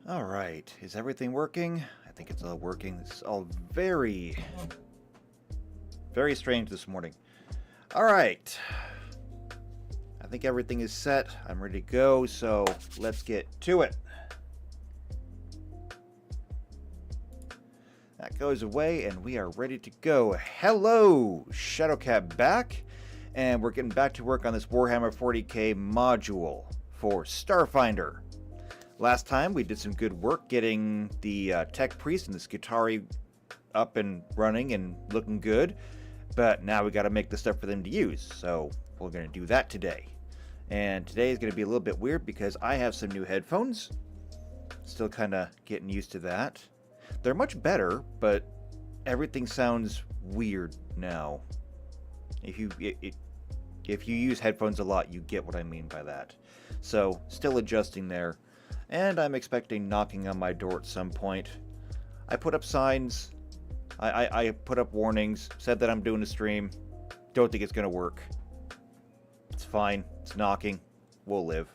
Alright, is everything working? I think it's all working. This is all very strange this morning. Alright. I think everything is set. I'm ready to go, so let's get to it. That goes away, and we are ready to go. Hello! Shadowcat back, and we're getting back to work on this Warhammer 40k module for Starfinder. Last time we did some good work getting the Tech Priest and the Skitarii up and running and looking good, but now we got to make the stuff for them to use, so we're going to do that today. And today is going to be a little bit weird because I have some new headphones. Still kind of getting used to that. They're much better, but everything sounds weird now. If you use headphones a lot, you get what I mean by that. So, still adjusting there. And I'm expecting knocking on my door at some point. I put up signs. I put up warnings. Said that I'm doing a stream. Don't think it's going to work. It's fine. It's knocking. We'll live.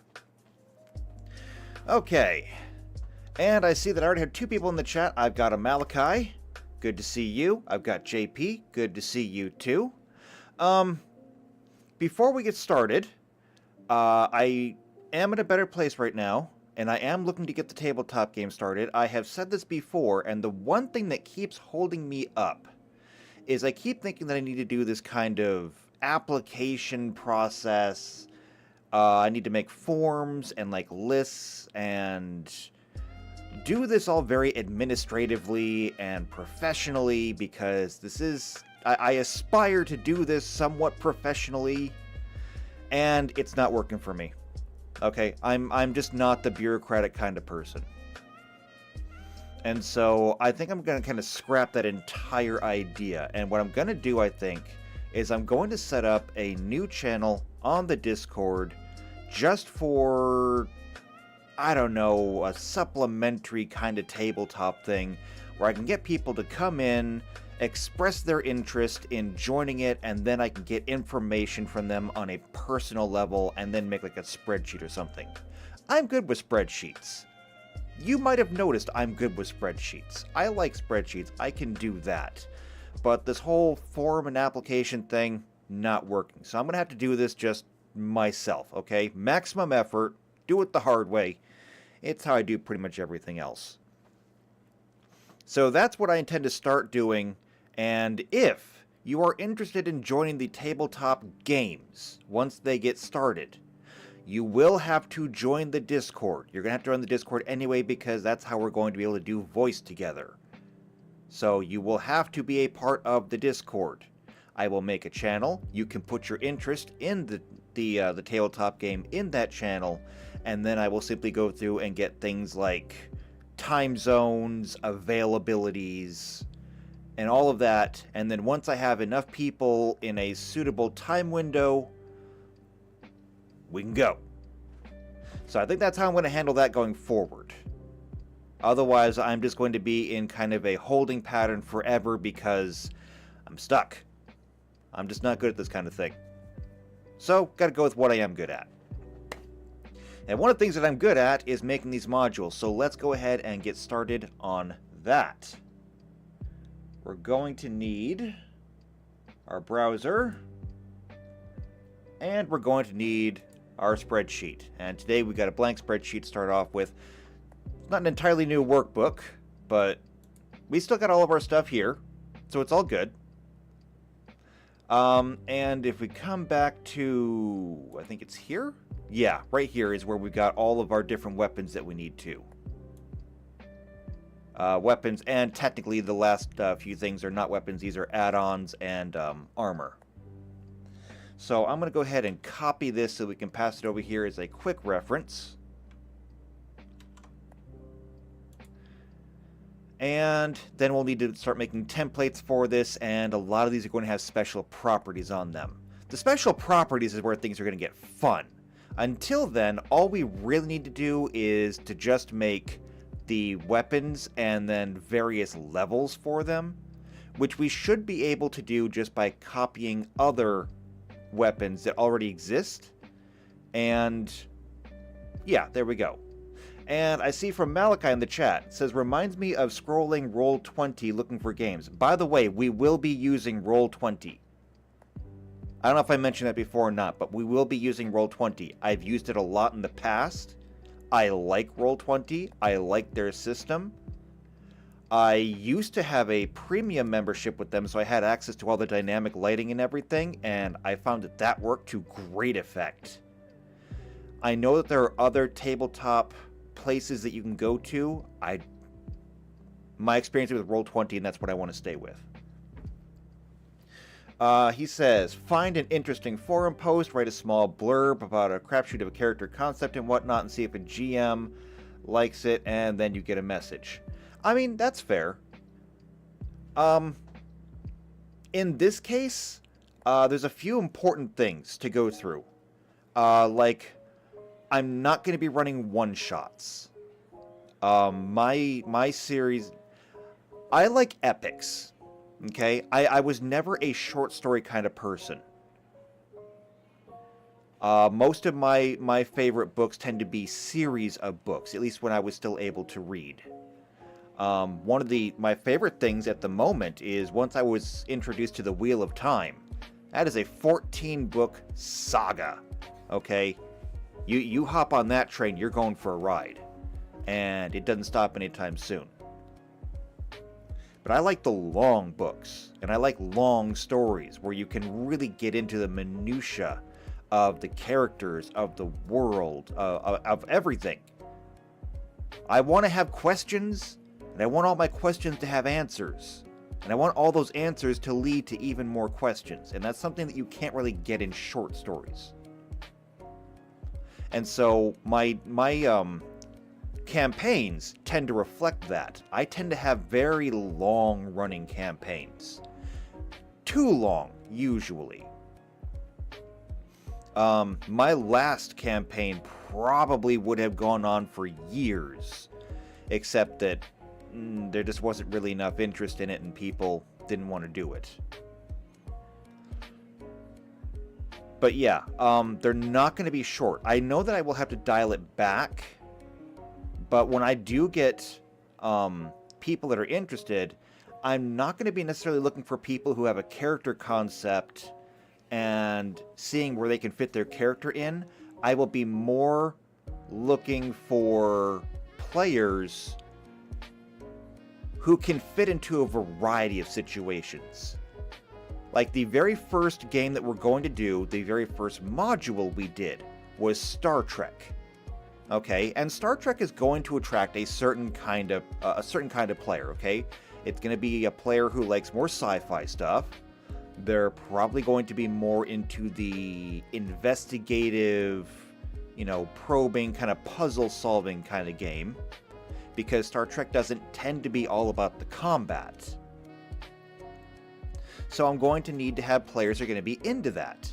Okay. And I see that I already had two people in the chat. I've got a Malachi. Good to see you. I've got JP. Good to see you too. Before we get started, I am in a better place right now. And I am looking to get the tabletop game started. I have said this before, and the one thing that keeps holding me up is I keep thinking that I need to do this kind of application process. I need to make forms and like lists and do this all very administratively and professionally because this is... I aspire to do this somewhat professionally, and it's not working for me. Okay, I'm just not the bureaucratic kind of person. And so I think I'm going to kind of scrap that entire idea. And what I'm going to do, I think, is I'm going to set up a new channel on the Discord just for, I don't know, a supplementary kind of tabletop thing where I can get people to come in, express their interest in joining it, and then I can get information from them on a personal level and then make like a spreadsheet or something. I'm good with spreadsheets. You might have noticed I'm good with spreadsheets. I like spreadsheets. I can do that. But this whole form and application thing, not working. So I'm going to have to do this just myself, okay? Maximum effort. Do it the hard way. It's how I do pretty much everything else. So that's what I intend to start doing. And if you are interested in joining the tabletop games once they get started, you will have to join the Discord. You're going to have to run the Discord anyway because that's how we're going to be able to do voice together. So you will have to be a part of the Discord. I will make a channel. You can put your interest in the tabletop game in that channel, and then I will simply go through and get things like time zones, availabilities, and all of that. And then once I have enough people in a suitable time window, we can go. So I think that's how I'm going to handle that going forward. Otherwise, I'm just going to be in kind of a holding pattern forever because I'm stuck. I'm just not good at this kind of thing. So, got to go with what I am good at. And one of the things that I'm good at is making these modules. So let's go ahead and get started on that. We're going to need our browser, and we're going to need our spreadsheet. And today we got a blank spreadsheet to start off with. It's not an entirely new workbook, but we still got all of our stuff here, so it's all good. And if we come back to, I think it's here? Yeah, right here is where we got all of our different weapons that we need to. Weapons, and technically the last few things are not weapons, these are add-ons and armor. So I'm going to go ahead and copy this so we can pass it over here as a quick reference. And then we'll need to start making templates for this, and a lot of these are going to have special properties on them. The special properties is where things are going to get fun. Until then, all we really need to do is to just make the weapons and then various levels for them, which we should be able to do just by copying other weapons that already exist. And yeah, there we go. And I see from Malachi in the chat, it says, reminds me of scrolling Roll20 looking for games. By the way, we will be using Roll20. I don't know if I mentioned that before or not, but we will be using Roll20. I've used it a lot in the past. I like Roll20. I like their system. I used to have a premium membership with them, so I had access to all the dynamic lighting and everything, and I found that that worked to great effect. I know that there are other tabletop places that you can go to. My experience with Roll20, and that's what I want to stay with. He says, find an interesting forum post, write a small blurb about a crapshoot of a character concept and whatnot, and see if a GM likes it, and then you get a message. I mean, that's fair. In this case, there's a few important things to go through. Like, I'm not going to be running one-shots. My series... I like epics, okay? I was never a short story kind of person. Most of my favorite books tend to be series of books, at least when I was still able to read. One of my favorite things at the moment is once I was introduced to the Wheel of Time. That is a 14-book saga, okay? You hop on that train, you're going for a ride. And it doesn't stop anytime soon. But I like the long books, and I like long stories where you can really get into the minutia of the characters, of the world, of everything. I want to have questions, and I want all my questions to have answers. And I want all those answers to lead to even more questions. And that's something that you can't really get in short stories. And so my campaigns tend to reflect that. I tend to have very long-running campaigns. Too long, usually. My last campaign probably would have gone on for years, except that there just wasn't really enough interest in it and people didn't want to do it. But yeah, they're not going to be short. I know that I will have to dial it back, but when I do get people that are interested, I'm not going to be necessarily looking for people who have a character concept and seeing where they can fit their character in. I will be more looking for players who can fit into a variety of situations. Like the very first game that we're going to do, the very first module we did, was Star Trek. Okay, and Star Trek is going to attract a certain kind of player. Okay, it's going to be a player who likes more sci-fi stuff. They're probably going to be more into the investigative, probing kind of puzzle-solving kind of game, because Star Trek doesn't tend to be all about the combat. So I'm going to need to have players who are going to be into that.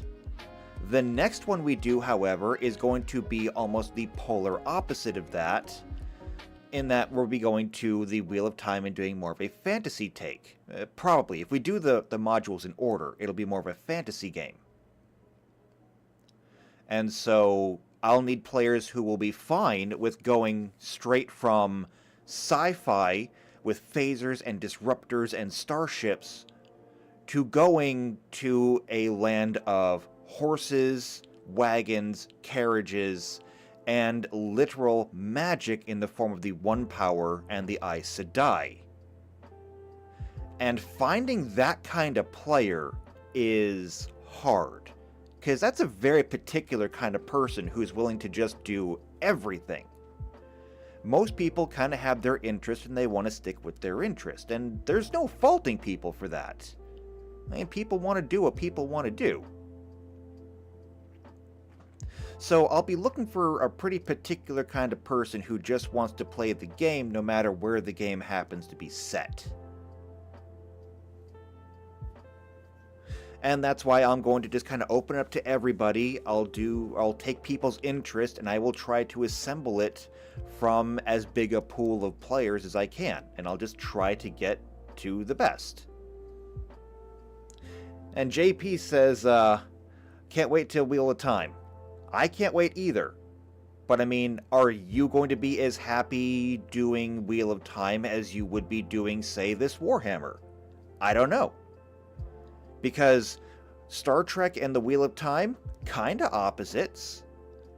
The next one we do, however, is going to be almost the polar opposite of that, in that we'll be going to the Wheel of Time and doing more of a fantasy take. Probably. If we do the modules in order, it'll be more of a fantasy game. And so I'll need players who will be fine with going straight from sci-fi with phasers and disruptors and starships to going to a land of horses, wagons, carriages, and literal magic in the form of the One Power and the Aes Sedai. And finding that kind of player is hard, because that's a very particular kind of person who's willing to just do everything. Most people kind of have their interest and they want to stick with their interest, and there's no faulting people for that. I mean, people want to do what people want to do. So I'll be looking for a pretty particular kind of person who just wants to play the game no matter where the game happens to be set. And that's why I'm going to just kind of open it up to everybody. I'll take people's interest and I will try to assemble it from as big a pool of players as I can. And I'll just try to get to the best. And JP says, can't wait till Wheel of Time. I can't wait either. But I mean, are you going to be as happy doing Wheel of Time as you would be doing, say, this Warhammer? I don't know. Because Star Trek and the Wheel of Time, kinda opposites.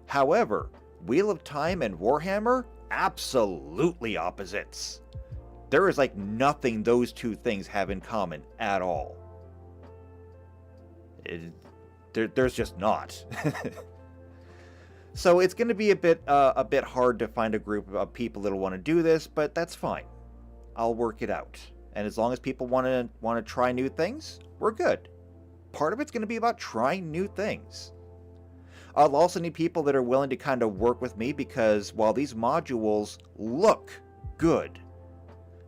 However, Wheel of Time and Warhammer, absolutely opposites. There is like nothing those two things have in common at all. There's just not. So it's going to be a bit hard to find a group of people that'll want to do this, but that's fine. I'll work it out. And as long as people want to try new things, we're good. Part of it's going to be about trying new things. I'll also need people that are willing to kind of work with me, because while these modules look good,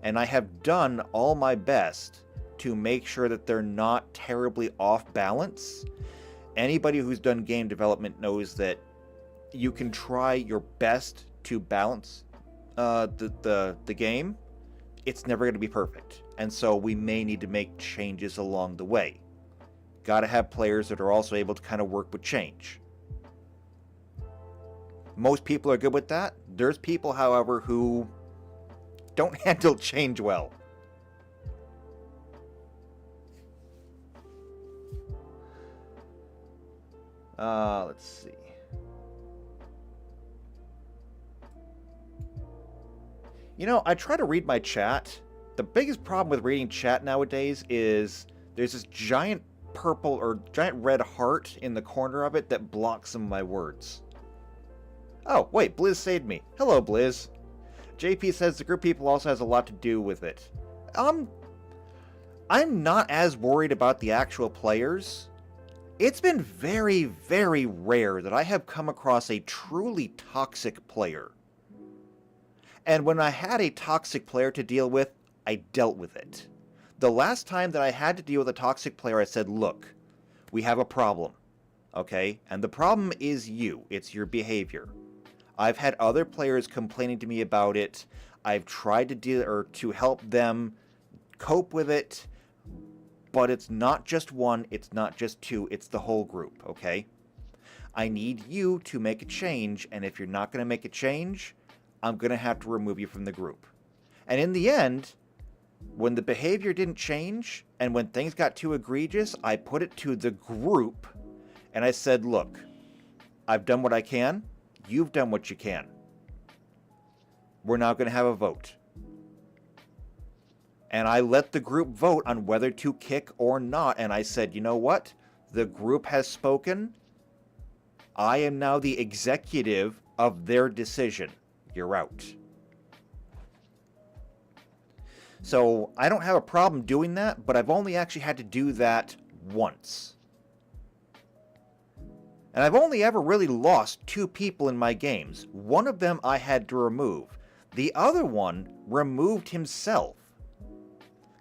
and I have done all my best to make sure that they're not terribly off balance, anybody who's done game development knows that you can try your best to balance the game. It's never going to be perfect, and so we may need to make changes along the way. Got to have players that are also able to kind of work with change. Most people are good with that. There's people, however, who don't handle change well. Let's see. You know, I try to read my chat. The biggest problem with reading chat nowadays is there's this giant purple or giant red heart in the corner of it that blocks some of my words. Oh, wait, Blizz saved me. Hello, Blizz. JP says the group people also has a lot to do with it. I'm not as worried about the actual players. It's been very, very rare that I have come across a truly toxic player. And when I had a toxic player to deal with, I dealt with it. The last time that I had to deal with a toxic player, I said, look, we have a problem, okay? And the problem is you. It's your behavior. I've had other players complaining to me about it. I've tried to deal or to help them cope with it, but it's not just one, it's not just two, it's the whole group, okay? I need you to make a change, and if you're not going to make a change, I'm going to have to remove you from the group. And in the end, when the behavior didn't change, and when things got too egregious, I put it to the group, and I said, look, I've done what I can, you've done what you can. We're now going to have a vote. And I let the group vote on whether to kick or not, and I said, you know what? The group has spoken. I am now the executive of their decision. You're out. So I don't have a problem doing that, but I've only actually had to do that once. And I've only ever really lost 2 people in my games. One of them I had to remove. The other one removed himself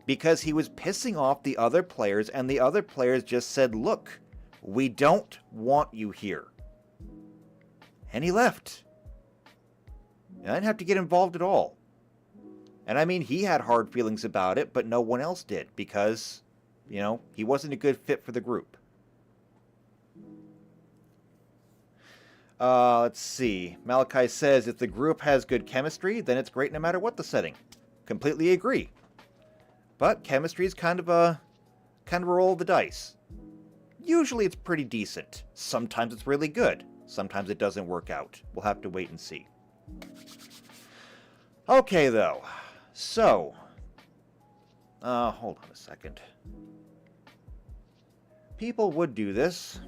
because he was pissing off the other players, and the other players just said, look, we don't want you here. And he left. And I didn't have to get involved at all. And I mean, he had hard feelings about it, but no one else did because, you know, he wasn't a good fit for the group. Let's see. Malachi says, if the group has good chemistry, then it's great no matter what the setting. Completely agree. But chemistry is kind of a roll of the dice. Usually it's pretty decent. Sometimes it's really good. Sometimes it doesn't work out. We'll have to wait and see. Okay, though. So, hold on a second. People would do this.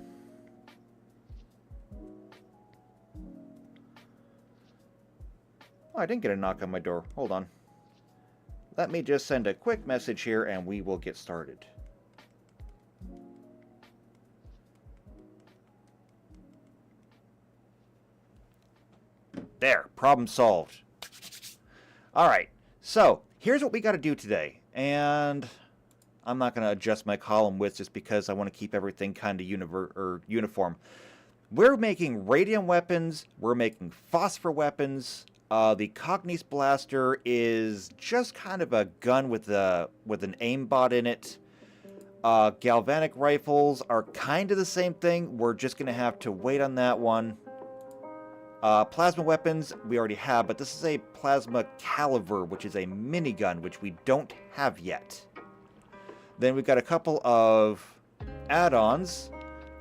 Oh, I didn't get a knock on my door. Hold on. Let me just send a quick message here and we will get started. There, problem solved. Alright, so here's what we got to do today. And I'm not going to adjust my column width just because I want to keep everything kind of uniform. We're making radium weapons. We're making phosphor weapons. The Cognis Blaster is just kind of a gun with an aimbot in it. Galvanic rifles are kind of the same thing. We're just going to have to wait on that one. Plasma weapons we already have, but this is a plasma caliver, which is a minigun, which we don't have yet. Then we've got a couple of add-ons.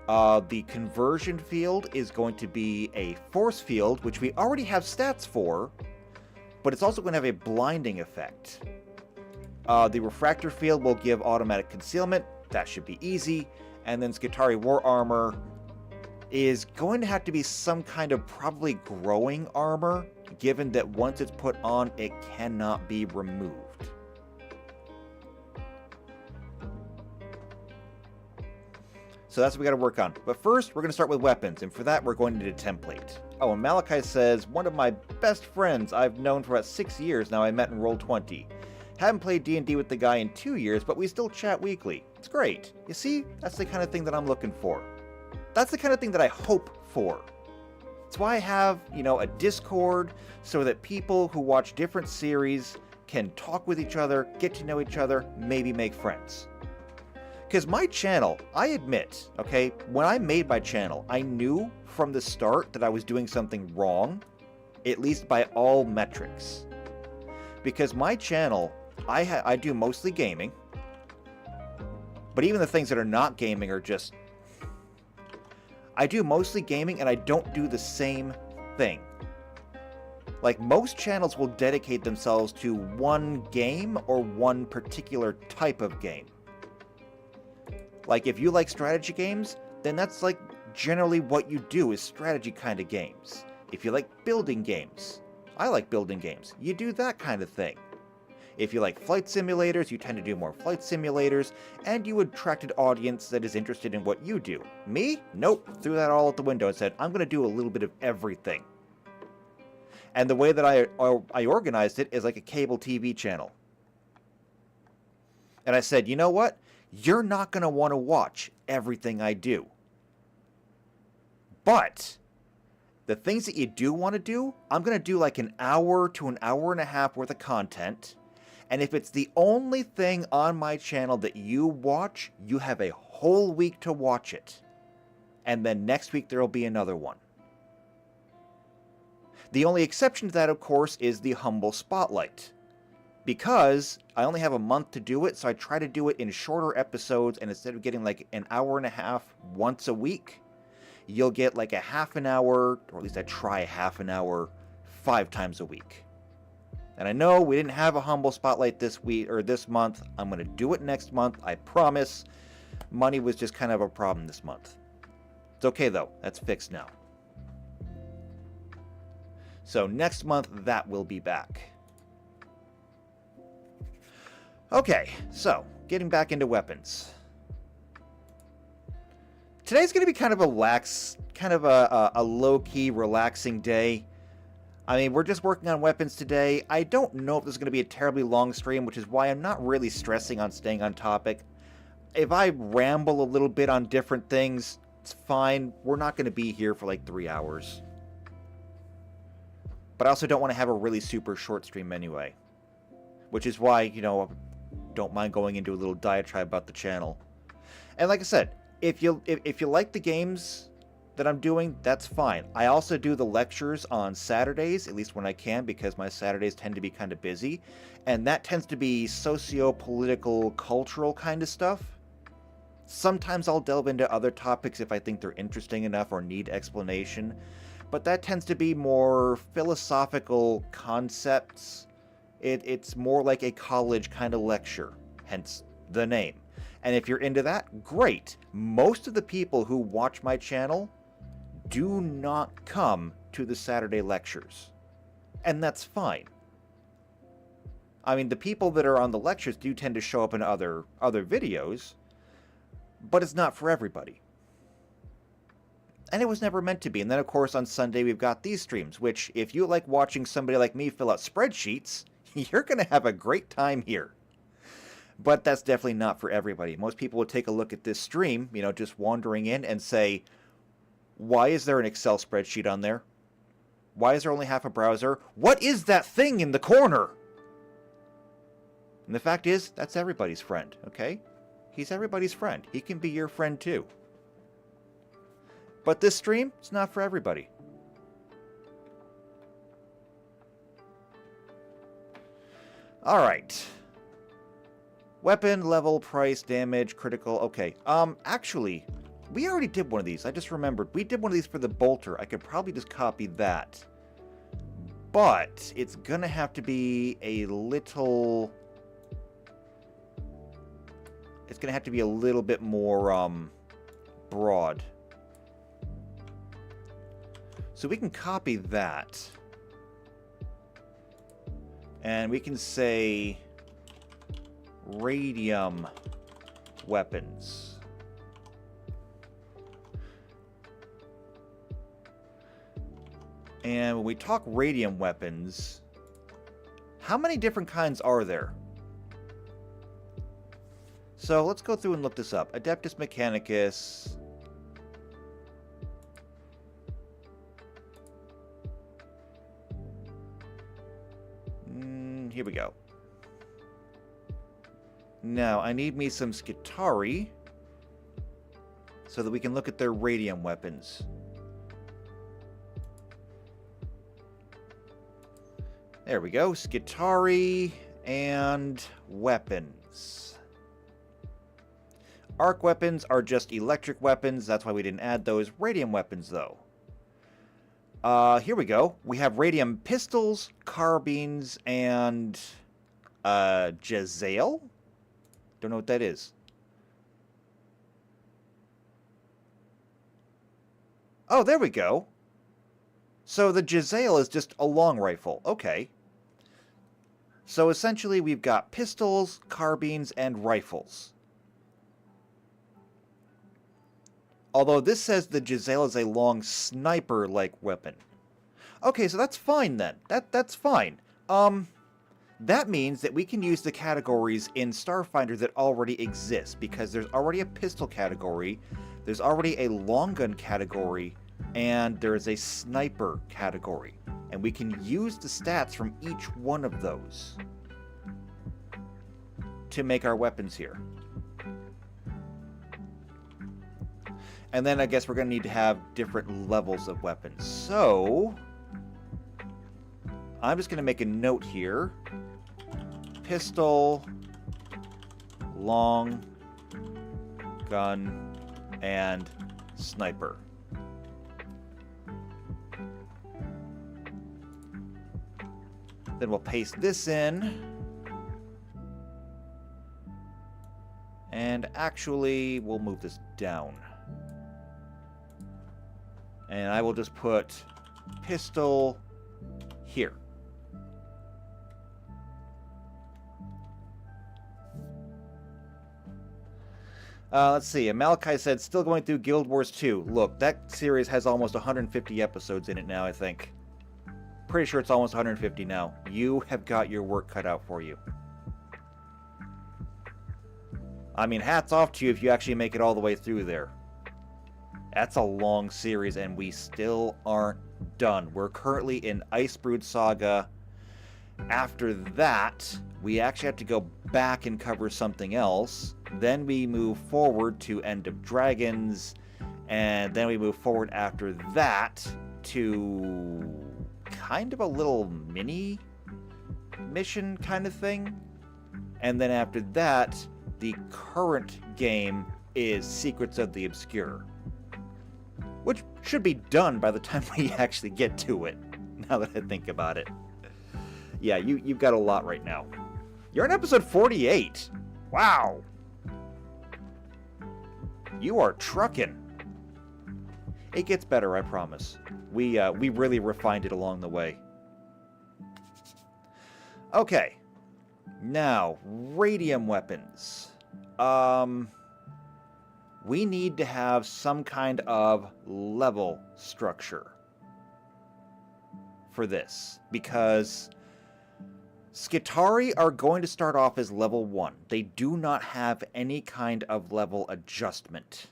The conversion field is going to be a force field, which we already have stats for, but it's also going to have a blinding effect. The refractor field will give automatic concealment. That should be easy. And then Skitarii War Armor is going to have to be some kind of probably growing armor, given that once it's put on, it cannot be removed. So that's what we got to work on. But first, we're going to start with weapons, and for that, we're going to need a template. Oh, and Malachi says, one of my best friends I've known for about 6 years now I met in Roll20. Haven't played D&D with the guy in 2 years, but we still chat weekly. It's great. You see, that's the kind of thing that I'm looking for. That's the kind of thing that I hope for. That's why I have, a Discord, so that people who watch different series can talk with each other, get to know each other, maybe make friends. Because my channel, I admit, okay, when I made my channel, I knew from the start that I was doing something wrong, at least by all metrics. Because my channel, I do mostly gaming, but even the things that are not gaming are just... I do mostly gaming and I don't do the same thing. Like, most channels will dedicate themselves to one game or one particular type of game. Like, if you like strategy games, then that's like generally what you do is strategy kind of games. If you like building games, I like building games, you do that kind of thing. If you like flight simulators, you tend to do more flight simulators, and you attract an audience that is interested in what you do. Me? Nope. Threw that all out the window and said, I'm going to do a little bit of everything. And the way that I organized it is like a cable TV channel. And I said, you know what? You're not going to want to watch everything I do. But the things that you do want to do, I'm going to do like an hour to an hour and a half worth of content. And if it's the only thing on my channel that you watch, you have a whole week to watch it. And then next week there will be another one. The only exception to that, of course, is the Humble Spotlight. Because I only have a month to do it, so I try to do it in shorter episodes, and instead of getting like an hour and a half once a week, you'll get like a half an hour, or at least I try a half an hour, 5 times a week. And I know we didn't have a Humble Spotlight this week or this month. I'm going to do it next month, I promise. Money was just kind of a problem this month. It's okay though, that's fixed now. So next month, that will be back. Okay, so getting back into weapons. Today's going to be kind of a low-key, relaxing day. I mean, we're just working on weapons today. I don't know if this is going to be a terribly long stream, which is why I'm not really stressing on staying on topic. If I ramble a little bit on different things, it's fine. We're not going to be here for like 3 hours. But I also don't want to have a really super short stream anyway. Which is why, don't mind going into a little diatribe about the channel. And like I said, if you like the games that I'm doing, that's fine. I also do the lectures on Saturdays, at least when I can, because my Saturdays tend to be kind of busy. And that tends to be socio-political, cultural kind of stuff. Sometimes I'll delve into other topics if I think they're interesting enough or need explanation. But that tends to be more philosophical concepts. It's more like a college kind of lecture, hence the name. And if you're into that, great. Most of the people who watch my channel do not come to the Saturday lectures. And that's fine. I mean, the people that are on the lectures do tend to show up in other videos, but it's not for everybody. And it was never meant to be. And then, of course, on Sunday, we've got these streams, which, if you like watching somebody like me fill out spreadsheets, you're going to have a great time here. But that's definitely not for everybody. Most people would take a look at this stream, just wandering in and say, why is there an Excel spreadsheet on there? Why is there only half a browser? What is that thing in the corner? And the fact is, that's everybody's friend, okay? He's everybody's friend. He can be your friend too. But this stream, it's not for everybody. Alright. Weapon, level, price, damage, critical. Okay. Actually, we already did one of these. I just remembered. We did one of these for the bolter. I could probably just copy that. But it's gonna have to be a little... It's gonna have to be a little bit more, broad. So we can copy that. And we can say... radium weapons. And when we talk radium weapons, how many different kinds are there? So let's go through and look this up. Adeptus Mechanicus. Here we go. Now, I need me some Skitarii so that we can look at their radium weapons. There we go. Skitarii and weapons. Arc weapons are just electric weapons. That's why we didn't add those. Radium weapons, though. Here we go. We have radium pistols, carbines, and Jezzail? Don't know what that is. Oh, there we go. So the Jezzail is just a long rifle. Okay. So essentially we've got pistols, carbines, and rifles. Although this says the Jezzail is a long sniper-like weapon. Okay, so that's fine then. That's fine. That means that we can use the categories in Starfinder that already exist, because there's already a pistol category, there's already a long gun category, and there is a sniper category. And we can use the stats from each one of those to make our weapons here. And then I guess we're going to need to have different levels of weapons. So, I'm just going to make a note here. Pistol, long gun, and sniper. Then we'll paste this in. And actually, we'll move this down. And I will just put pistol here. Let's see. Malachi said, still going through Guild Wars 2. Look, that series has almost 150 episodes in it now, I think. Pretty sure it's almost 150 now. You have got your work cut out for you. I mean, hats off to you if you actually make it all the way through there. That's a long series, and we still aren't done. We're currently in Icebrood Saga. After that, we actually have to go back and cover something else. Then we move forward to End of Dragons, and then we move forward after that to kind of a little mini mission kind of thing. And then after that, the current game is Secrets of the Obscure, which should be done by the time we actually get to it, now that I think about it. Yeah, you've got a lot right now. You're on episode 48. Wow. You are trucking. It gets better, I promise. We really refined it along the way. Okay. Now, radium weapons. We need to have some kind of level structure for this, because Skitarii are going to start off as level 1. They do not have any kind of level adjustment.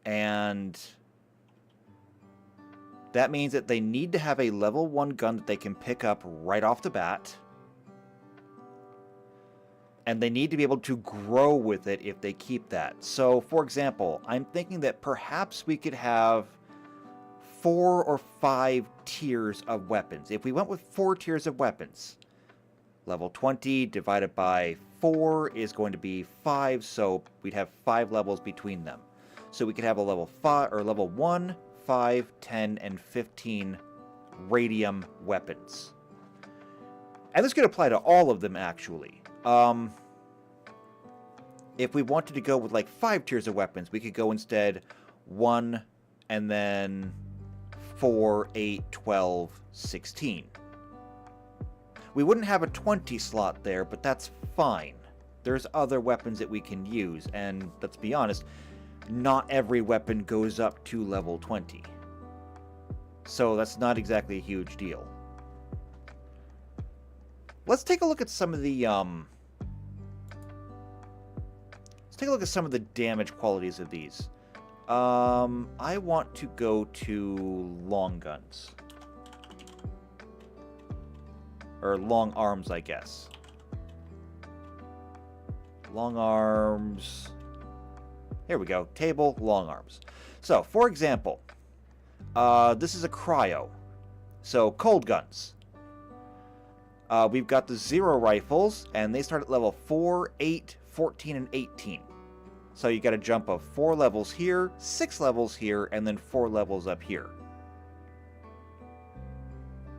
And that means that they need to have a level 1 gun that they can pick up right off the bat. And they need to be able to grow with it if they keep that. So, for example, I'm thinking that perhaps we could have 4 or 5 tiers of weapons. If we went with 4 tiers of weapons, Level 20 divided by 4 is going to be 5, so we'd have 5 levels between them. So we could have a level 5 or level 1, 5, 10, and 15 radium weapons. And this could apply to all of them, actually. If we wanted to go with like 5 tiers of weapons, we could go instead 1 and then 4, 8, 12, 16. We wouldn't have a 20 slot there, but that's fine. There's other weapons that we can use, and let's be honest, not every weapon goes up to level 20. So that's not exactly a huge deal. Let's take a look at some of the damage qualities of these. I want to go to long guns. Or long arms, I guess. Long arms. Here we go. Table, long arms. So, for example, this is a cryo. So, cold guns. We've got the 0 rifles, and they start at level 4, 8, 14, and 18. So you got a jump of 4 levels here, 6 levels here, and then 4 levels up here.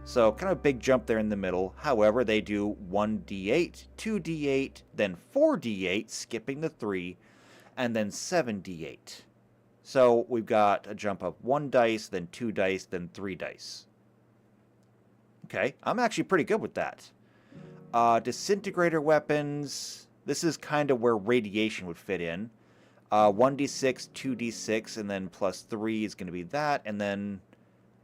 So kind of a big jump there in the middle. However, they do 1d8, 2d8, then 4d8, skipping the 3, and then 7d8. So we've got a jump of 1 dice, then 2 dice, then 3 dice. Okay, I'm actually pretty good with that. Disintegrator weapons. This is kind of where radiation would fit in. 1d6, 2d6, and then plus 3 is going to be that, and then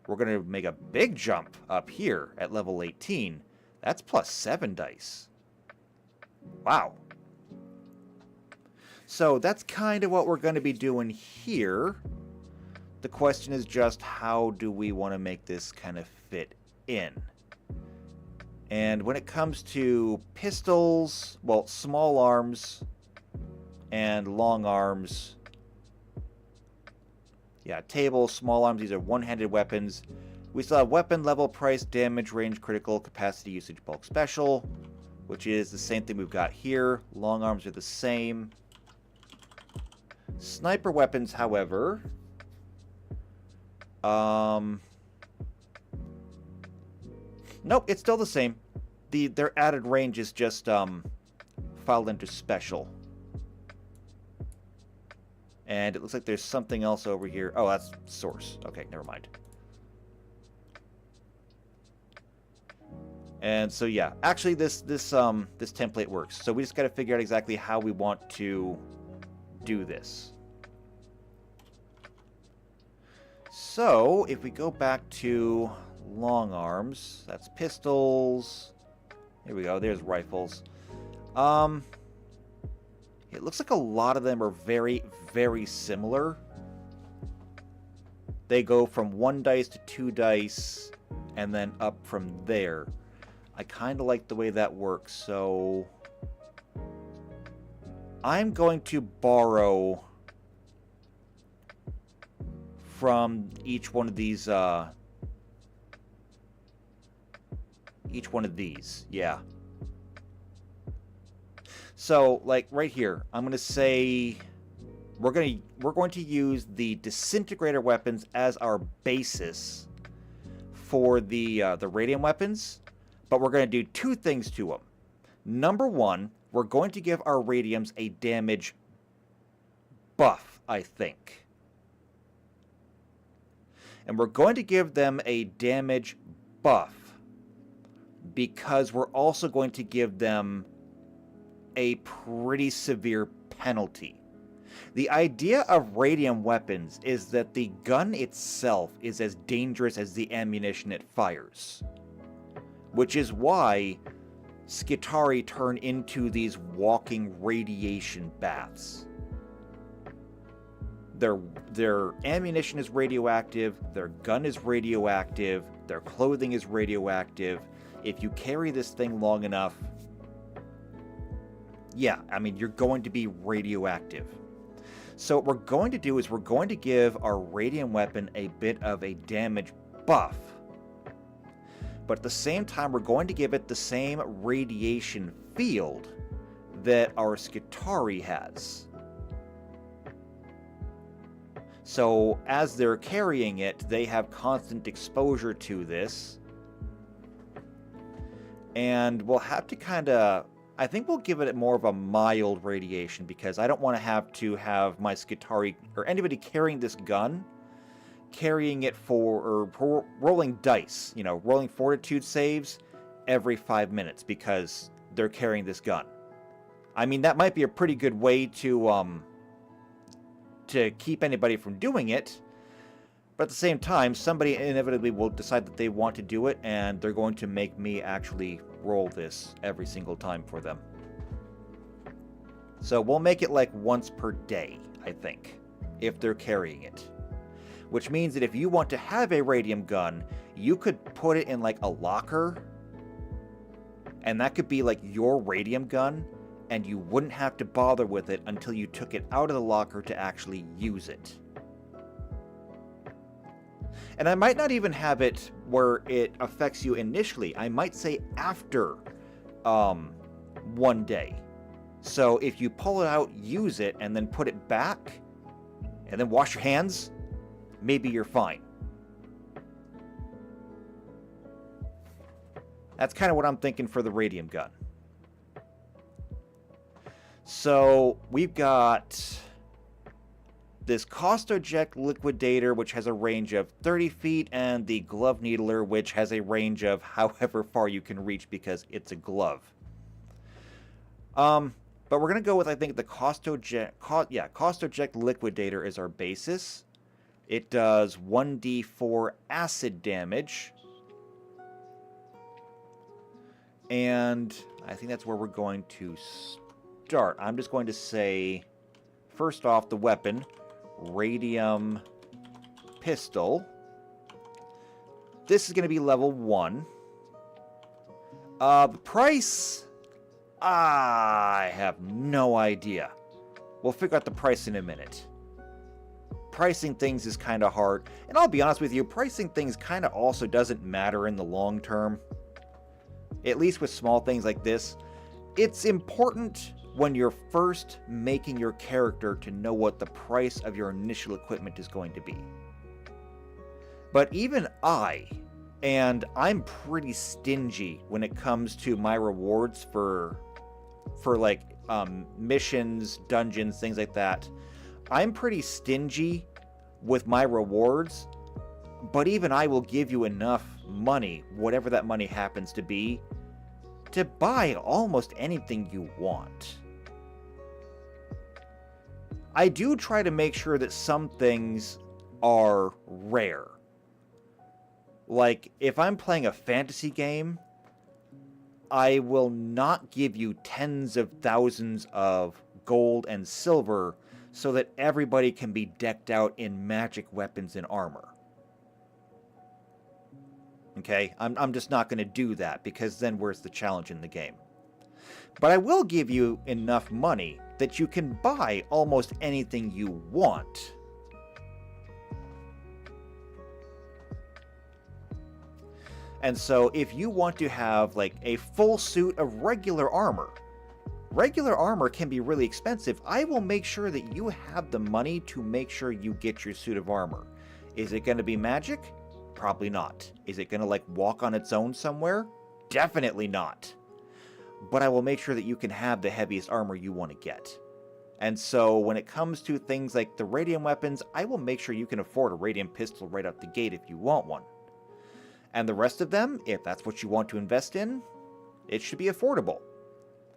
we're going to make a big jump up here at level 18. That's plus 7 dice. Wow. So that's kind of what we're going to be doing here. The question is just how do we want to make this kind of fit in? And when it comes to pistols, well, small arms and long arms, yeah, table, small arms, these are one-handed weapons. We still have weapon, level, price, damage, range, critical, capacity, usage, bulk, special, which is the same thing we've got here. Long arms are the same. Sniper weapons, however, nope, it's still the same. Their added range is just filed into special. And it looks like there's something else over here. Oh, that's source. Okay, never mind. And so yeah, actually this template works. So we just got to figure out exactly how we want to do this. So if we go back to long arms, that's pistols. Here we go. There's rifles. It looks like a lot of them are very, very similar. They go from 1 dice to 2 dice, and then up from there. I kind of like the way that works, so I'm going to borrow from each one of these, yeah. So, like right here, I'm going to say we're going to use the disintegrator weapons as our basis for the radium weapons, but we're going to do 2 things to them. Number 1, we're going to give our radiums a damage buff, I think. And we're going to give them a damage buff because we're also going to give them a pretty severe penalty. The idea of radium weapons is that the gun itself is as dangerous as the ammunition it fires, which is why Skitarii turn into these walking radiation baths. Their ammunition is radioactive, their gun is radioactive, their clothing is radioactive. If you carry this thing long enough, yeah, I mean, you're going to be radioactive. So what we're going to do is we're going to give our radium weapon a bit of a damage buff. but at the same time, we're going to give it the same radiation field that our Skitarii has. So as they're carrying it, they have constant exposure to this. And we'll have to I think we'll give it more of a mild radiation, because I don't want to have my Skitarii or anybody carrying this gun carrying it for rolling dice, rolling fortitude saves every 5 minutes because they're carrying this gun. I mean, that might be a pretty good way to keep anybody from doing it, but at the same time, somebody inevitably will decide that they want to do it, and they're going to make me actually roll this every single time for them. So we'll make it like once per day, I think, if they're carrying it. Which means that if you want to have a radium gun, you could put it in like a locker, and that could be like your radium gun, and you wouldn't have to bother with it until you took it out of the locker to actually use it. And I might not even have it where it affects you initially. I might say after 1 day. So if you pull it out, use it, and then put it back, and then wash your hands, maybe you're fine. That's kind of what I'm thinking for the radium gun. So we've got this Costoject Liquidator, which has a range of 30 feet, and the Glove Needler, which has a range of however far you can reach because it's a glove. But we're going to go with, I think, the Costoject Liquidator is our basis. It does 1d4 acid damage. And I think that's where we're going to start. I'm just going to say, first off, the weapon, Radium Pistol. This is going to be level 1. The price, I have no idea. We'll figure out the price in a minute. Pricing things is kind of hard. And I'll be honest with you, pricing things kind of also doesn't matter in the long term. At least with small things like this. It's important when you're first making your character to know what the price of your initial equipment is going to be. But even and I'm pretty stingy when it comes to my rewards for like missions, dungeons, things like that. I'm pretty stingy with my rewards, but even I will give you enough money, whatever that money happens to be, to buy almost anything you want. I do try to make sure that some things are rare. Like, if I'm playing a fantasy game, I will not give you tens of thousands of gold and silver so that everybody can be decked out in magic weapons and armor. Okay? I'm just not going to do that, because then where's the challenge in the game? But I will give you enough money that you can buy almost anything you want. And so if you want to have like a full suit of regular armor can be really expensive. I will make sure that you have the money to make sure you get your suit of armor. Is it going to be magic? Probably not. Is it going to like walk on its own somewhere? Definitely not. But I will make sure that you can have the heaviest armor you want to get. And so when it comes to things like the radium weapons, I will make sure you can afford a radium pistol right out the gate if you want one. And the rest of them, if that's what you want to invest in, it should be affordable.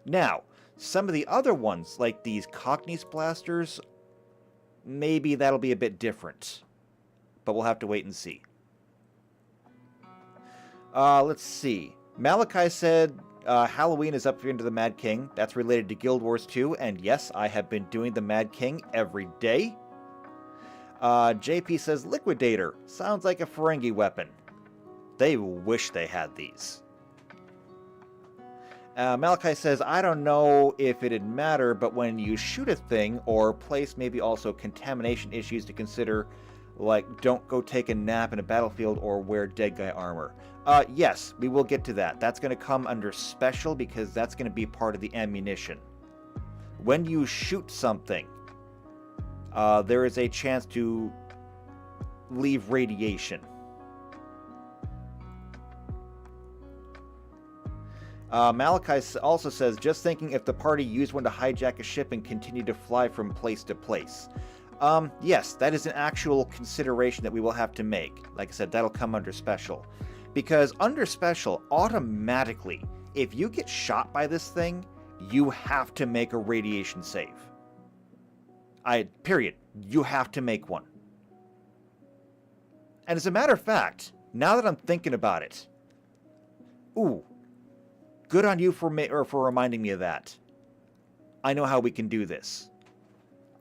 Now, some of the other ones, like these Cognis blasters, maybe that'll be a bit different. But we'll have to wait and see. Let's see. Malachi said Halloween is up into the Mad King. That's related to Guild Wars 2, and yes, I have been doing the Mad King every day. JP says Liquidator. Sounds like a Ferengi weapon. They wish they had these. Malachi says, I don't know if it'd matter, but when you shoot a thing or place maybe also contamination issues to consider, like don't go take a nap in a battlefield or wear dead guy armor. Yes, we will get to that. That's going to come under special because that's going to be part of the ammunition. When you shoot something, there is a chance to leave radiation. Malachi also says, just thinking if the party used one to hijack a ship and continue to fly from place to place. Yes, that is an actual consideration that we will have to make. Like I said, that'll come under special. Because under special, automatically, if you get shot by this thing, you have to make a radiation save. Period. You have to make one. And as a matter of fact, now that I'm thinking about it, ooh, good on you for reminding me of that. I know how we can do this.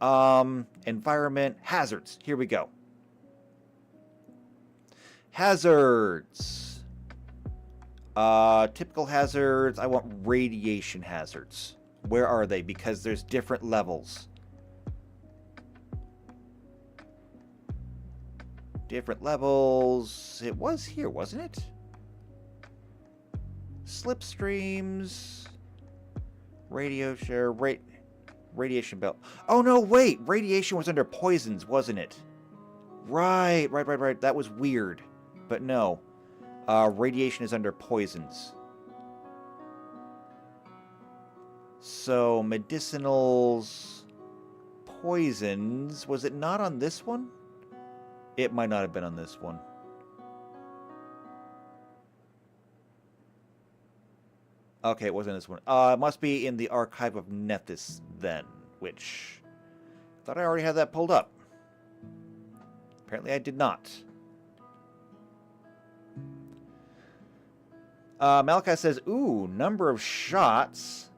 Environment, hazards. Here we go. Hazards. Typical hazards. I want radiation hazards. Where are they? Because there's different levels. Different levels. It was here, wasn't it? Slipstreams. Radio share. Radiation belt. Oh, no, wait. Radiation was under poisons, wasn't it? Right. That was weird. But no. Radiation is under poisons. So, medicinals, poisons. Was it not on this one? It might not have been on this one. Okay, it wasn't this one. It must be in the Archive of Nethys then, which I thought I already had that pulled up. Apparently I did not. Malachi says, ooh, number of shots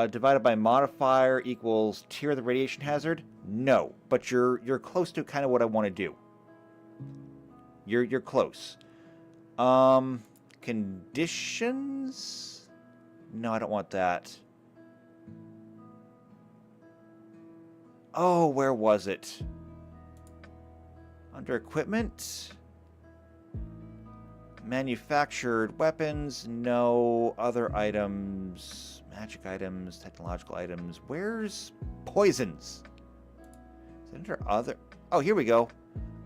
divided by modifier equals tier of the radiation hazard. No, but you're close to kind of what I want to do. You're close. Conditions? No, I don't want that. Oh, where was it? Under equipment? Manufactured weapons? No. Other items? Magic items? Technological items? Where's poisons? Is it under other? Oh, here we go.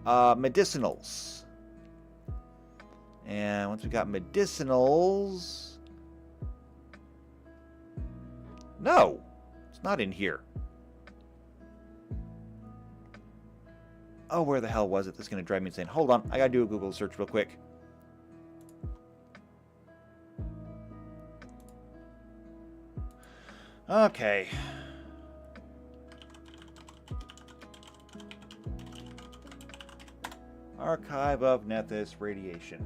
Medicinals. And once we got medicinals... No! It's not in here. Oh, where the hell was it? This is going to drive me insane. Hold on. I got to do a Google search real quick. Okay. Archive of Nethys Radiation.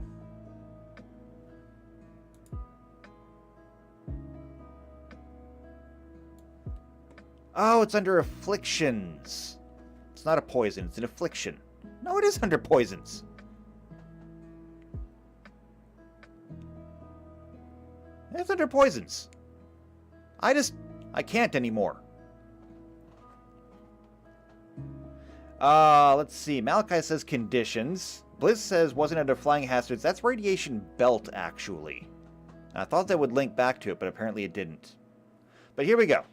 Oh, it's under afflictions. It's not a poison, it's an affliction. No, it is under poisons. It's under poisons. I can't anymore. Let's see. Malachi says conditions. Blizz says wasn't under flying hazards. That's radiation belt, actually. I thought that would link back to it, but apparently it didn't. But here we go.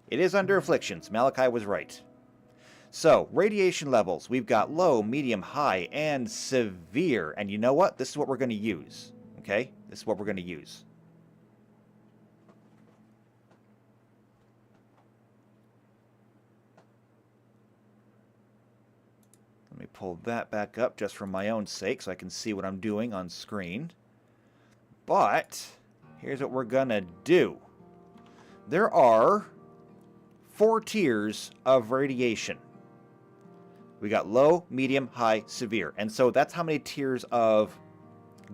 It is under afflictions. Malachi was right. So, radiation levels. We've got low, medium, high, and severe. And you know what? This is what we're going to use. Okay? This is what we're going to use. Let me pull that back up just for my own sake so I can see what I'm doing on screen. But, here's what we're going to do. There are 4 tiers of radiation. We got low, medium, high, severe. And so that's how many tiers of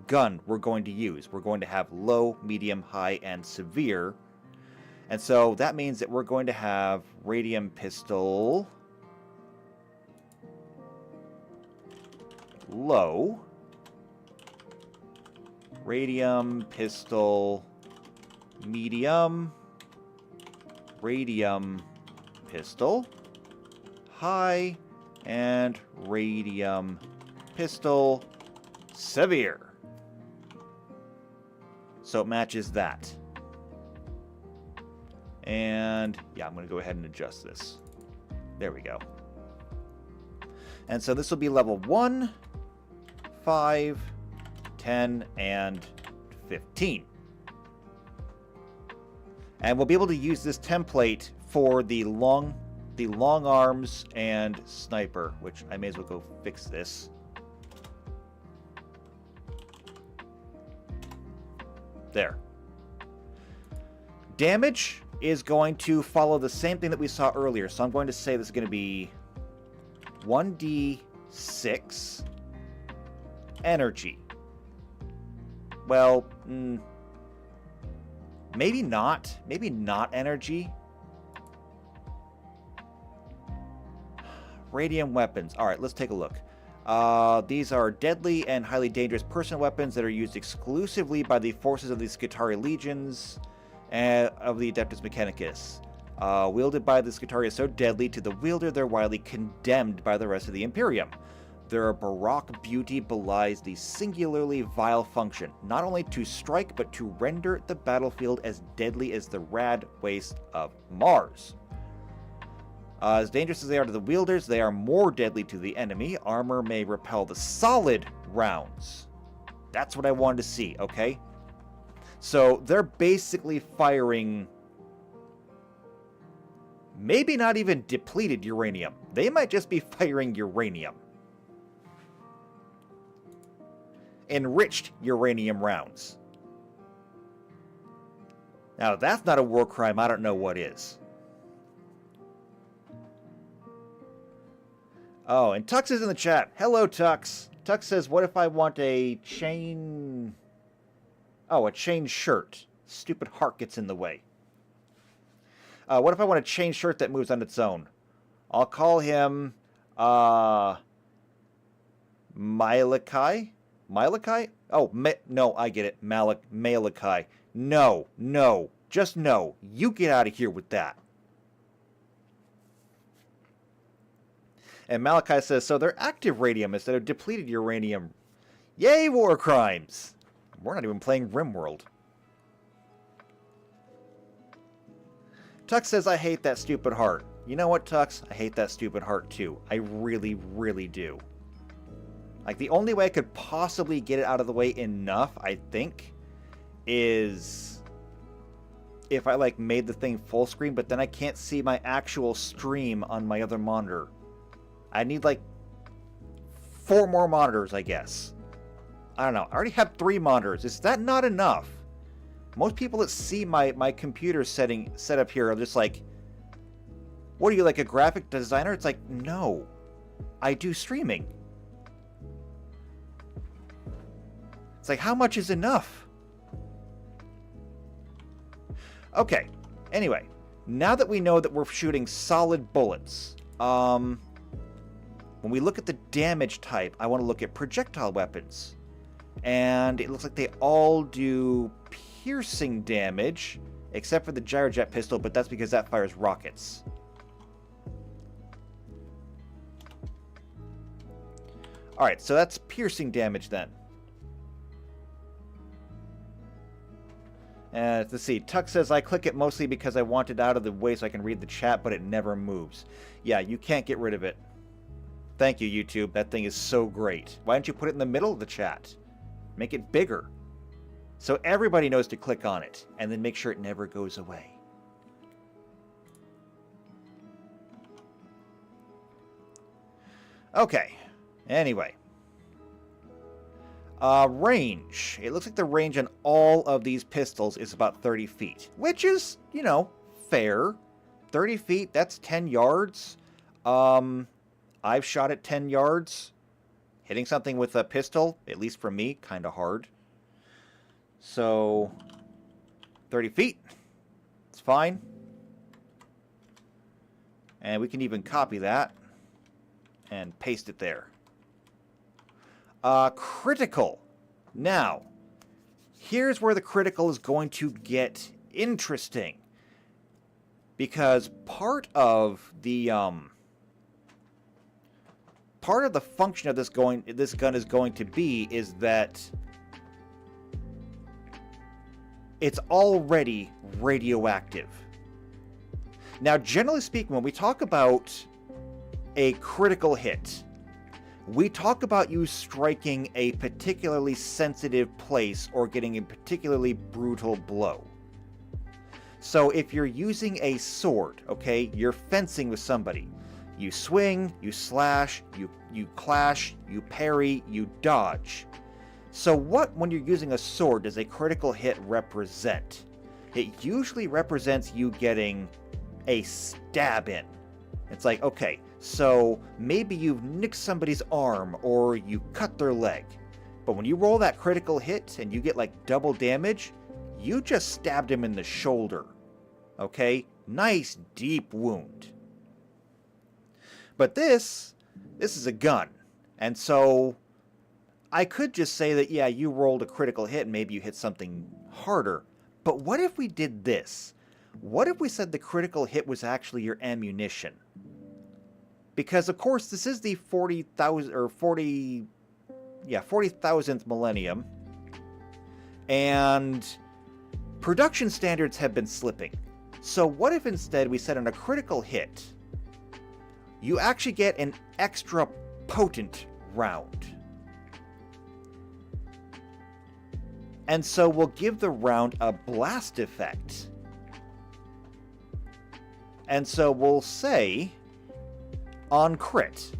gun we're going to use. We're going to have low, medium, high, and severe. And so that means that we're going to have radium pistol, low, radium pistol, medium, radium pistol, high, And radium pistol severe. So it matches that. And yeah, I'm going to go ahead and adjust this. There we go. And so this will be level 1, 5, 10, and 15. And we'll be able to use this template for the long arms and sniper, which I may as well go fix this. There. Damage is going to follow the same thing that we saw earlier. So I'm going to say this is going to be 1d6 energy. Well, maybe not. Maybe not energy. Radium weapons. All right, let's take a look. These are deadly and highly dangerous personal weapons that are used exclusively by the forces of the Skitarii legions and of the Adeptus Mechanicus. Wielded by the Skitarii is so deadly to the wielder they're widely condemned by the rest of the Imperium. Their baroque beauty belies the singularly vile function, not only to strike but to render the battlefield as deadly as the rad waste of Mars. As dangerous as they are to the wielders, they are more deadly to the enemy. Armor may repel the solid rounds. That's what I wanted to see, okay? So they're basically firing maybe not even depleted uranium. They might just be firing uranium. Enriched uranium rounds. Now, if that's not a war crime, I don't know what is. Oh, and Tux is in the chat. Hello, Tux. Tux says, what if I want a chain... Oh, a chain shirt. Stupid heart gets in the way. What if I want a chain shirt that moves on its own? I'll call him... Malachi? Malachi? Oh, no, I get it. Malachi. No, no. Just no. You get out of here with that. And Malachi says, so they're active radium instead of depleted uranium. Yay, war crimes! We're not even playing RimWorld. Tux says, I hate that stupid heart. You know what, Tux? I hate that stupid heart too. I really, really do. Like, the only way I could possibly get it out of the way enough, I think, is if I, like, made the thing full screen, but then I can't see my actual stream on my other monitor. I need, like, 4 more monitors, I guess. I don't know. I already have 3 monitors. Is that not enough? Most people that see my computer set up here are just like, what are you, like a graphic designer? It's like, no. I do streaming. It's like, how much is enough? Okay. Anyway, now that we know that we're shooting solid bullets, when we look at the damage type, I want to look at projectile weapons. And it looks like they all do piercing damage, except for the gyrojet pistol, but that's because that fires rockets. Alright, so that's piercing damage then. And let's see, Tuck says, I click it mostly because I want it out of the way so I can read the chat, but it never moves. Yeah, you can't get rid of it. Thank you, YouTube. That thing is so great. Why don't you put it in the middle of the chat? Make it bigger. So everybody knows to click on it, and then make sure it never goes away. Okay. Anyway. Range. It looks like the range on all of these pistols is about 30 feet. Which is, you know, fair. 30 feet, that's 10 yards. I've shot at 10 yards. Hitting something with a pistol, at least for me, kind of hard. So, 30 feet. It's fine. And we can even copy that and paste it there. Critical. Now, here's where the critical is going to get interesting. Because part of the part of the function of this gun is going to be is that it's already radioactive. Now, generally speaking, when we talk about a critical hit, we talk about you striking a particularly sensitive place or getting a particularly brutal blow. So if you're using a sword, okay, you're fencing with somebody. You swing, you slash, you clash, you parry, you dodge. So what, when you're using a sword, does a critical hit represent? It usually represents you getting a stab in. It's like, okay, so maybe you've nicked somebody's arm or you cut their leg. But when you roll that critical hit and you get like double damage, you just stabbed him in the shoulder. Okay? Nice deep wound. But this is a gun. And so I could just say that, yeah, you rolled a critical hit and maybe you hit something harder. But what if we did this? What if we said the critical hit was actually your ammunition? Because, of course, this is the 40,000th millennium. And production standards have been slipping. So what if instead we said on a critical hit, you actually get an extra potent round? And so we'll give the round a blast effect. And so we'll say, on crit.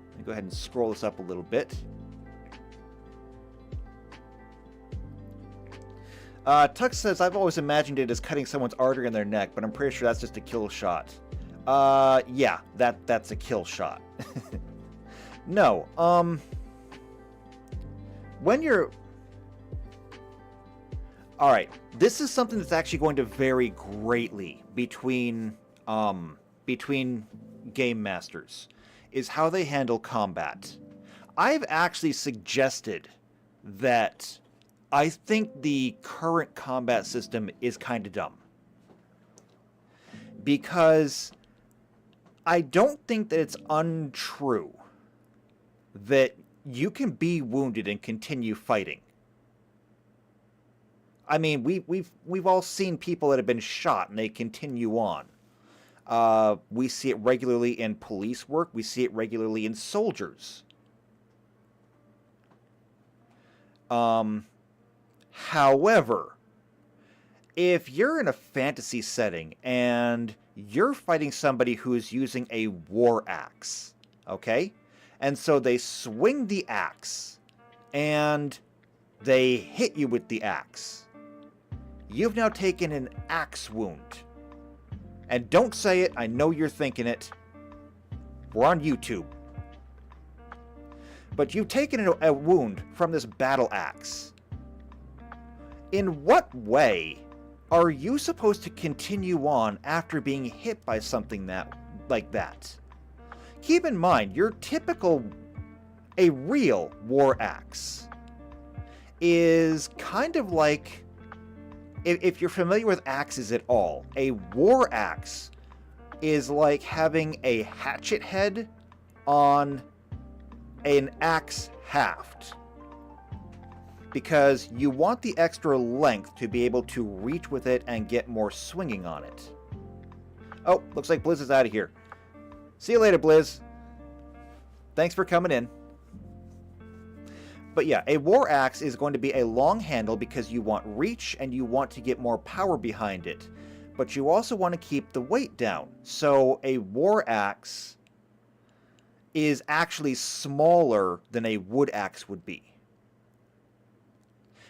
Let me go ahead and scroll this up a little bit. Tux says, I've always imagined it as cutting someone's artery in their neck, but I'm pretty sure that's just a kill shot. Yeah, that's a kill shot. No, when you're... Alright, this is something that's actually going to vary greatly between game masters, is how they handle combat. I've actually suggested that I think the current combat system is kind of dumb. Because I don't think that it's untrue that you can be wounded and continue fighting. I mean, we've all seen people that have been shot and they continue on. We see it regularly in police work. We see it regularly in soldiers. However, if you're in a fantasy setting and you're fighting somebody who is using a war axe, okay? And so they swing the axe and they hit you with the axe. You've now taken an axe wound. And don't say it, I know you're thinking it. We're on YouTube. But you've taken a wound from this battle axe. In what way are you supposed to continue on after being hit by something like that? Keep in mind, a real war axe is kind of like, if you're familiar with axes at all, a war axe is like having a hatchet head on an axe haft. Because you want the extra length to be able to reach with it and get more swinging on it. Oh, looks like Blizz is out of here. See you later, Blizz. Thanks for coming in. But yeah, a war axe is going to be a long handle because you want reach and you want to get more power behind it. But you also want to keep the weight down. So a war axe is actually smaller than a wood axe would be.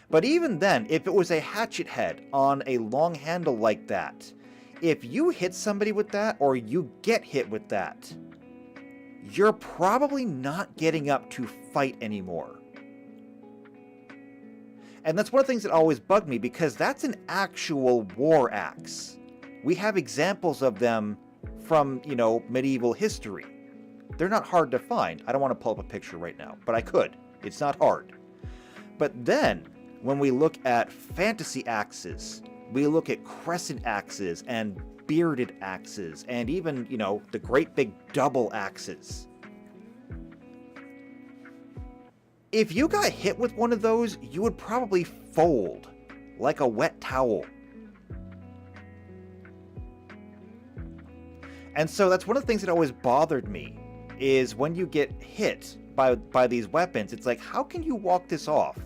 But even then, if it was a hatchet head on a long handle like that, if you hit somebody with that or you get hit with that, you're probably not getting up to fight anymore. And that's one of the things that always bugged me, because that's an actual war axe. We have examples of them from, medieval history. They're not hard to find. I don't want to pull up a picture right now, but I could. It's not hard. But then, when we look at fantasy axes, we look at crescent axes and bearded axes, and even, the great big double axes. If you got hit with one of those, you would probably fold like a wet towel. And so that's one of the things that always bothered me, is when you get hit by these weapons, it's like, how can you walk this off?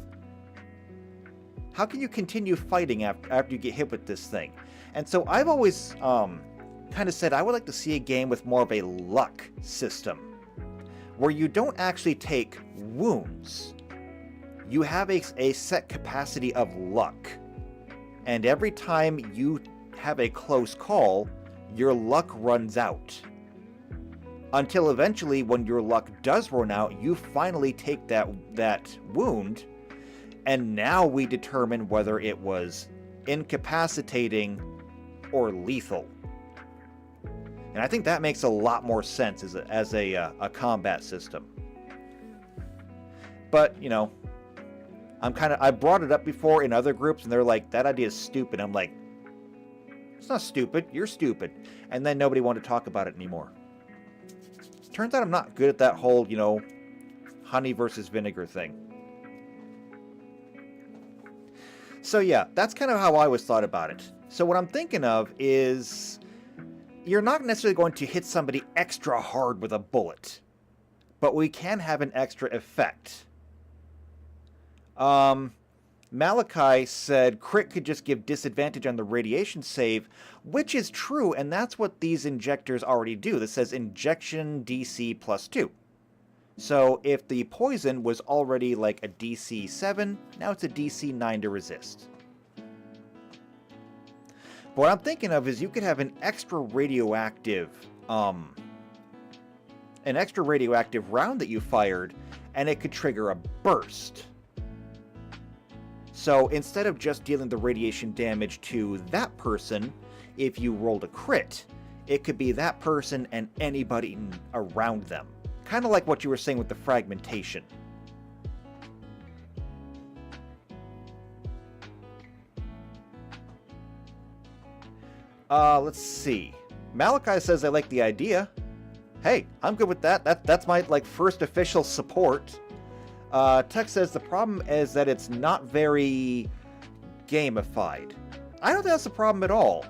How can you continue fighting after you get hit with this thing? And so I've always kind of said I would like to see a game with more of a luck system, where you don't actually take wounds. You have a set capacity of luck. And every time you have a close call, your luck runs out. Until eventually, when your luck does run out, you finally take that wound, and now we determine whether it was incapacitating or lethal. And I think that makes a lot more sense as a combat system. But, you know, I brought it up before in other groups, and they're like, that idea is stupid. I'm like, it's not stupid, you're stupid. And then nobody wanted to talk about it anymore. Turns out I'm not good at that whole, you know, honey versus vinegar thing. So yeah, that's kind of how I always thought about it. So what I'm thinking of is, you're not necessarily going to hit somebody extra hard with a bullet, but we can have an extra effect. Malachi said crit could just give disadvantage on the radiation save, which is true, and that's what these injectors already do. This says injection DC +2. So if the poison was already like a DC 7, now it's a DC 9 to resist. But what I'm thinking of is you could have an extra radioactive round that you fired, and it could trigger a burst. So instead of just dealing the radiation damage to that person, if you rolled a crit, it could be that person and anybody around them. Kind of like what you were saying with the fragmentation. Let's see. Malachi says I like the idea. Hey, I'm good with that. That's my first official support. Tech says the problem is that it's not very gamified. I don't think that's the problem at all,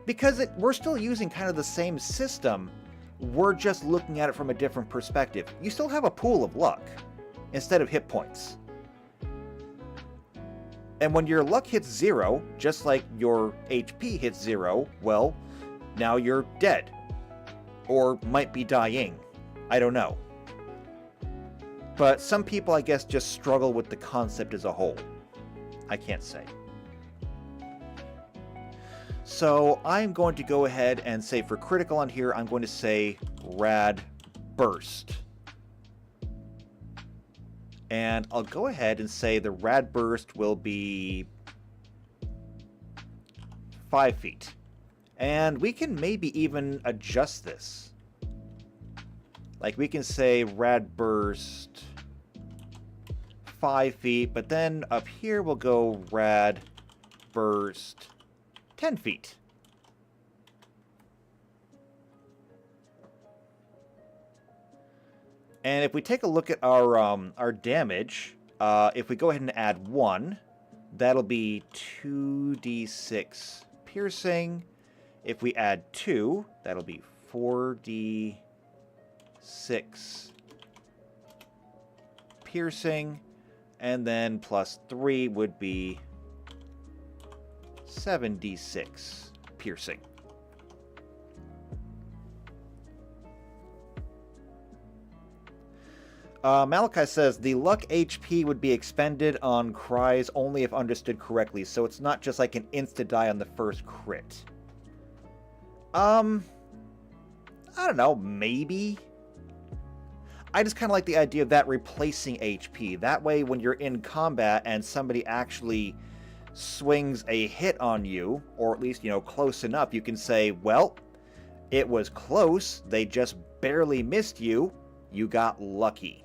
because we're still using kind of the same system. We're just looking at it from a different perspective. You still have a pool of luck instead of hit points. And when your luck hits 0, just like your HP hits 0, well, now you're dead. Or might be dying. I don't know. But some people, I guess, just struggle with the concept as a whole. I can't say. So I'm going to go ahead and say for critical on here, I'm going to say Rad Burst. And I'll go ahead and say the Rad Burst will be 5 feet. And we can maybe even adjust this. Like we can say Rad Burst 5 feet, but then up here we'll go Rad Burst 10 feet. And if we take a look at our damage, if we go ahead and add 1, that'll be 2d6 piercing. If we add 2, that'll be 4d6 piercing. And then plus 3 would be 7d6 piercing. Malachi says the luck HP would be expended on cries only if understood correctly, so it's not just like an insta-die on the first crit. I don't know, maybe? I just kind of like the idea of that replacing HP. That way, when you're in combat and somebody actually swings a hit on you, or at least, close enough, you can say, well, it was close, they just barely missed you, you got lucky.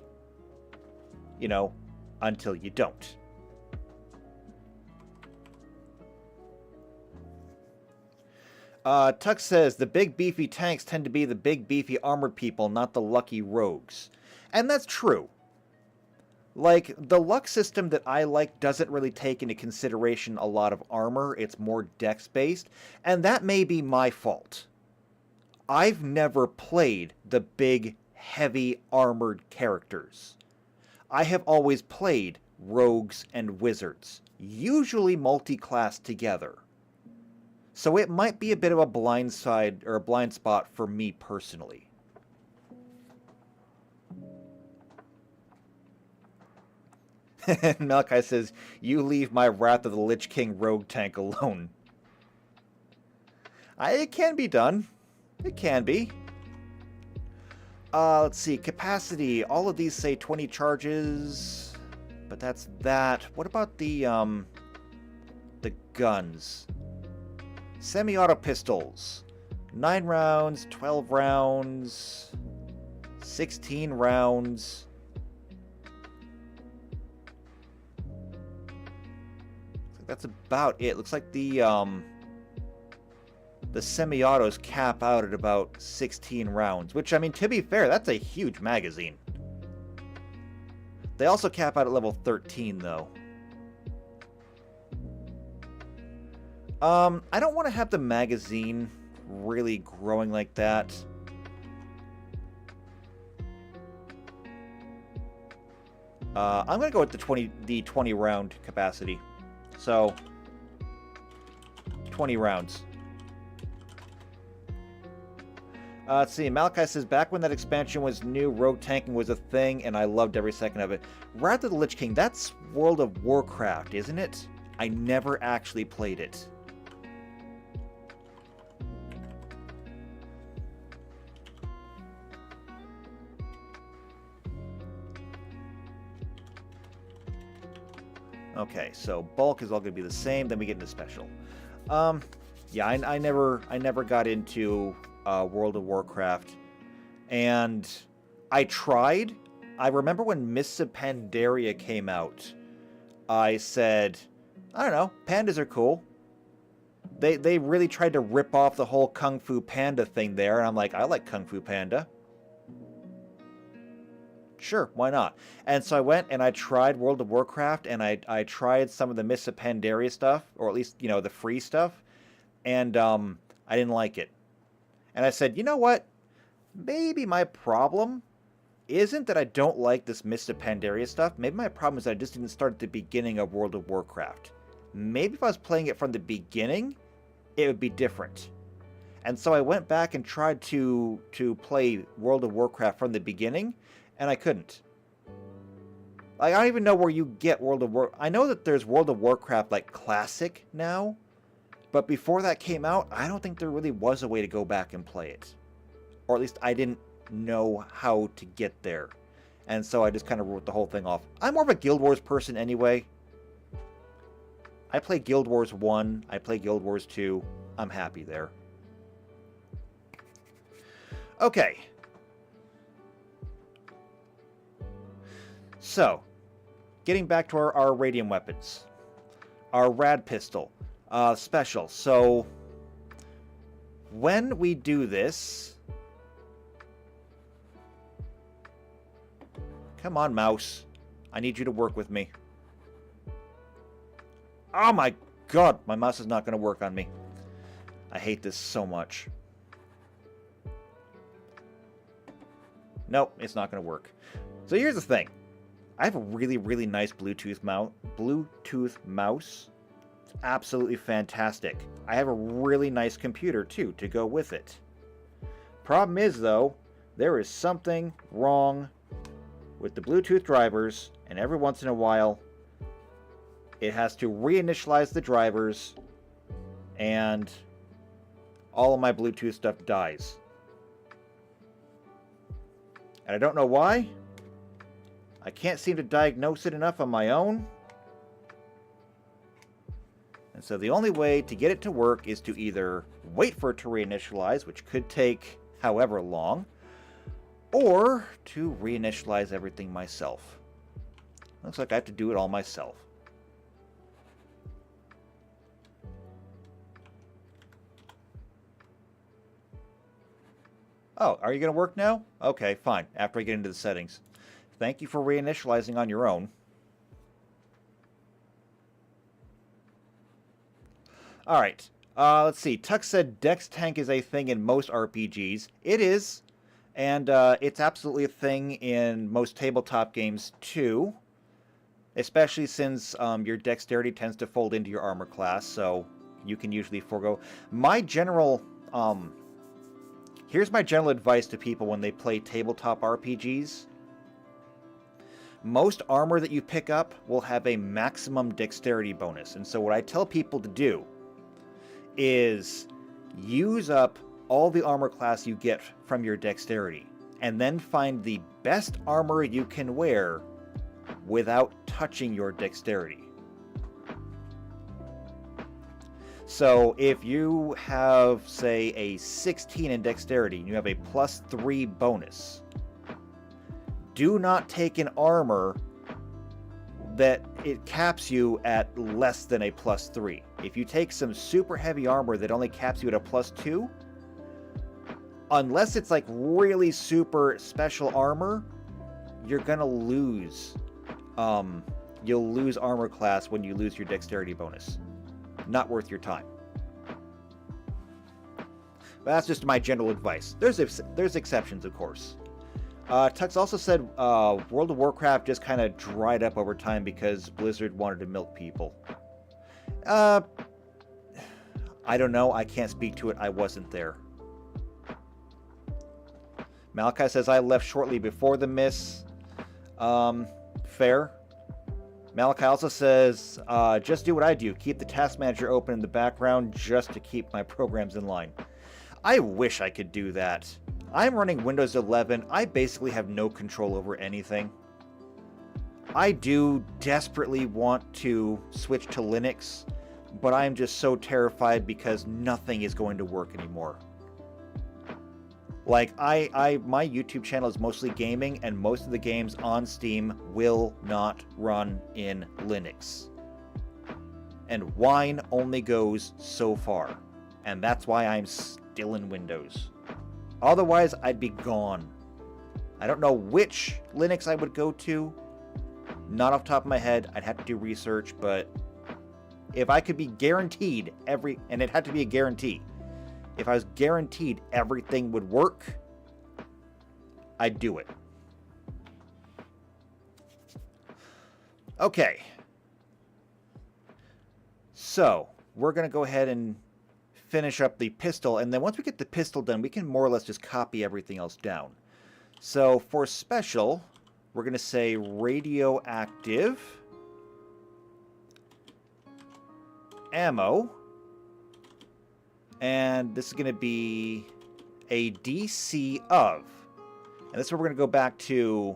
Until you don't. Tuck says, the big beefy tanks tend to be the big beefy armored people, not the lucky rogues. And that's true. Like, the luck system that I like doesn't really take into consideration a lot of armor. It's more dex-based, and that may be my fault. I've never played the big, heavy, armored characters. I have always played rogues and wizards, usually multi-class together. So it might be a bit of a blind side or a blind spot for me personally. Malachi says, "You leave my Wrath of the Lich King rogue tank alone." It can be done. It can be. Let's see. Capacity. All of these say 20 charges. But that's that. What about the guns? Semi-auto pistols. 9 rounds, 12 rounds, 16 rounds. That's about it. Looks like the semi-autos cap out at about 16 rounds, which, I mean, to be fair, that's a huge magazine. They also cap out at level 13, though. I don't want to have the magazine really growing like that. I'm going to go with the 20 round capacity. So, 20 rounds. Let's see. Malachi says, back when that expansion was new, rogue tanking was a thing, and I loved every second of it. Wrath of the Lich King, that's World of Warcraft, isn't it? I never actually played it. Okay, so bulk is all going to be the same. Then we get into special. Yeah, I never got into World of Warcraft, and I tried. I remember when Mists of Pandaria came out. I said, I don't know, pandas are cool. They really tried to rip off the whole Kung Fu Panda thing there, and I'm like, I like Kung Fu Panda. Sure, why not? And so I went and I tried World of Warcraft, and I tried some of the Mists of Pandaria stuff, or at least, you know, the free stuff, and I didn't like it. And I said, you know what? Maybe my problem isn't that I don't like this Mists of Pandaria stuff. Maybe my problem is that I just didn't start at the beginning of World of Warcraft. Maybe if I was playing it from the beginning, it would be different. And so I went back and tried to play World of Warcraft from the beginning, and I couldn't. Like, I don't even know where you get World of Warcraft. I know that there's World of Warcraft, like, Classic now, but before that came out, I don't think there really was a way to go back and play it. Or at least I didn't know how to get there. And so I just kind of wrote the whole thing off. I'm more of a Guild Wars person anyway. I play Guild Wars 1, I play Guild Wars 2. I'm happy there. Okay. So, getting back to our radium weapons. Our rad pistol. Special. So, when we do this... Come on, mouse. I need you to work with me. Oh my god, my mouse is not going to work on me. I hate this so much. Nope, it's not going to work. So here's the thing. I have a really, really nice Bluetooth mouse. It's absolutely fantastic. I have a really nice computer, too, to go with it. Problem is, though, there is something wrong with the Bluetooth drivers, and every once in a while, it has to reinitialize the drivers, and all of my Bluetooth stuff dies. And I don't know why. I can't seem to diagnose it enough on my own. And so the only way to get it to work is to either wait for it to reinitialize, which could take however long, or to reinitialize everything myself. Looks like I have to do it all myself. Oh, are you going to work now? Okay, fine. After I get into the settings. Thank you for reinitializing on your own. All right. Let's see. Tuck said Dex Tank is a thing in most RPGs. It is. And it's absolutely a thing in most tabletop games, too. Especially since your dexterity tends to fold into your armor class, so you can usually forego. My general... here's my general advice to people when they play tabletop RPGs. Most armor that you pick up will have a maximum dexterity bonus. And so what I tell people to do is use up all the armor class you get from your dexterity, and then find the best armor you can wear without touching your dexterity. So if you have, say, a 16 in dexterity and you have a +3 bonus, do not take an armor that it caps you at less than a +3. If you take some super heavy armor that only caps you at a +2, unless it's like really super special armor, you're gonna lose. You'll lose armor class when you lose your dexterity bonus. Not worth your time. But that's just my general advice. There's exceptions, of course. Tux also said World of Warcraft just kind of dried up over time because Blizzard wanted to milk people. I don't know. I can't speak to it. I wasn't there. Malachi says, I left shortly before the miss. Fair. Malachi also says, just do what I do. Keep the task manager open in the background just to keep my programs in line. I wish I could do that. I'm running Windows 11. I basically have no control over anything. I do desperately want to switch to Linux, but I'm just so terrified because nothing is going to work anymore. Like, my YouTube channel is mostly gaming, and most of the games on Steam will not run in Linux. And wine only goes so far. And that's why I'm still in Windows. Otherwise, I'd be gone. I don't know which Linux I would go to. Not off the top of my head. I'd have to do research, but if I could be guaranteed and it had to be a guarantee. If I was guaranteed everything would work, I'd do it. Okay. So, we're going to go ahead and finish up the pistol, and then once we get the pistol done, we can more or less just copy everything else down. So, for special, we're going to say radioactive ammo. And this is going to be a DC of. And this is where we're going to go back to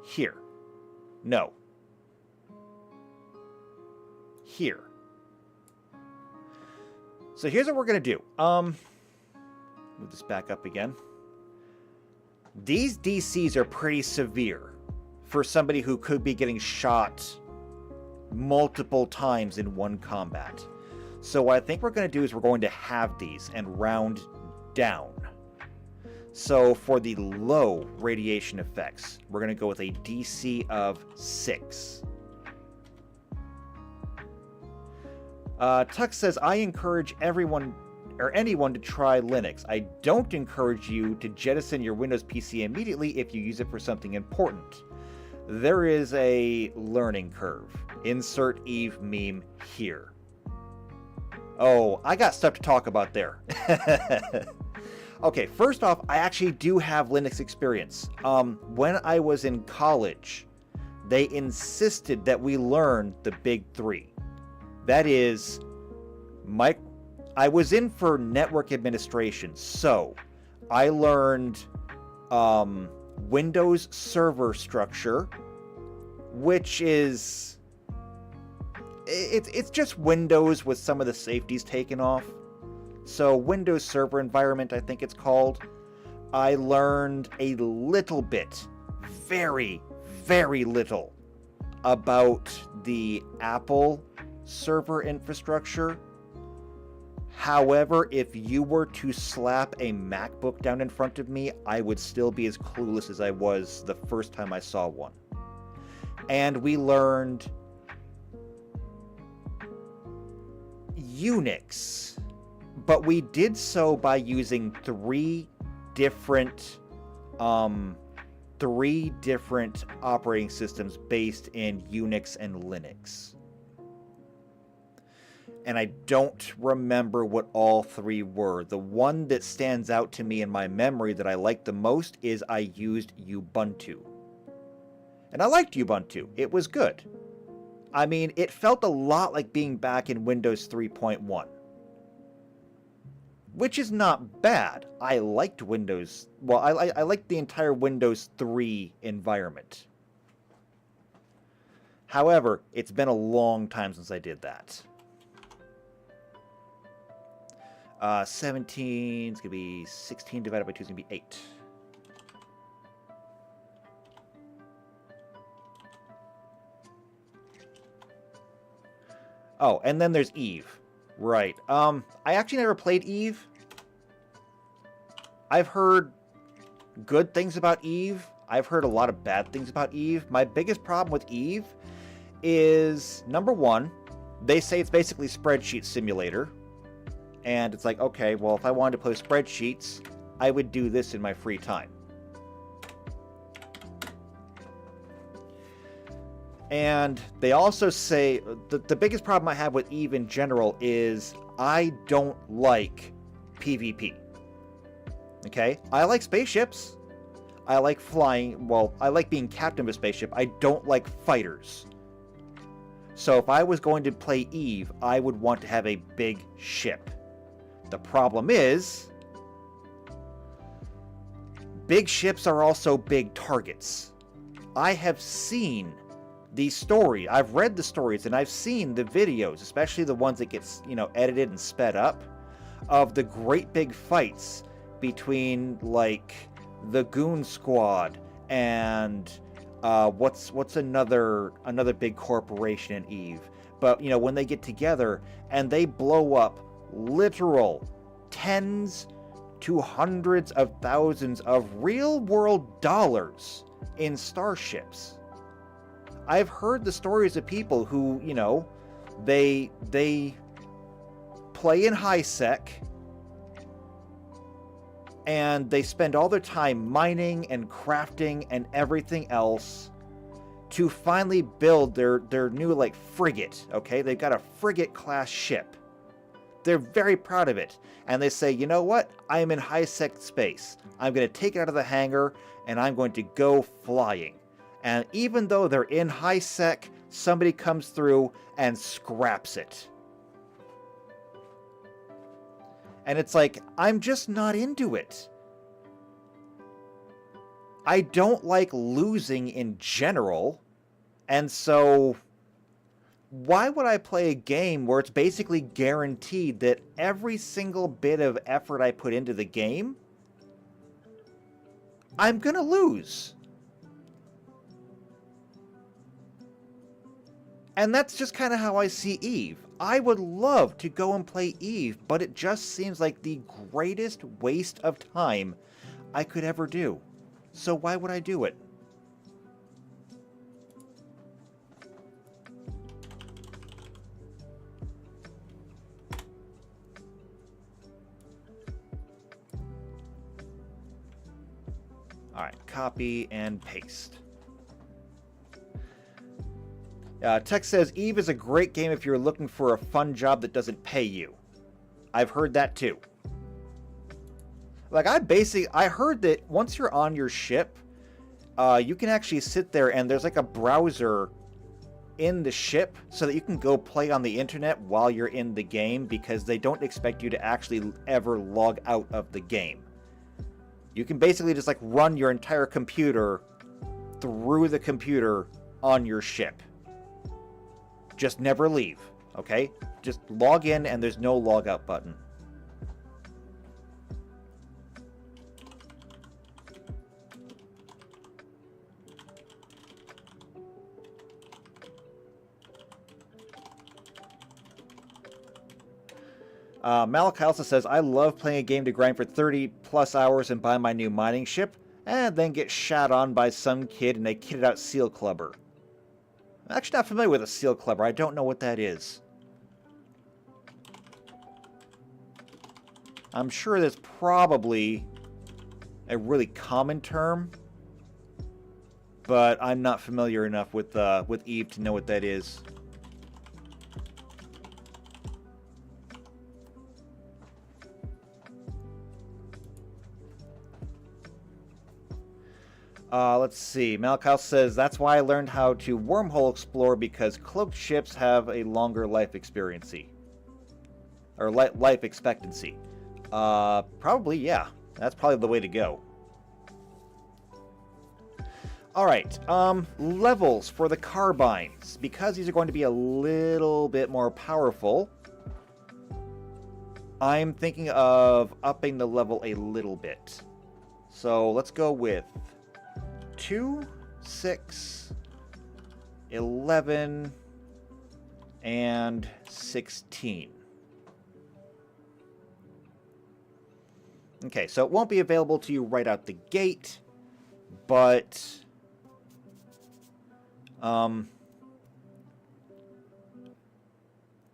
here. No. Here. So here's what we're going to do. Move this back up again. These DCs are pretty severe for somebody who could be getting shot multiple times in one combat. So what I think we're going to do is we're going to have these and round down. So for the low radiation effects, we're going to go with a DC of 6. Tux says, I encourage everyone or anyone to try Linux. I don't encourage you to jettison your Windows PC immediately if you use it for something important. There is a learning curve. Insert Eve meme here. Oh, I got stuff to talk about there. Okay, first off, I actually do have Linux experience. When I was in college, they insisted that we learn the big 3. That is, I was in for network administration, so I learned Windows server structure, which is... It's just Windows with some of the safeties taken off. So Windows Server Environment, I think it's called. I learned a little bit, very, very little, about the Apple server infrastructure. However, if you were to slap a MacBook down in front of me, I would still be as clueless as I was the first time I saw one. And we learned Unix, but we did so by using three different operating systems based in Unix and Linux. And I don't remember what all three were. The one that stands out to me in my memory that I liked the most is I used Ubuntu. And I liked Ubuntu. It was good. I mean, it felt a lot like being back in Windows 3.1. Which is not bad. I liked Windows... Well, I liked the entire Windows 3 environment. However, it's been a long time since I did that. 17 is going to be 16 divided by 2 is going to be 8. Oh, and then there's Eve. Right. I actually never played Eve. I've heard good things about Eve. I've heard a lot of bad things about Eve. My biggest problem with Eve is, number one, they say it's basically spreadsheet simulator. And it's like, okay, well, if I wanted to play spreadsheets, I would do this in my free time. And they also say, the biggest problem I have with Eve in general is I don't like PvP. Okay? I like spaceships. I like flying. Well, I like being captain of a spaceship. I don't like fighters. So if I was going to play Eve, I would want to have a big ship. The problem is, big ships are also big targets. I have seen the story. I've read the stories and I've seen the videos, especially the ones that get, edited and sped up, of the great big fights between, like, the Goon Squad and what's another big corporation in Eve. But when they get together and they blow up literal tens to hundreds of thousands of real-world dollars in starships. I've heard the stories of people who, they play in high sec and they spend all their time mining and crafting and everything else to finally build their new, like, frigate, okay? They've got a frigate class ship. They're very proud of it. And they say, you know what? I am in high-sec space. I'm going to take it out of the hangar, and I'm going to go flying. And even though they're in high-sec, somebody comes through and scraps it. And it's like, I'm just not into it. I don't like losing in general, and so why would I play a game where it's basically guaranteed that every single bit of effort I put into the game, I'm gonna lose? And that's just kind of how I see Eve. I would love to go and play Eve, but it just seems like the greatest waste of time I could ever do. So why would I do it? Alright, copy and paste. Text says, Eve is a great game if you're looking for a fun job that doesn't pay you. I've heard that too. Like, I heard that once you're on your ship, you can actually sit there and there's like a browser in the ship so that you can go play on the internet while you're in the game, because they don't expect you to actually ever log out of the game. You can basically just like run your entire computer through the computer on your ship. Just never leave, okay? Just log in and there's no log out button. Malachi also says, I love playing a game to grind for 30 plus hours and buy my new mining ship, and then get shat on by some kid in a kitted out seal clubber. I'm actually not familiar with a seal clubber. I don't know what that is. I'm sure that's probably a really common term, but I'm not familiar enough with Eve to know what that is. Let's see. Malakal says, that's why I learned how to wormhole explore, because cloaked ships have a longer life expectancy. Or life expectancy. Probably, yeah. That's probably the way to go. Alright, levels for the carbines. Because these are going to be a little bit more powerful, I'm thinking of upping the level a little bit. So let's go with 2, 6, 11, and 16. Okay, so it won't be available to you right out the gate, but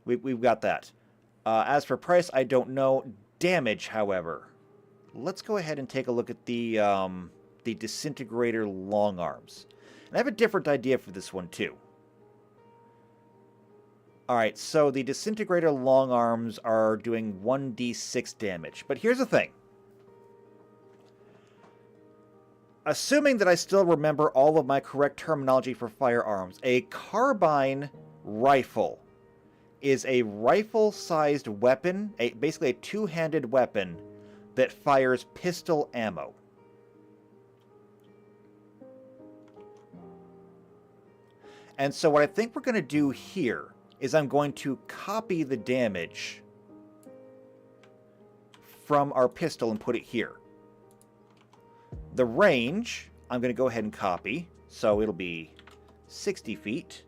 we've got that. As for price, I don't know. Damage, however, let's go ahead and take a look at the disintegrator long arms. And I have a different idea for this one too. Alright, so the disintegrator long arms are doing 1d6 damage. But here's the thing. Assuming that I still remember all of my correct terminology for firearms, a carbine rifle is a rifle-sized weapon, basically a two-handed weapon that fires pistol ammo. And so what I think we're going to do here is I'm going to copy the damage from our pistol and put it here. The range, I'm going to go ahead and copy, so it'll be 60 feet.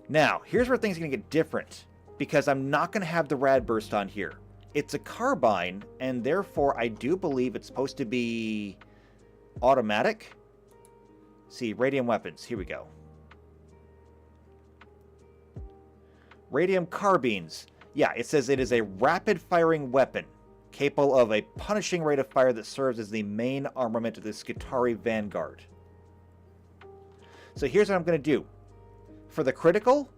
Now, here's where things are going to get different, because I'm not going to have the rad burst on here. It's a carbine, and therefore I do believe it's supposed to be automatic. See, radium weapons. Here we go. Radium carbines. Yeah, it says it is a rapid-firing weapon, capable of a punishing rate of fire that serves as the main armament of the Skitarii Vanguard. So here's what I'm going to do. For the critical,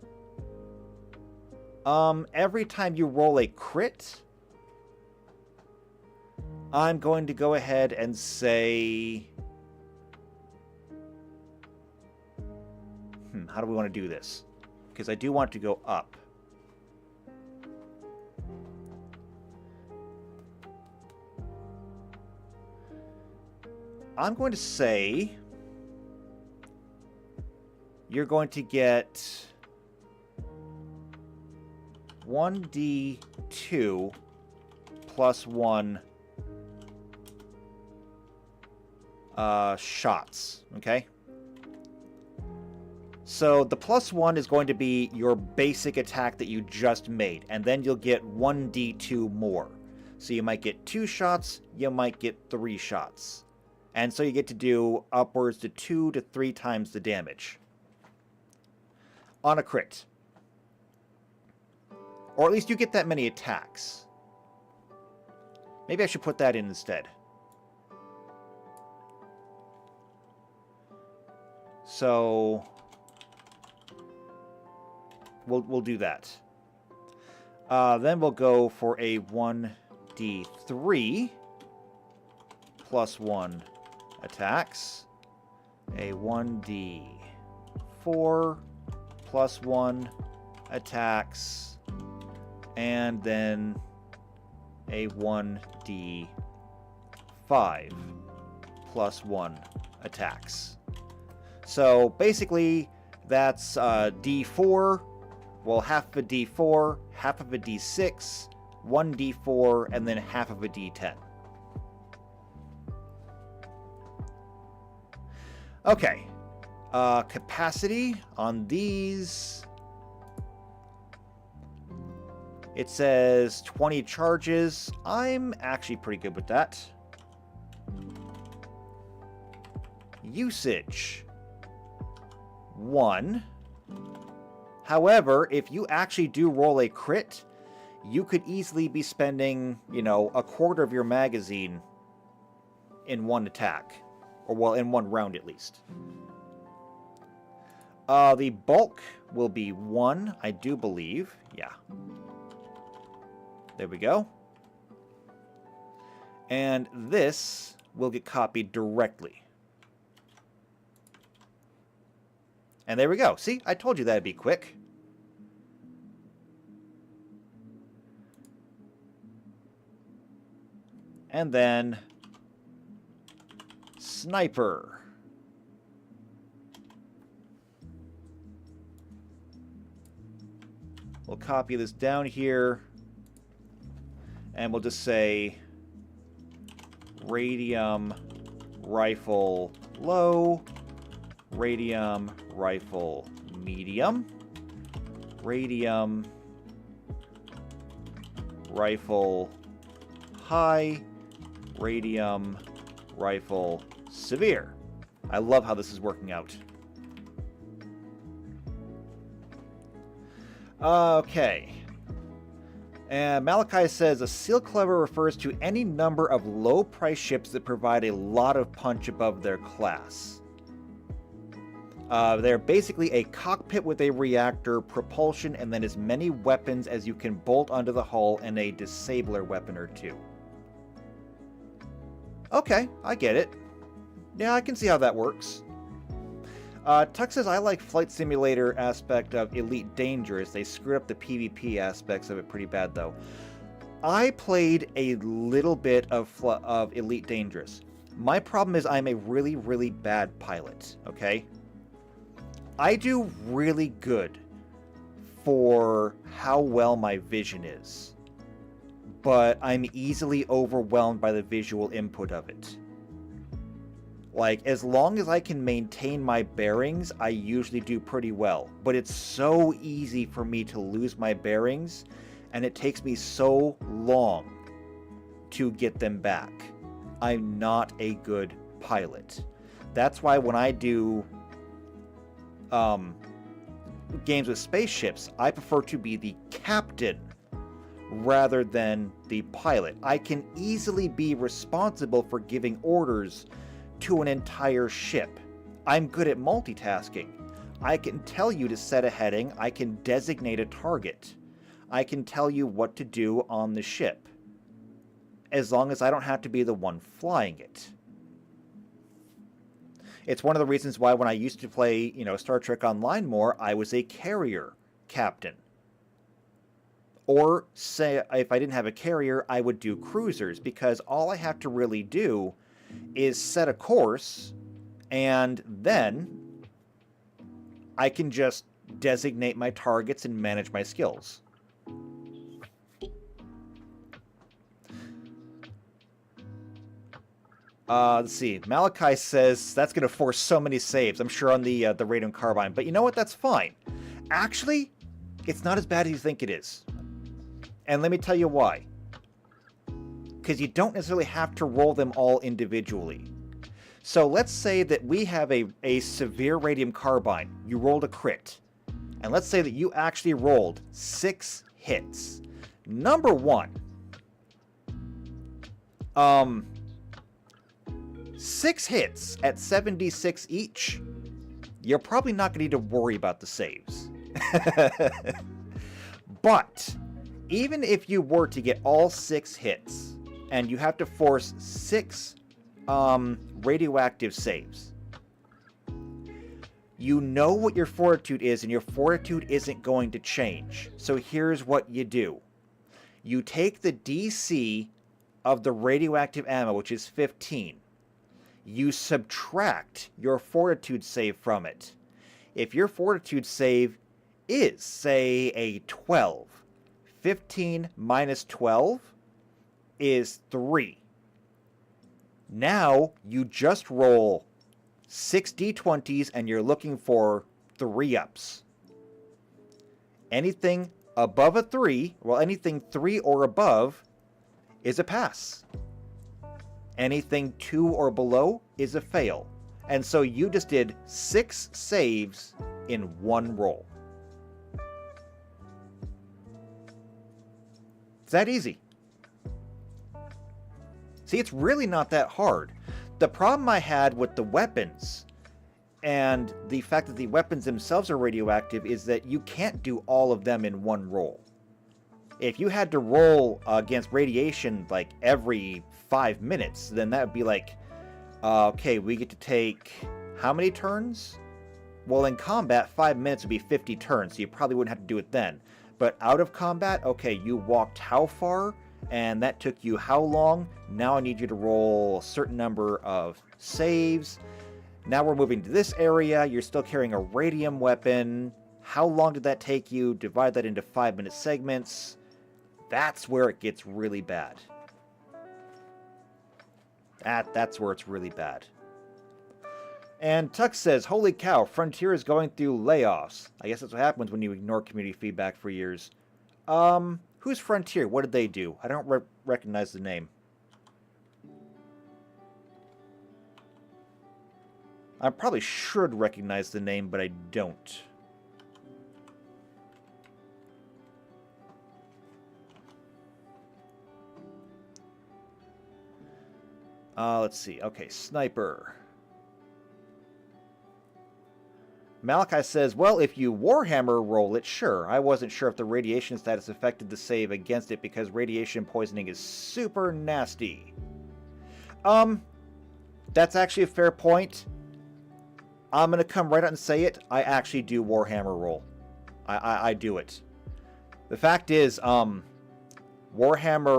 every time you roll a crit, I'm going to go ahead and say... how do we want to do this? Because I do want to go up. I'm going to say you're going to get 1d2 plus 1 shots, okay? So the plus 1 is going to be your basic attack that you just made, and then you'll get 1d2 more. So you might get 2 shots, you might get 3 shots. And so you get to do upwards to 2 to 3 times the damage on a crit. Or at least you get that many attacks. Maybe I should put that in instead. So we'll do that. Then we'll go for a 1d3 plus 1 attacks. A 1d4 plus 1 attacks. And then a 1d5 plus 1 attacks. So basically, that's d4, well, half of a d4, half of a d6, 1d4, and then half of a d10. Okay. Capacity on these, it says 20 charges. I'm actually pretty good with that. Usage 1. However, if you actually do roll a crit, you could easily be spending, you know, a quarter of your magazine in one attack. Or, well, in one round at least. The bulk will be 1, I do believe. Yeah. There we go. And this will get copied directly. And there we go. See, I told you that'd be quick. And then sniper. We'll copy this down here. And we'll just say radium rifle low, radium rifle medium, radium rifle high, radium rifle severe. I love how this is working out. Okay. And Malachi says, a seal clever refers to any number of low-priced ships that provide a lot of punch above their class. They're basically a cockpit with a reactor, propulsion, and then as many weapons as you can bolt onto the hull and a disabler weapon or two. Okay, I get it. Yeah, I can see how that works. Tuck says, I like Flight Simulator aspect of Elite Dangerous. They screwed up the PvP aspects of it pretty bad, though. I played a little bit of Elite Dangerous. My problem is I'm a really, really bad pilot, okay? I do really good for how well my vision is, but I'm easily overwhelmed by the visual input of it. Like, as long as I can maintain my bearings, I usually do pretty well. But it's so easy for me to lose my bearings, and it takes me so long to get them back. I'm not a good pilot. That's why when I do games with spaceships, I prefer to be the captain rather than the pilot. I can easily be responsible for giving orders to an entire ship. I'm good at multitasking. I can tell you to set a heading. I can designate a target. I can tell you what to do on the ship, as long as I don't have to be the one flying it. It's one of the reasons why when I used to play, you know, Star Trek Online more, I was a carrier captain. Or say if I didn't have a carrier, I would do cruisers, because all I have to really do is set a course, and then I can just designate my targets and manage my skills. Let's see. Malachi says that's going to force so many saves, I'm sure, on the Radium Carbine. But you know what? That's fine. Actually, it's not as bad as you think it is. And let me tell you why. Because you don't necessarily have to roll them all individually. So let's say that we have a severe Radium Carbine. You rolled a crit. And let's say that you actually rolled 6 hits. Number 1. 6 hits at 76 each. You're probably not going to need to worry about the saves. But even if you were to get all 6 hits, and you have to force 6 radioactive saves, you know what your fortitude is, and your fortitude isn't going to change. So here's what you do. You take the DC of the radioactive ammo, which is 15. You subtract your fortitude save from it. If your fortitude save is, say, a 12, 15 minus 12 is 3. Now you just roll 6 D20s, and you're looking for 3-ups. Anything above a 3, well, anything 3 or above is a pass. Anything 2 or below is a fail. And so you just did 6 saves in one roll. It's that easy. See, it's really not that hard. The problem I had with the weapons and the fact that the weapons themselves are radioactive is that you can't do all of them in one roll. If you had to roll against radiation like every 5 minutes, then that would be like, okay, we get to take how many turns? Well, in combat, 5 minutes would be 50 turns, so you probably wouldn't have to do it then. But out of combat, okay, you walked how far, and that took you how long? Now I need you to roll a certain number of saves. Now we're moving to this area. You're still carrying a radium weapon. How long did that take you? Divide that into 5-minute segments. That's where it gets really bad. That's where it's really bad. And Tuck says, holy cow, Frontier is going through layoffs. I guess that's what happens when you ignore community feedback for years. Who's Frontier? What did they do? I don't recognize the name. I probably should recognize the name, but I don't. Let's see. Okay, Sniper. Malachi says, well, if you Warhammer roll it, sure. I wasn't sure if the radiation status affected the save against it because radiation poisoning is super nasty. That's actually a fair point. I'm going to come right out and say it. I actually do Warhammer roll. I do it. The fact is, Warhammer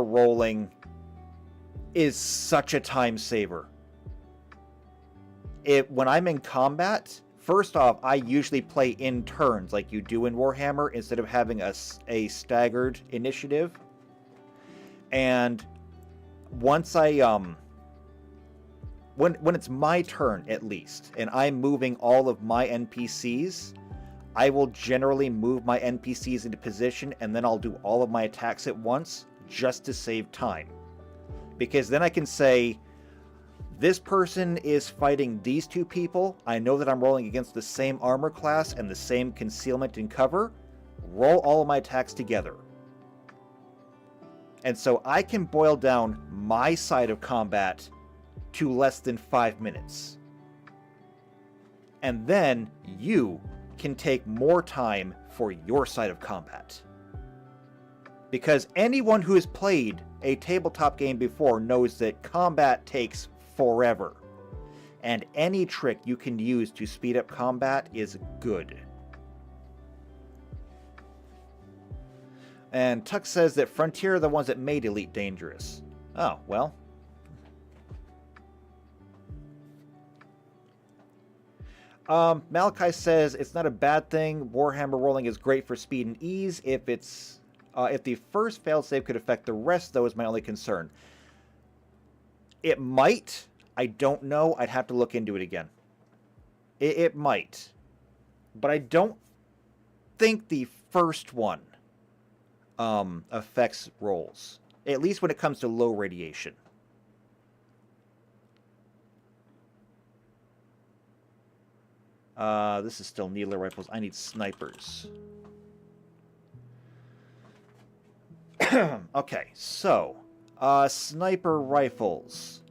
rolling is such a time saver. When I'm in combat, first off, I usually play in turns like you do in Warhammer instead of having a staggered initiative. And once I when it's my turn at least, and I'm moving all of my NPCs, I will generally move my NPCs into position and then I'll do all of my attacks at once just to save time. Because then I can say, this person is fighting these two people. I know that I'm rolling against the same armor class and the same concealment and cover. Roll all of my attacks together. And so I can boil down my side of combat to less than 5 minutes. And then you can take more time for your side of combat. Because anyone who has played a tabletop game before knows that combat takes forever. And any trick you can use to speed up combat is good. And Tuck says that Frontier are the ones that made Elite dangerous. Oh, well. Malachi says it's not a bad thing. Warhammer rolling is great for speed and ease. If the first failsafe could affect the rest, though, is my only concern. It might. I don't know. I'd have to look into it again. It might. But I don't think the first one affects rolls. At least when it comes to low radiation. This is still needler rifles. I need snipers. Okay, so sniper rifles.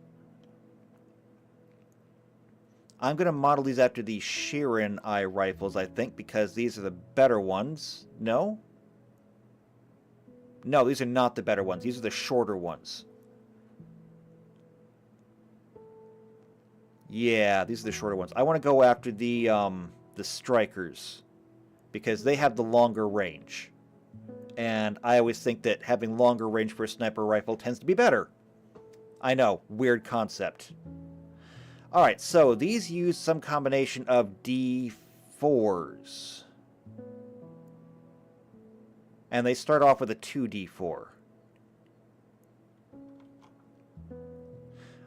I'm going to model these after the Sheeran eye rifles, I think, because these are the better ones. No? No, these are not the better ones. These are the shorter ones. Yeah, these are the shorter ones. I want to go after the strikers because they have the longer range. And I always think that having longer range for a sniper rifle tends to be better. I know, weird concept. Alright, so these use some combination of D4s. And they start off with a 2D4.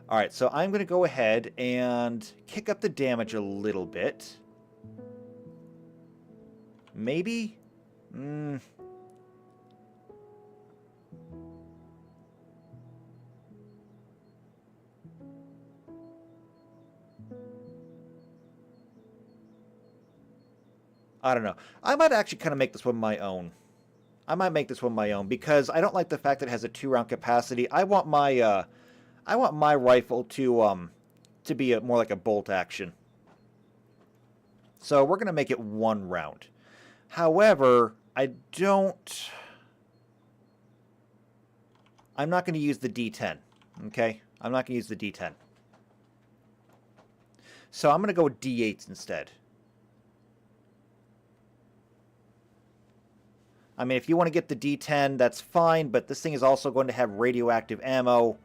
Alright, so I'm going to go ahead and kick up the damage a little bit. Maybe? I don't know. I might actually kind of make this one my own. I might make this one my own because I don't like the fact that it has a 2-round capacity. I want my rifle to be more like a bolt action. So we're going to make it 1 round. However, I'm not going to use the D10. Okay? I'm not going to use the D10. So I'm going to go with D8s instead. I mean, if you want to get the D10, that's fine, but this thing is also going to have radioactive ammo,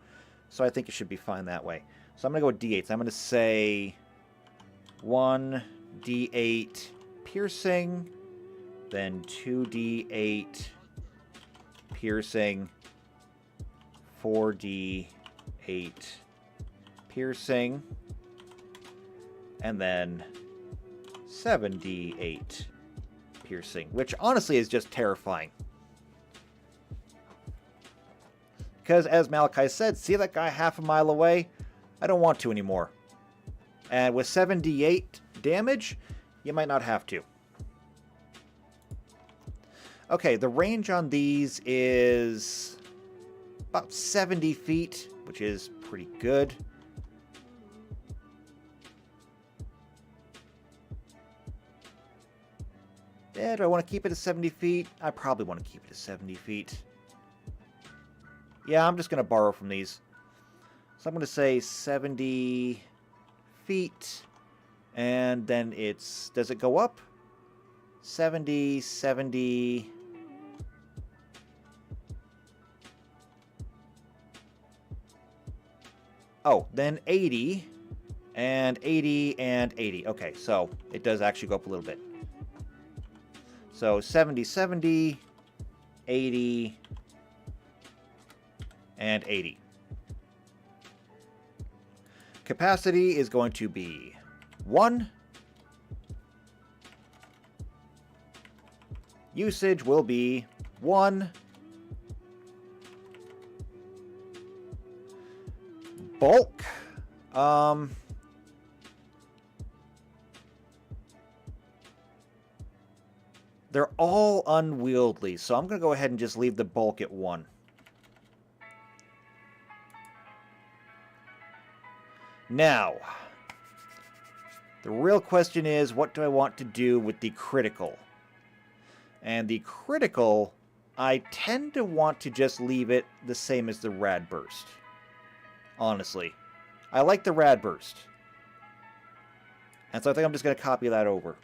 so I think it should be fine that way. So I'm going to go with D8s. I'm going to say 1 D8 piercing, then 2 D8 piercing, 4 D8 piercing, and then 7 D8 piercing, which honestly is just terrifying. Because as Malachi said, see that guy half a mile away? I don't want to anymore. And with 7d8 damage, you might not have to. Okay, the range on these is about 70 feet, which is pretty good. Yeah, do I want to keep it at 70 feet? I probably want to keep it at 70 feet. Yeah, I'm just going to borrow from these. So I'm going to say 70 feet. And then it's... Does it go up? 70, 70... Oh, then 80. And 80 and 80. Okay, so it does actually go up a little bit. So 70, 70, 80, and 80. Capacity is going to be 1. Usage will be 1. Bulk. They're all unwieldy, so I'm going to go ahead and just leave the bulk at 1. Now, the real question is, what do I want to do with the critical? And the critical, I tend to want to just leave it the same as the rad burst. Honestly. I like the rad burst. And so I think I'm just going to copy that over.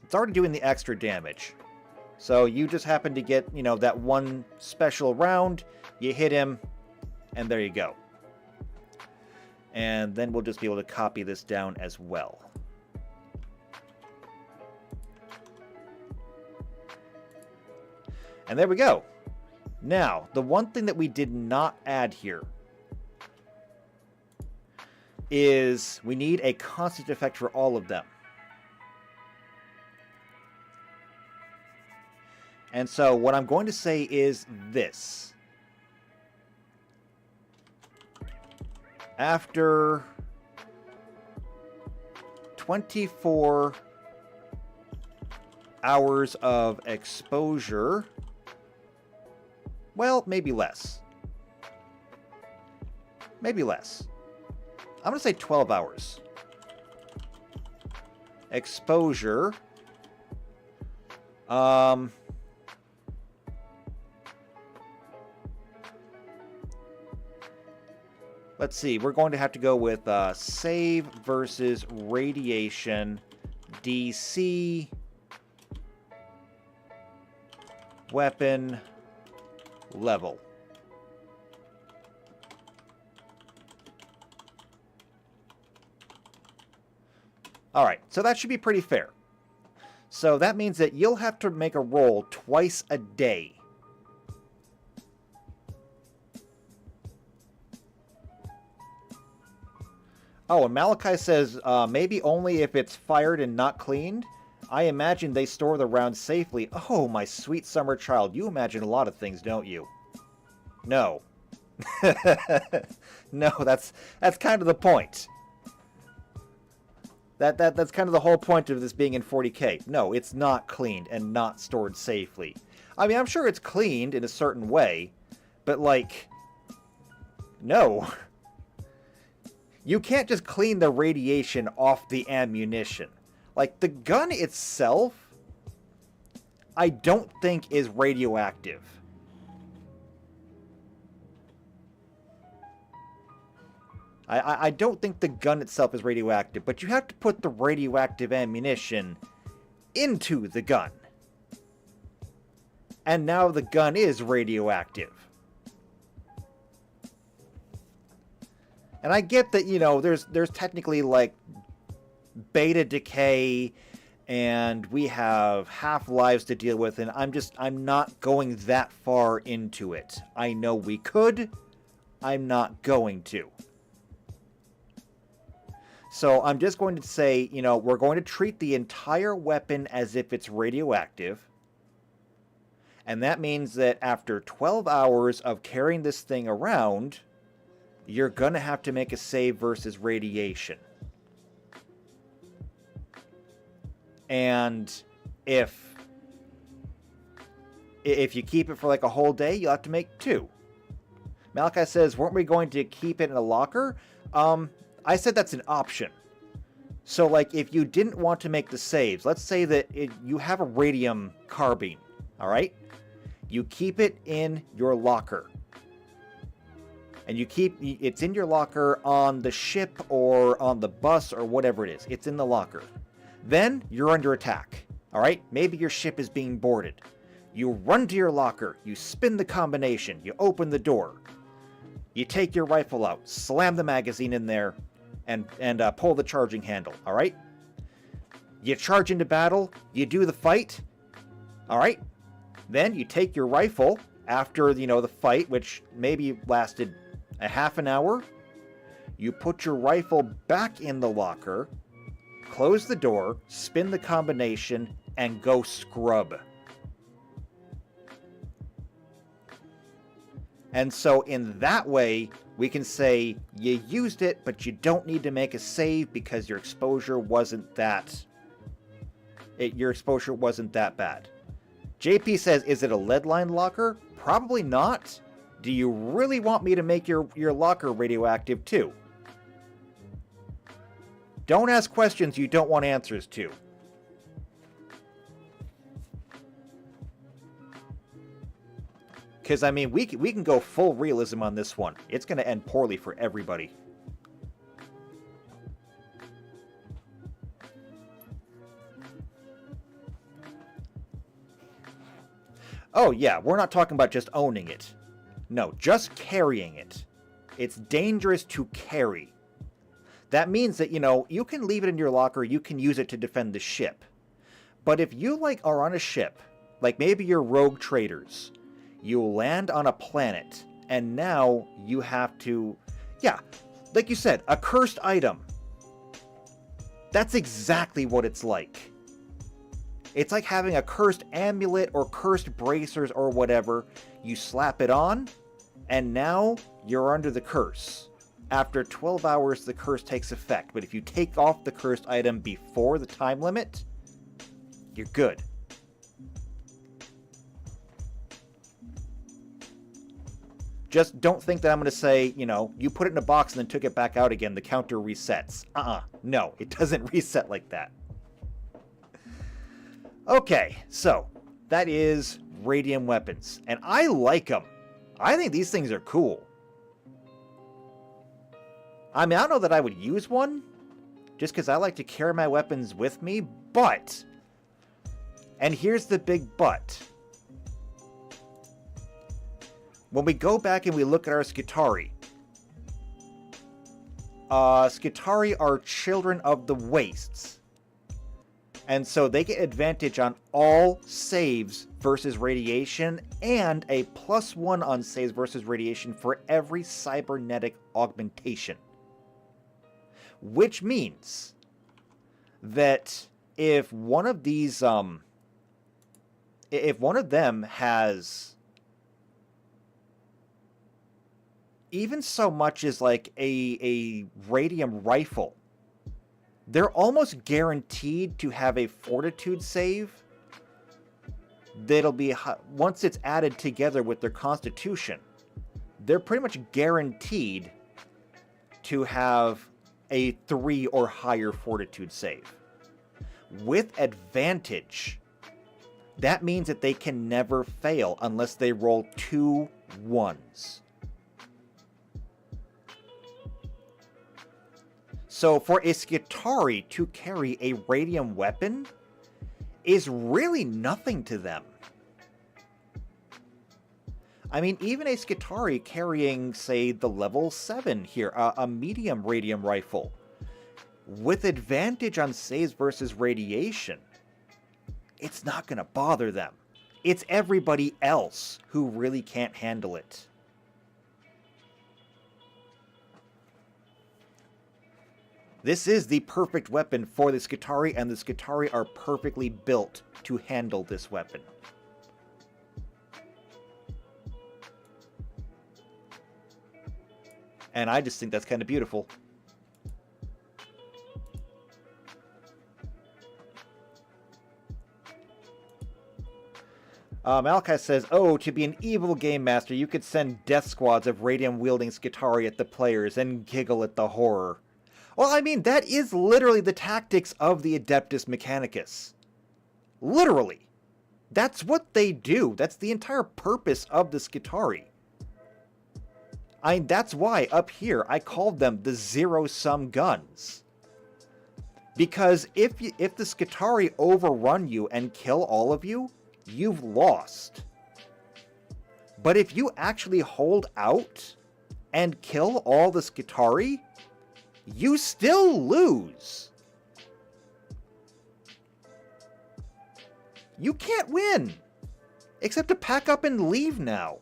It's already doing the extra damage. So you just happen to get, you know, that one special round, you hit him, and there you go. And then we'll just be able to copy this down as well. And there we go. Now, the one thing that we did not add here is we need a constant effect for all of them. And so what I'm going to say is this. After 24 hours of exposure, well, maybe less. Maybe less. I'm going to say 12 hours. Exposure. Let's see, we're going to have to go with save versus radiation DC weapon level. Alright, so that should be pretty fair. So that means that you'll have to make a roll twice a day. Oh, and Malachi says, maybe only if it's fired and not cleaned. I imagine they store the rounds safely. Oh, my sweet summer child, you imagine a lot of things, don't you? No. No, that's kind of the point. That's kind of the whole point of this being in 40K. No, it's not cleaned and not stored safely. I mean, I'm sure it's cleaned in a certain way, but like, no. You can't just clean the radiation off the ammunition. Like, the gun itself, I don't think is radioactive. I don't think the gun itself is radioactive, but you have to put the radioactive ammunition into the gun. And now the gun is radioactive. And I get that, you know, there's technically, like, beta decay, and we have half-lives to deal with, and I'm not going that far into it. I know we could. I'm not going to. So I'm just going to say, you know, we're going to treat the entire weapon as if it's radioactive. And that means that after 12 hours of carrying this thing around, you're going to have to make a save versus radiation. And if you keep it for like a whole day, you'll have to make 2. Malachi says, weren't we going to keep it in a locker? I said that's an option. So, like, if you didn't want to make the saves, let's say that you have a radium carbine, all right? You keep it in your locker. And it's in your locker on the ship or on the bus or whatever it is. It's in the locker. Then you're under attack, all right? Maybe your ship is being boarded. You run to your locker. You spin the combination. You open the door. You take your rifle out, slam the magazine in there, and pull the charging handle, all right? You charge into battle, you do the fight, all right? Then you take your rifle after, you know, the fight, which maybe lasted a half an hour. You put your rifle back in the locker, close the door, spin the combination, and go scrub. And so in that way, we can say you used it, but you don't need to make a save because your exposure wasn't that... your exposure wasn't that bad. JP says, is it a lead-lined locker? Probably not. Do you really want me to make your locker radioactive too? Don't ask questions you don't want answers to. Because, I mean, we can go full realism on this one. It's going to end poorly for everybody. Oh, yeah, we're not talking about just owning it. No, just carrying it. It's dangerous to carry. That means that, you know, you can leave it in your locker, you can use it to defend the ship. But if you, like, are on a ship, like maybe you're rogue traders... You land on a planet, and now you have to... Yeah, like you said, a cursed item. That's exactly what it's like. It's like having a cursed amulet or cursed bracers or whatever. You slap it on, and now you're under the curse. After 12 hours, the curse takes effect. But if you take off the cursed item before the time limit, you're good. Just don't think that I'm going to say, you know, you put it in a box and then took it back out again, the counter resets. No, it doesn't reset like that. Okay, so that is radium weapons. And I like them. I think these things are cool. I mean, I don't know that I would use one, just because I like to carry my weapons with me, but... And here's the big but. When we go back and we look at our Skitarii, Skitarii are children of the Wastes. And so they get advantage on all saves versus radiation, and a +1 on saves versus radiation for every cybernetic augmentation. which means that if one of these, if one of them has even so much as like a radium rifle, they're almost guaranteed to have a fortitude save that'll be, once it's added together with their constitution, they're pretty much guaranteed to have a 3 or higher fortitude save. With advantage, that means that they can never fail unless they roll 2 1s. So for a Skitarii to carry a radium weapon is really nothing to them. I mean, even a Skitarii carrying, say, the level 7 here, a medium radium rifle, with advantage on saves versus radiation, it's not going to bother them. It's everybody else who really can't handle it. This is the perfect weapon for the Skitarii, and the Skitarii are perfectly built to handle this weapon. And I just think that's kind of beautiful. Malachi says, oh, to be an evil game master, you could send death squads of radium-wielding Skitarii at the players and giggle at the horror. Well, I mean, that is literally the tactics of the Adeptus Mechanicus. Literally. That's what they do. That's the entire purpose of the Skitarii. That's why, up here, I called them the zero-sum guns. Because if the Skitarii overrun you and kill all of you, you've lost. But if you actually hold out and kill all the Skitarii, you still lose. You can't win. Except to pack up and leave now.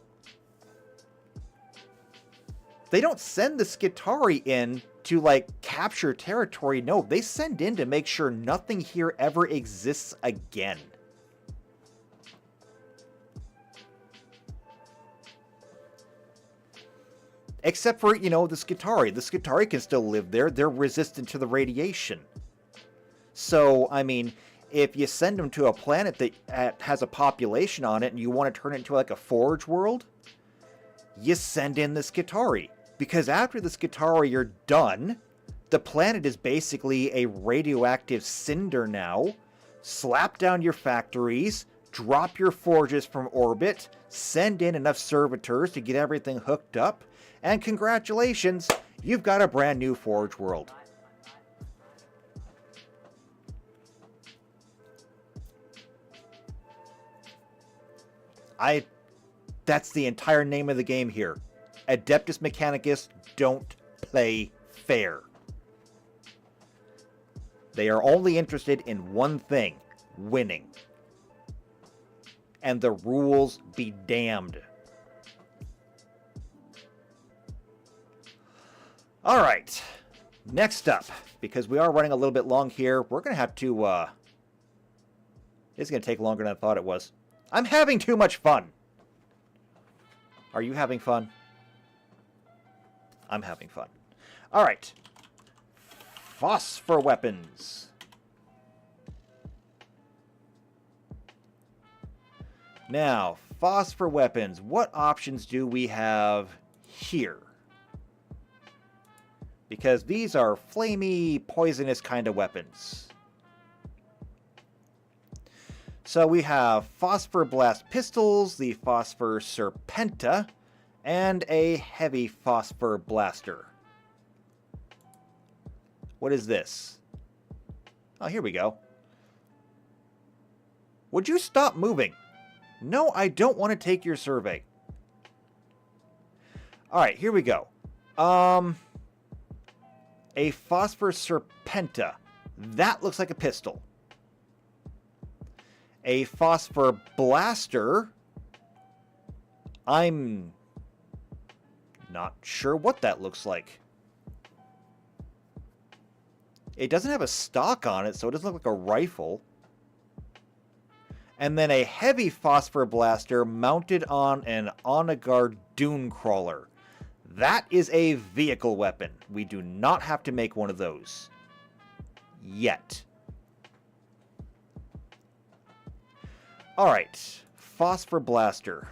They don't send the Skitarii in to, like, capture territory. No, they send in to make sure nothing here ever exists again. Except for, you know, the Skitarii. The Skitarii can still live there. They're resistant to the radiation. So, I mean, if you send them to a planet that has a population on it and you want to turn it into, like, a forge world, you send in the Skitarii. Because after the Skitarii are done, the planet is basically a radioactive cinder now. Slap down your factories, drop your forges from orbit, send in enough servitors to get everything hooked up, and congratulations, you've got a brand new forge world. That's the entire name of the game here. Adeptus Mechanicus don't play fair. They are only interested in one thing, winning. And the rules be damned. Alright, next up, because we are running a little bit long here, we're going to have to, it's going to take longer than I thought it was. I'm having too much fun. Are you having fun? I'm having fun. Alright. Phosphor weapons. Now, phosphor weapons. What options do we have here? Because these are flamey, poisonous kind of weapons. So we have Phosphor Blast Pistols, the Phosphor Serpenta, and a Heavy Phosphor Blaster. What is this? Oh, here we go. Would you stop moving? No, I don't want to take your survey. Alright, here we go. A Phosphor Serpenta. That looks like a pistol. A Phosphor Blaster. I'm not sure what that looks like. It doesn't have a stock on it, so it doesn't look like a rifle. And then a heavy phosphor blaster mounted on an Onagar dune crawler. That is a vehicle weapon. We do not have to make one of those. Yet. Alright. Phosphor blaster.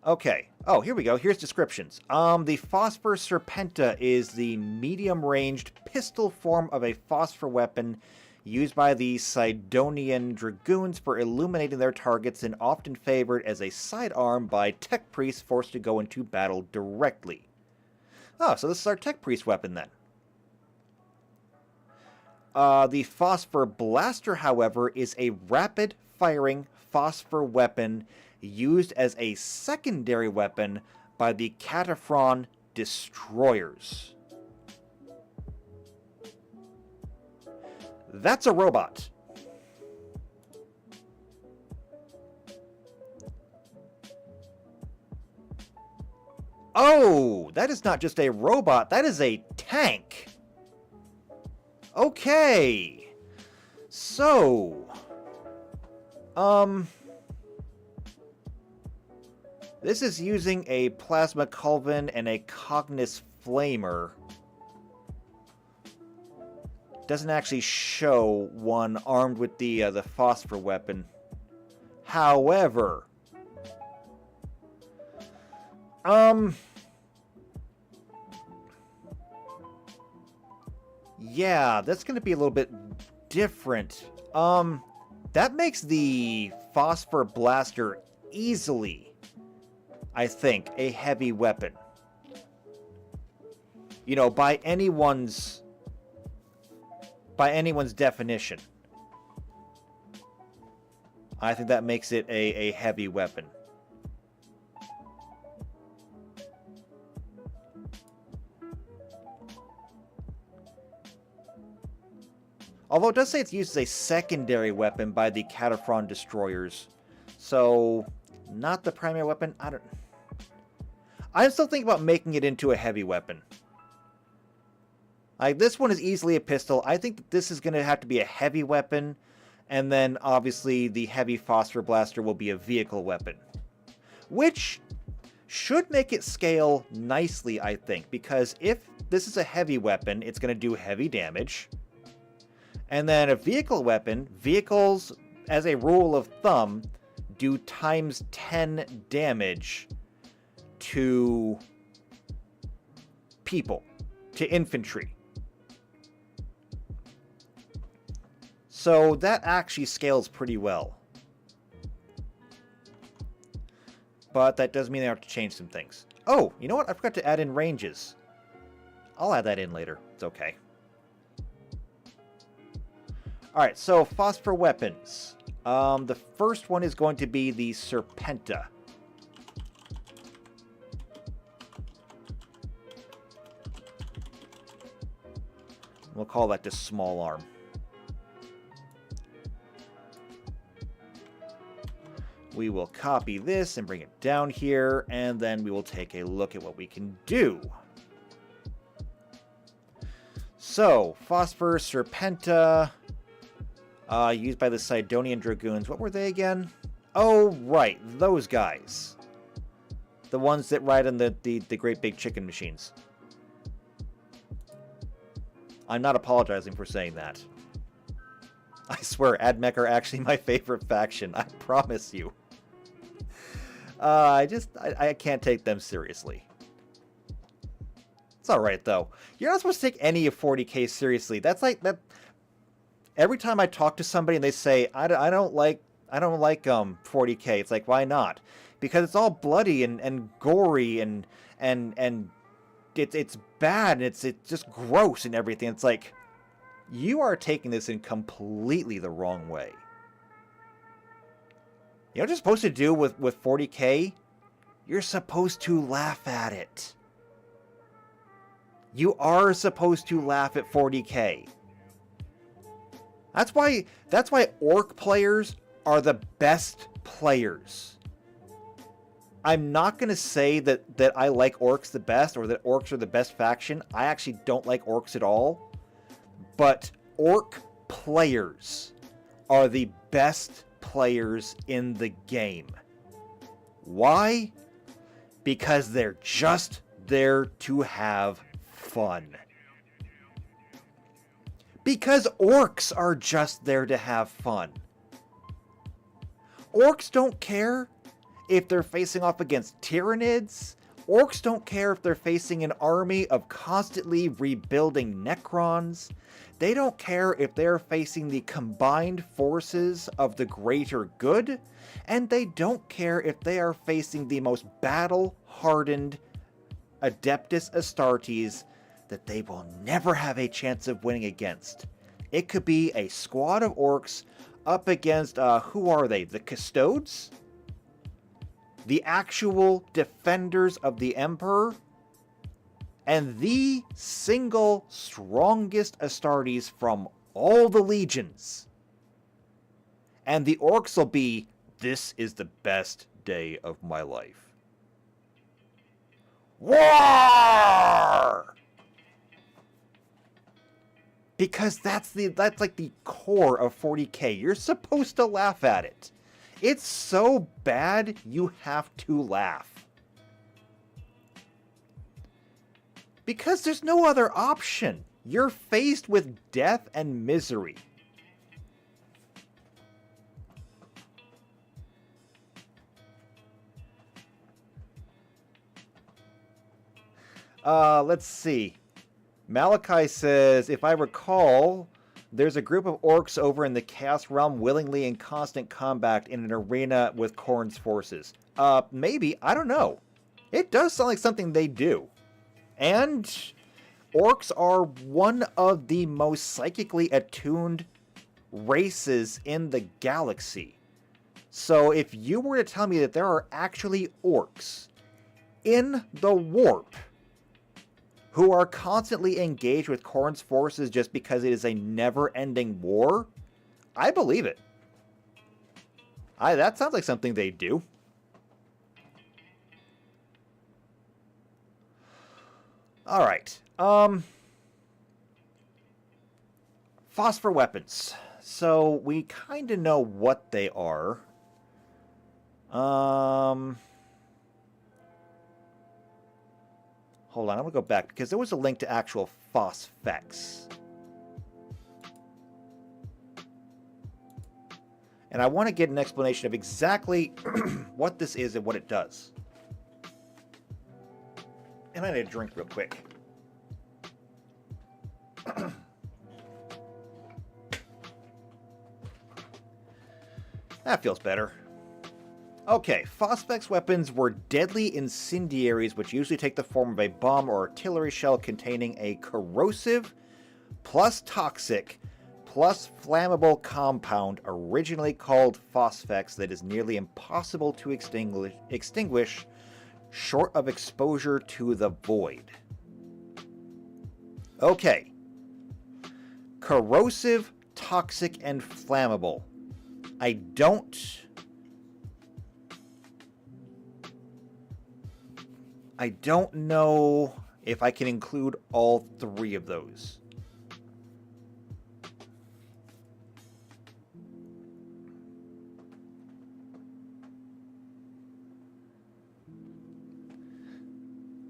Okay. Oh, here we go. Here's descriptions. The Phosphor Serpenta is the medium-ranged pistol form of a phosphor weapon used by the Sidonian Dragoons for illuminating their targets and often favored as a sidearm by tech priests forced to go into battle directly. Oh, so this is our tech priest weapon then. The Phosphor Blaster, however, is a rapid-firing phosphor weapon used as a secondary weapon by the Cataphron Destroyers. That's a robot. Oh, that is not just a robot, that is a tank. Okay. So, this is using a plasma culven and a Cognis flamer. Doesn't actually show one armed with the phosphor weapon. However, yeah, that's going to be a little bit different. That makes the phosphor blaster easily, I think, a heavy weapon. You know, by anyone's definition. I think that makes it a heavy weapon. Although it does say it's used as a secondary weapon by the Cataphron Destroyers. So, not the primary weapon. I'm still thinking about making it into a heavy weapon. Like, this one is easily a pistol. I think that this is going to have to be a heavy weapon. And then, obviously, the heavy phosphor blaster will be a vehicle weapon. Which should make it scale nicely, I think. Because if this is a heavy weapon, it's going to do heavy damage. And then a vehicle weapon, vehicles, as a rule of thumb, do times 10 damage to people, to infantry. So that actually scales pretty well. But that does mean I have to change some things. Oh, you know what? I forgot to add in ranges. I'll add that in later. It's okay. Alright, so phosphor weapons. The first one is going to be the Serpenta. We'll call that the small arm. We will copy this and bring it down here, and then we will take a look at what we can do. So, Phosphor Serpenta, used by the Sidonian Dragoons. What were they again? Oh, right, those guys. The ones that ride on the great big chicken machines. I'm not apologizing for saying that. I swear, Admech are actually my favorite faction. I promise you. I can't take them seriously. It's alright, though. You're not supposed to take any of 40k seriously. That's like, that. Every time I talk to somebody and they say, I don't like 40k, it's like, why not? Because it's all bloody and gory and it's bad and it's just gross and everything. It's like, you are taking this in completely the wrong way. You know what you're supposed to do with 40k? You're supposed to laugh at it. You are supposed to laugh at 40k. That's why orc players are the best players. I'm not going to say that I like orcs the best or that orcs are the best faction. I actually don't like orcs at all. But orc players are the best players in the game. Why? Because they're just there to have fun. Because orcs are just there to have fun. Orcs don't care if they're facing off against Tyranids. Orcs don't care if they're facing an army of constantly rebuilding Necrons. They don't care if they're facing the combined forces of the greater good. And they don't care if they are facing the most battle-hardened Adeptus Astartes that they will never have a chance of winning against. It could be a squad of orcs up against, who are they? The Custodes? The actual defenders of the Emperor? And the single strongest Astartes from all the legions. And the orcs will be, this is the best day of my life. War! Because that's like the core of 40k. You're supposed to laugh at it. It's so bad, you have to laugh. Because there's no other option. You're faced with death and misery. Let's see. Malachi says, if I recall, there's a group of orcs over in the Chaos Realm willingly in constant combat in an arena with Khorne's forces. Maybe. I don't know. It does sound like something they do. And orcs are one of the most psychically attuned races in the galaxy. So if you were to tell me that there are actually orcs in the warp who are constantly engaged with Khorne's forces just because it is a never-ending war, I believe it. That sounds like something they do. Alright. Phosphor weapons. So, we kind of know what they are. Hold on, I'm going to go back, because there was a link to actual phosphex. And I want to get an explanation of exactly what this is and what it does. And I need a drink real quick. That feels better. Okay, phosphex weapons were deadly incendiaries which usually take the form of a bomb or artillery shell containing a corrosive, plus toxic, plus flammable compound originally called phosphex that is nearly impossible to extinguish short of exposure to the void. Okay. Corrosive, toxic, and flammable. I don't know if I can include all three of those.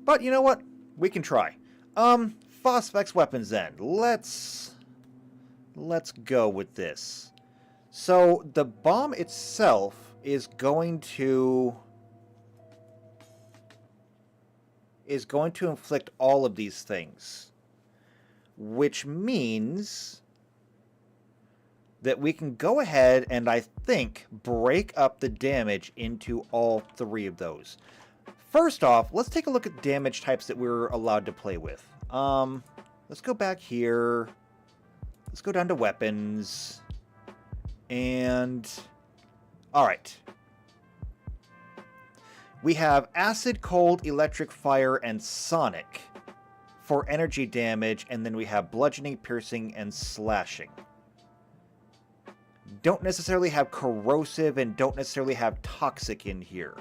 But you know what? We can try. Phosphex weapons then. Let's go with this. So the bomb itself is going to inflict all of these things, which means that we can go ahead and, I think, break up the damage into all three of those. First off, let's take a look at the damage types that we're allowed to play with. Let's go back here. Let's go down to weapons. And... alright. We have acid, cold, electric, fire, and sonic for energy damage, and then we have bludgeoning, piercing, and slashing. Don't necessarily have corrosive and don't necessarily have toxic in here.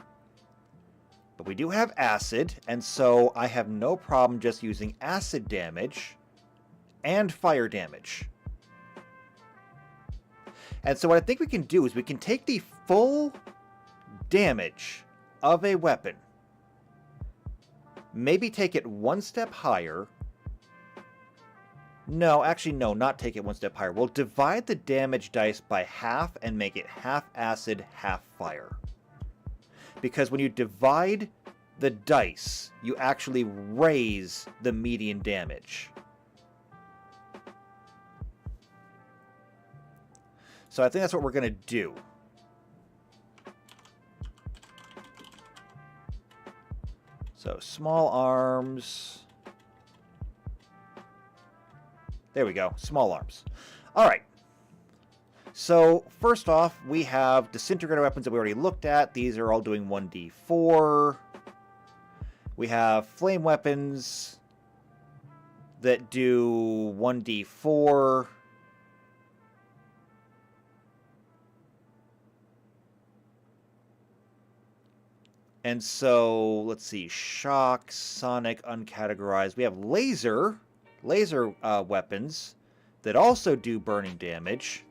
But we do have acid, and so I have no problem just using acid damage and fire damage. And so what I think we can do is we can take the full damage of a weapon, maybe take it one step higher. No, actually, no, not take it one step higher. We'll divide the damage dice by half and make it half acid, half fire. Because when you divide the dice, you actually raise the median damage. So I think that's what we're going to do. So small arms. There we go. Small arms. All right. So first off, we have disintegrator weapons that we already looked at. These are all doing 1d4. We have flame weapons that do 1d4. And so, let's see, shock, sonic, uncategorized. We have laser weapons that also do burning damage.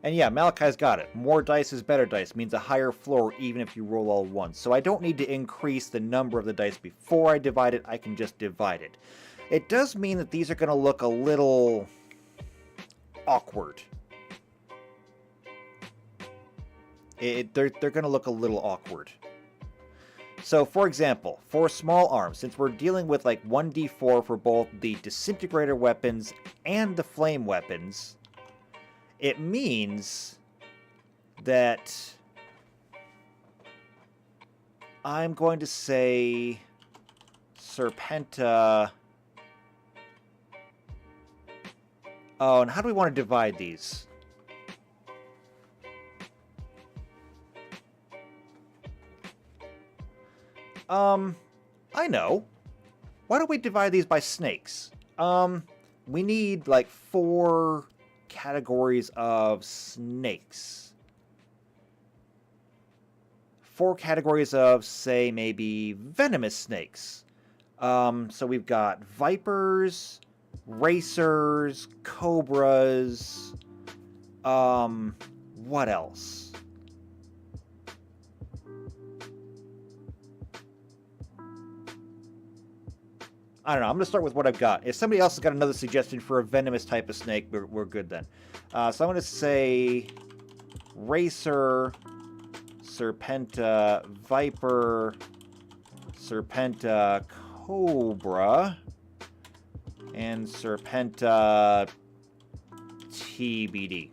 And yeah, Malachi's got it. More dice is better dice. Means a higher floor even if you roll all once. So I don't need to increase the number of the dice before I divide it. I can just divide it. It does mean that these are going to look a little awkward. They're going to look a little awkward. So, for example, for small arms, since we're dealing with like 1d4 for both the disintegrator weapons and the flame weapons, it means that I'm going to say Serpenta. Oh, and how do we want to divide these? I know. Why don't we divide these by snakes? We need like 4 categories of snakes. 4 categories of, say, maybe venomous snakes. So we've got vipers, racers, cobras. What else? I don't know. I'm going to start with what I've got. If somebody else has got another suggestion for a venomous type of snake, we're good then. So I'm going to say Racer, Serpenta, Viper, Serpenta, Cobra, and Serpenta TBD.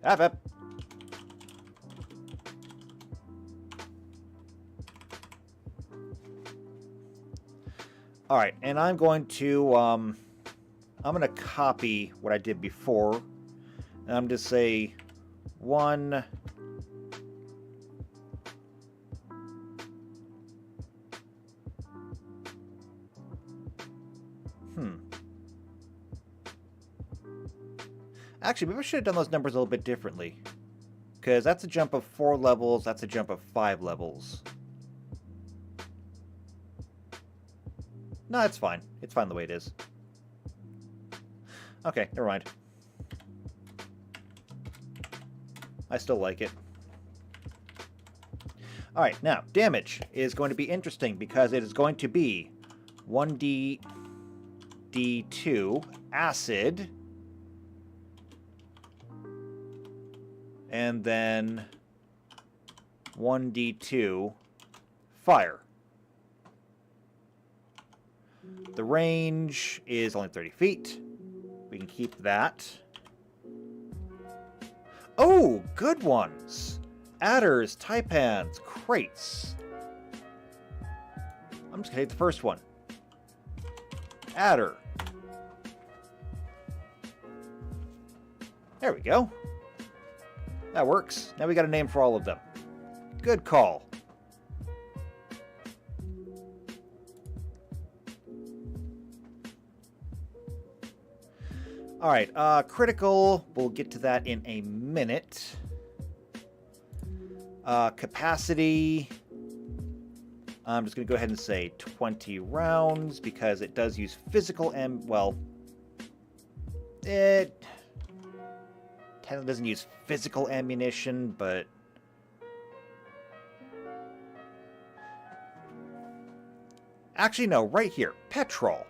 Up. All right, and I'm going to copy what I did before, and I'm just say 1. Actually, maybe I should have done those numbers a little bit differently, because that's a jump of 4 levels. That's a jump of 5 levels. No, it's fine. It's fine the way it is. Okay, never mind. I still like it. Alright, now, damage is going to be interesting because it is going to be 1d D2 acid, and then 1d2 fire. The range is only 30 feet. We can keep that. Oh, good ones! Adders, taipans, crates. I'm just gonna take the first one. Adder. There we go. That works. Now we got a name for all of them. Good call. Alright, critical. We'll get to that in a minute. Capacity. I'm just going to go ahead and say 20 rounds because it does use physical well, it technically doesn't use physical ammunition, but actually no, right here, petrol.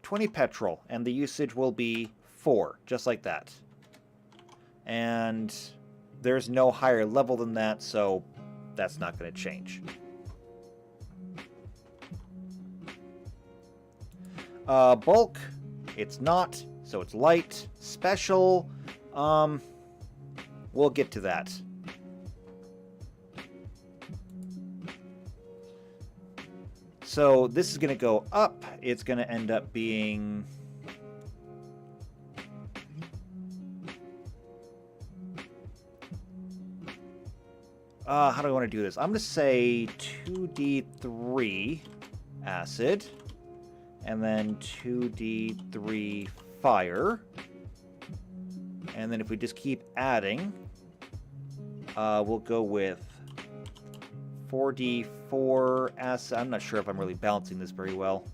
$20 petrol, and the usage will be 4, just like that. And there's no higher level than that, so that's not going to change. Bulk, it's not, so it's light. Special, we'll get to that. So this is going to go up. It's going to end up being... how do I want to do this? I'm going to say 2d3 acid, and then 2d3 fire. And then if we just keep adding, we'll go with 4d4 acid. I'm not sure if I'm really balancing this very well.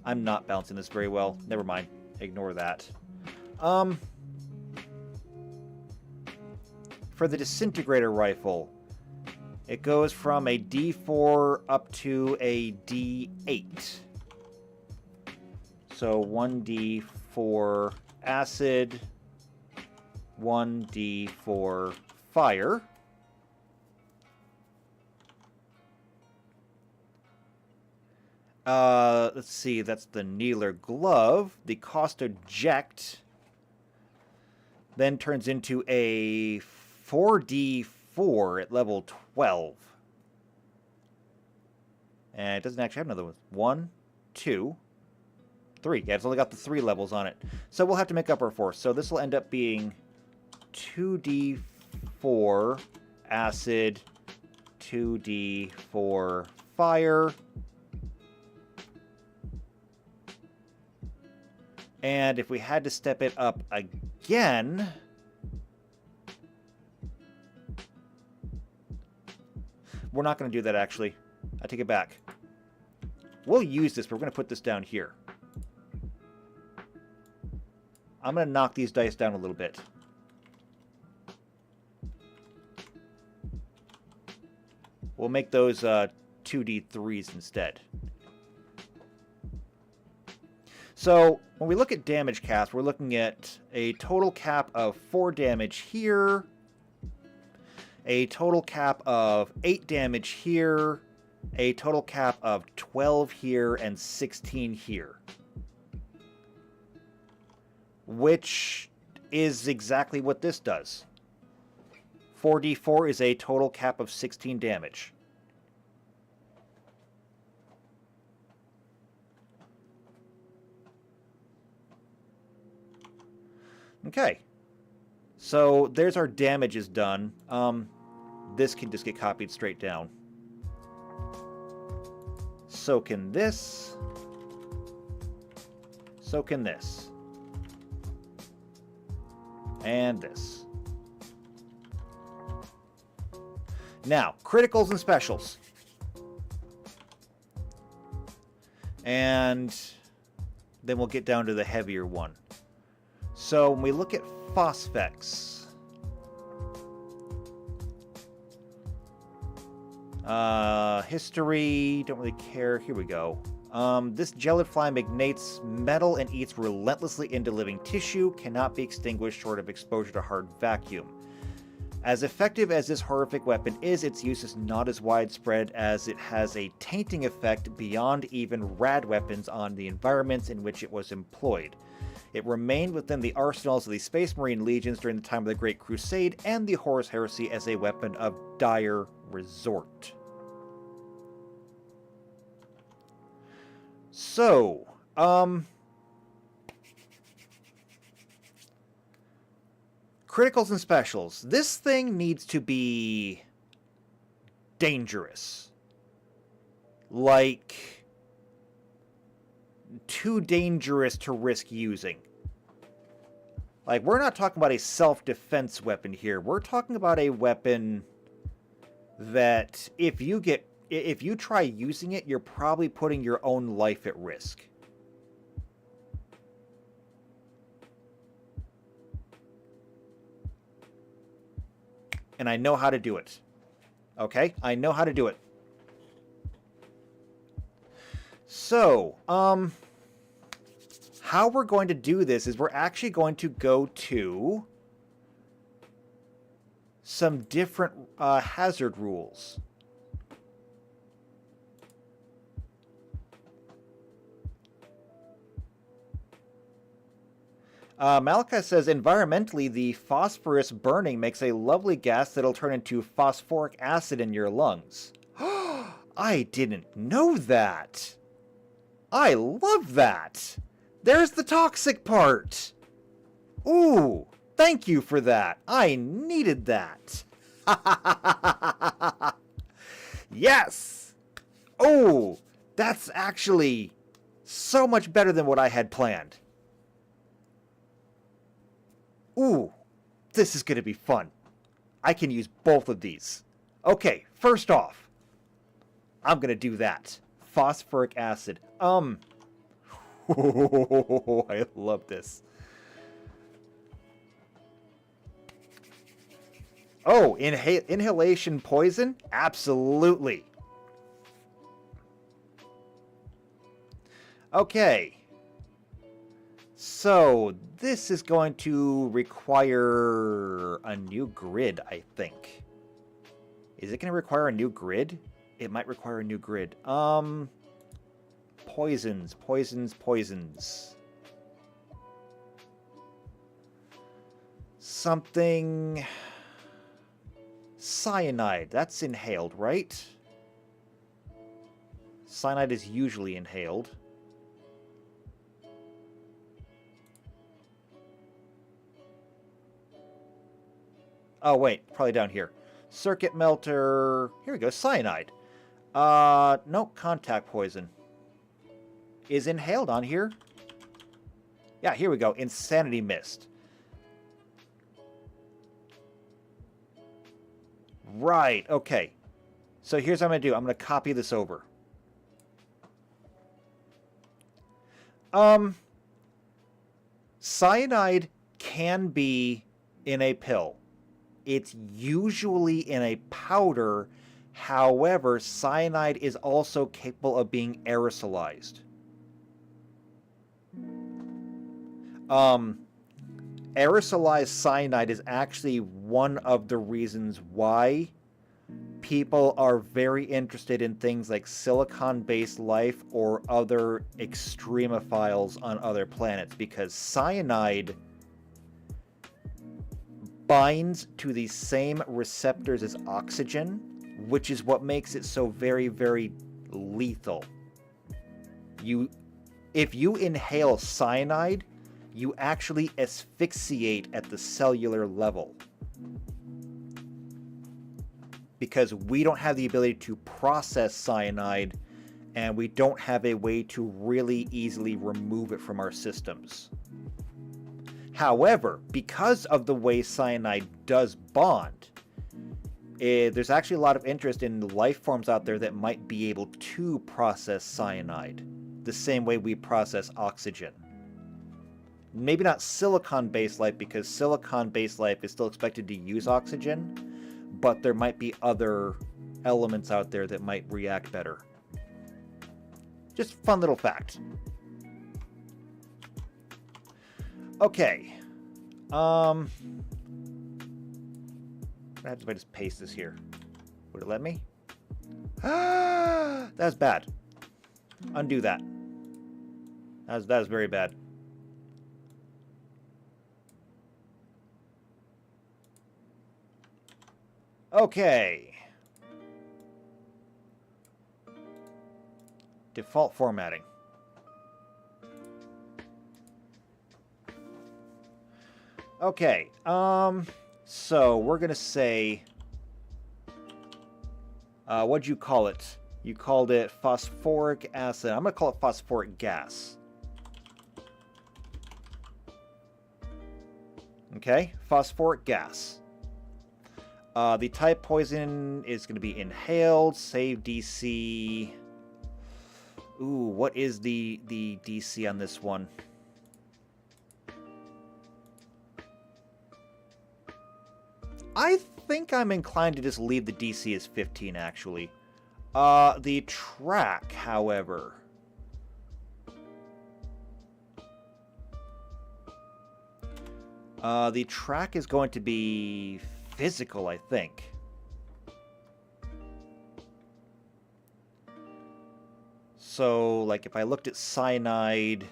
I'm not balancing this very well. Never mind. Ignore that. For the disintegrator rifle, it goes from a D4 up to a D8. So 1d4 acid, 1d4 fire. Let's see, that's the Kneeler glove. The cost eject then turns into a 4d4 at level 12. And it doesn't actually have another one. 1, 2, 3. Yeah, it's only got the 3 levels on it. So we'll have to make up our force. So this will end up being 2d4 acid, 2d4 fire. And if we had to step it up again... We're not going to do that, actually. I take it back. We'll use this, but we're going to put this down here. I'm going to knock these dice down a little bit. We'll make those 2d3s instead. So, when we look at damage cast, we're looking at a total cap of 4 damage here, a total cap of 8 damage here, a total cap of 12 here, and 16 here. Which is exactly what this does. 4d4 is a total cap of 16 damage. Okay. So there's our damages done. This can just get copied straight down. So can this. So can this. And this. Now, criticals and specials. And then we'll get down to the heavier one. So when we look at phosphex, history, don't really care. Here we go. This gelid fly magnates metal and eats relentlessly into living tissue, cannot be extinguished short of exposure to hard vacuum. As effective as this horrific weapon is, its use is not as widespread as it has a tainting effect beyond even rad weapons on the environments in which it was employed. It remained within the arsenals of the Space Marine legions during the time of the Great Crusade and the Horus Heresy as a weapon of dire resort. So, criticals and specials. This thing needs to be dangerous. like, too dangerous to risk using. Like, we're not talking about a self-defense weapon here. We're talking about a weapon that if you try using it, you're probably putting your own life at risk. And I know how to do it. Okay? I know how to do it. So, how we're going to do this is we're actually going to go to some different hazard rules. Malachi says, environmentally, the phosphorus burning makes a lovely gas that'll turn into phosphoric acid in your lungs. I didn't know that. I love that. There's the toxic part. Ooh, thank you for that. I needed that. Yes. Oh, that's actually so much better than what I had planned. Ooh, this is going to be fun. I can use both of these. Okay, first off, I'm going to do that. Phosphoric acid. I love this. Oh, inhalation poison? Absolutely. Okay. So, this is going to require a new grid, I think. Is it going to require a new grid? It might require a new grid. Poisons. Something... Cyanide. That's inhaled, right? Cyanide is usually inhaled. Oh, wait. Probably down here. Circuit melter. Here we go. Cyanide. Nope. Contact poison. Is inhaled on here? Yeah, here we go. Insanity mist. Right. Okay. So here's what I'm going to do. I'm going to copy this over. Cyanide can be in a pill. It's usually in a powder. However, cyanide is also capable of being aerosolized. Aerosolized cyanide is actually one of the reasons why people are very interested in things like silicon-based life or other extremophiles on other planets, because cyanide binds to the same receptors as oxygen, which is what makes it so very, very lethal. If you inhale cyanide, you actually asphyxiate at the cellular level. Because we don't have the ability to process cyanide, and we don't have a way to really easily remove it from our systems. However, because of the way cyanide does bond, there's actually a lot of interest in life forms out there that might be able to process cyanide the same way we process oxygen. Maybe not silicon-based life, because silicon-based life is still expected to use oxygen, but there might be other elements out there that might react better. Just fun little fact. Okay. What happens if I just paste this here? Would it let me? That's bad. Undo that. That was very bad. Okay. Default formatting. Okay. So we're gonna say, what'd you call it? You called it phosphoric acid. I'm going to call it phosphoric gas. Okay, phosphoric gas. The type poison is going to be inhaled. Save DC. Ooh, what is the DC on this one? I think I'm inclined to just leave the DC as 15, actually. The track, however... the track is going to be physical, I think. So, like, if I looked at cyanide...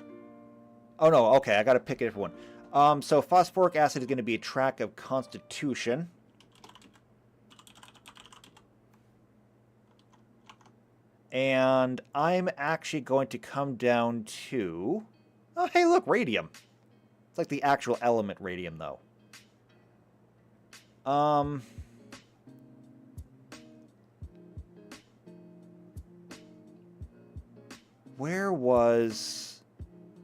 Oh, no, okay, I gotta pick a different one. So phosphoric acid is going to be a track of constitution. And I'm actually going to come down to... Oh, hey, look, radium. It's like the actual element radium, though. Where was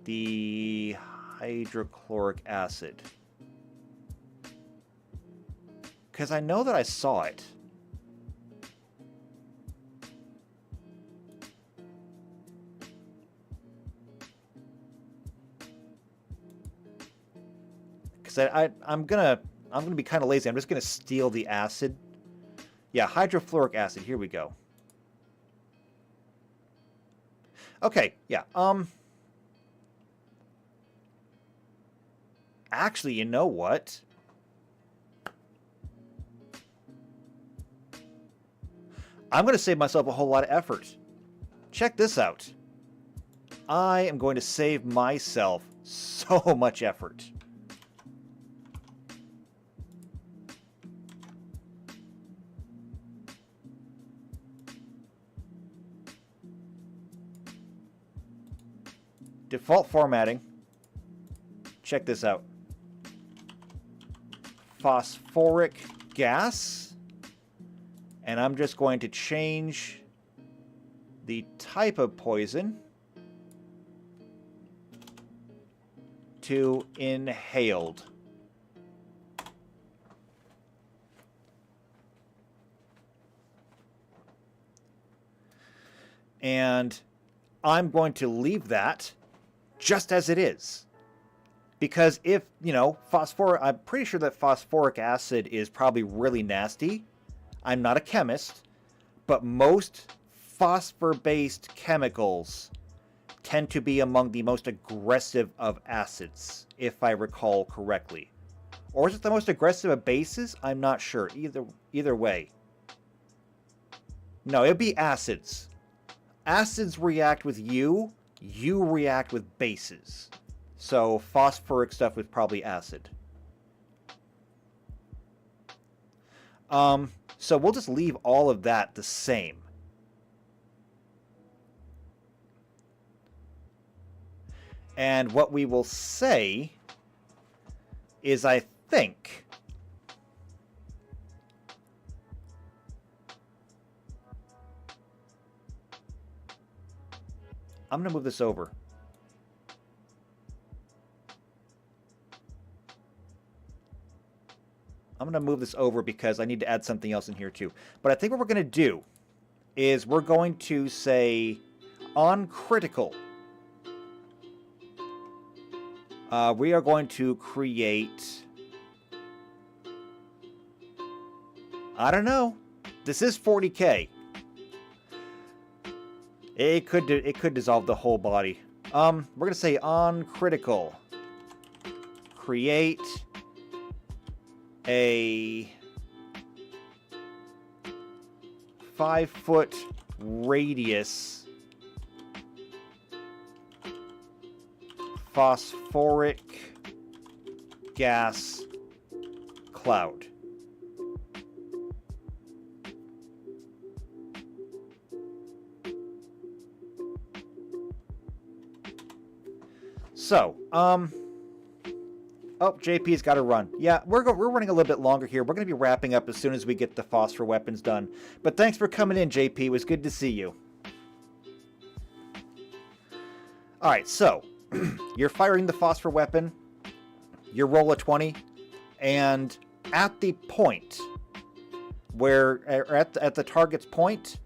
the hydrochloric acid? Because I know that I saw it. I'm gonna be kind of lazy. I'm just gonna steal the acid. Yeah, hydrofluoric acid. Here we go. Okay, yeah. Actually, you know what? I'm gonna save myself a whole lot of effort. Check this out. I am going to save myself so much effort. Default formatting. Check this out. Phosphoric gas. And I'm just going to change the type of poison to inhaled. And I'm going to leave that just as it is. Because if, you know, I'm pretty sure that phosphoric acid is probably really nasty. I'm not a chemist, but most phosphor-based chemicals tend to be among the most aggressive of acids, if I recall correctly. Or is it the most aggressive of bases? I'm not sure. Either way. No, it'd be acids. Acids react with you react with bases. So phosphoric stuff is probably acid. So we'll just leave all of that the same. And what we will say is, I think, I'm going to move this over. I'm going to move this over because I need to add something else in here too. But I think what we're going to do is we're going to say on critical, we are going to create, I don't know, this is 40K. It could dissolve the whole body. We're going to say on critical, create a 5-foot radius phosphoric gas cloud. So, Oh, JP's got to run. Yeah, we're running a little bit longer here. We're going to be wrapping up as soon as we get the phosphor weapons done. But thanks for coming in, JP. It was good to see you. All right, so you're firing the phosphor weapon. You roll a 20, and at the point where, at the target's point,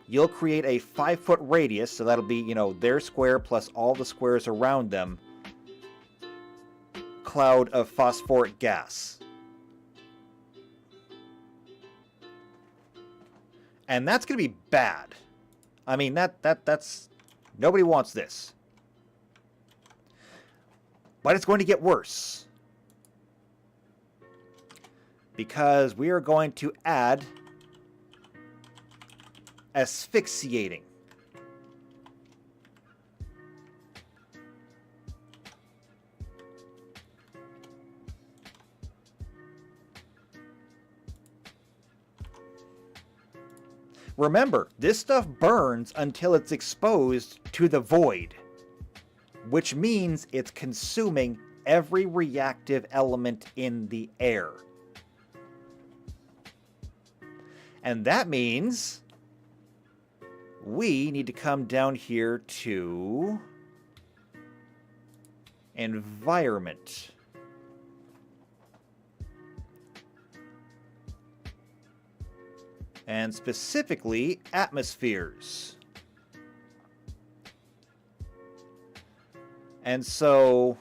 you'll create a 5-foot radius. So that'll be, their square plus all the squares around them. Cloud of phosphoric gas. And that's going to be bad. I mean, that's nobody wants this. But it's going to get worse. Because we are going to add asphyxiating. Remember, this stuff burns until it's exposed to the void, which means it's consuming every reactive element in the air. And that means we need to come down here to environment. And specifically, atmospheres. And so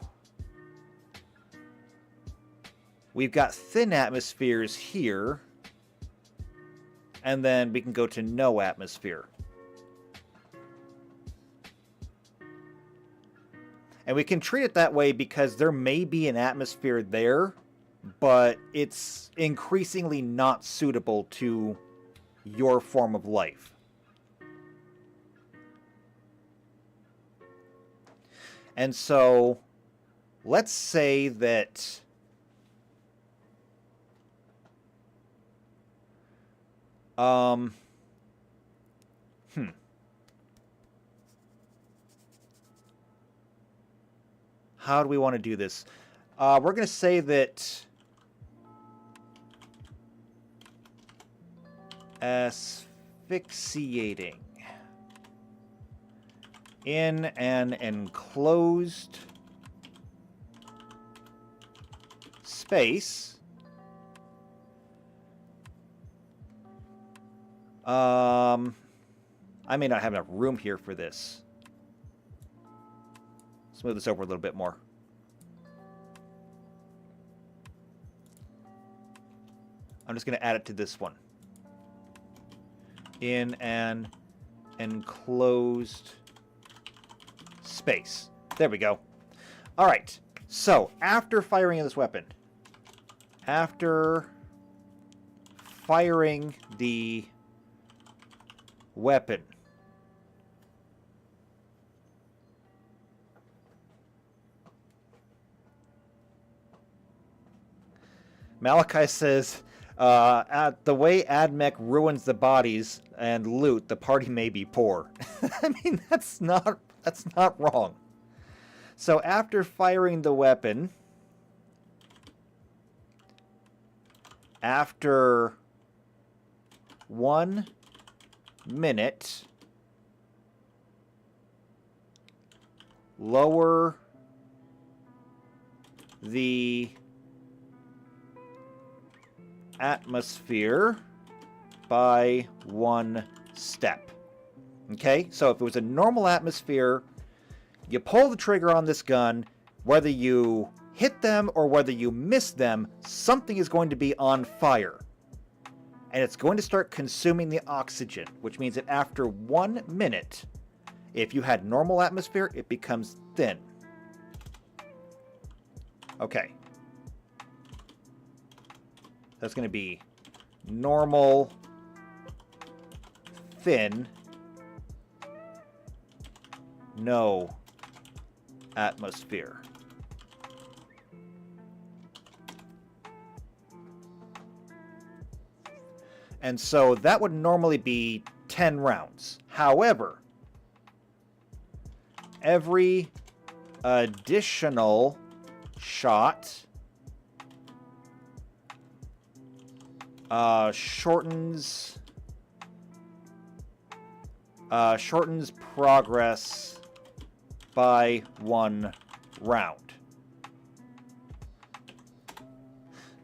we've got thin atmospheres here. And then we can go to no atmosphere. And we can treat it that way because there may be an atmosphere there, but it's increasingly not suitable to your form of life. And so, let's say that how do we want to do this? We're going to say that asphyxiating in an enclosed space I may not have enough room here for this. Smooth this over a little bit more. I'm just going to add it to this one. In an enclosed space. There we go. All right. So, after firing this weapon, after firing the weapon, Malachi says, the way Admech ruins the bodies and loot, the party may be poor. I mean, that's not wrong. So after firing the weapon, after 1 minute, lower the atmosphere by 1 step. Okay, so if it was a normal atmosphere, you pull the trigger on this gun, whether you hit them or whether you miss them, something is going to be on fire. And it's going to start consuming the oxygen, which means that after 1 minute, if you had normal atmosphere, it becomes thin. Okay. That's going to be normal, thin, no atmosphere. And so that would normally be 10 rounds. However, every additional shot Shortens progress by 1 round.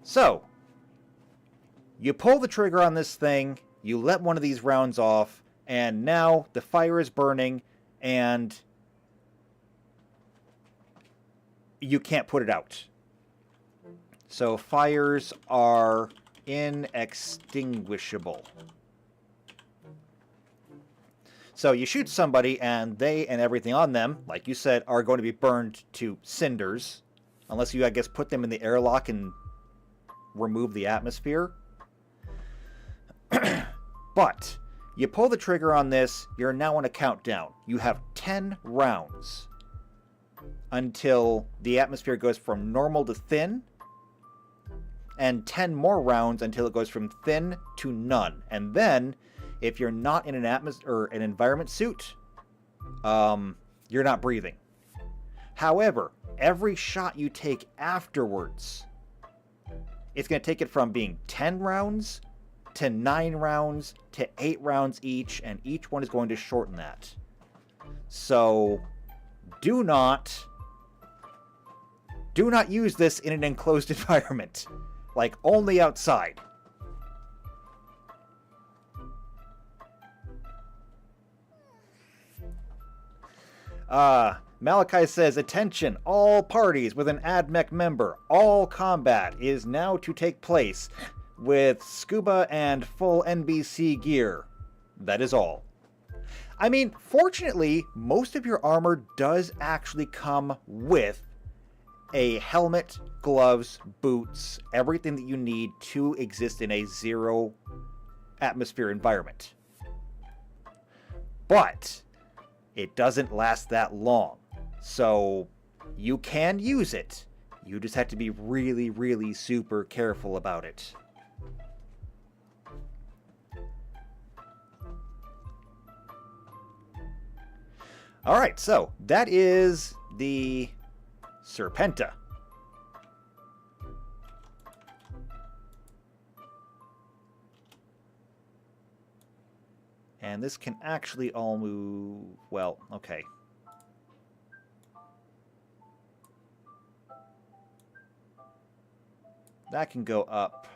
So, you pull the trigger on this thing, you let one of these rounds off, and now the fire is burning, and you can't put it out. So fires are inextinguishable. So you shoot somebody, and they and everything on them, like you said, are going to be burned to cinders. Unless you, I guess, put them in the airlock and remove the atmosphere. But you pull the trigger on this, you're now on a countdown. You have 10 rounds until the atmosphere goes from normal to thin, and 10 more rounds until it goes from thin to none. And then, if you're not in an atmosphere or an environment suit, you're not breathing. However, every shot you take afterwards, it's going to take it from being 10 rounds to 9 rounds to 8 rounds each, and each one is going to shorten that. So, do not use this in an enclosed environment. Like, only outside. Malachi says, attention, all parties with an Admech member. All combat is now to take place with scuba and full NBC gear. That is all. I mean, fortunately, most of your armor does actually come with a helmet, gloves, boots, everything that you need to exist in a zero atmosphere environment. But it doesn't last that long. So you can use it. You just have to be really, really super careful about it. Alright, so that is the Serpenta. And this can actually all move... Well, okay. That can go up.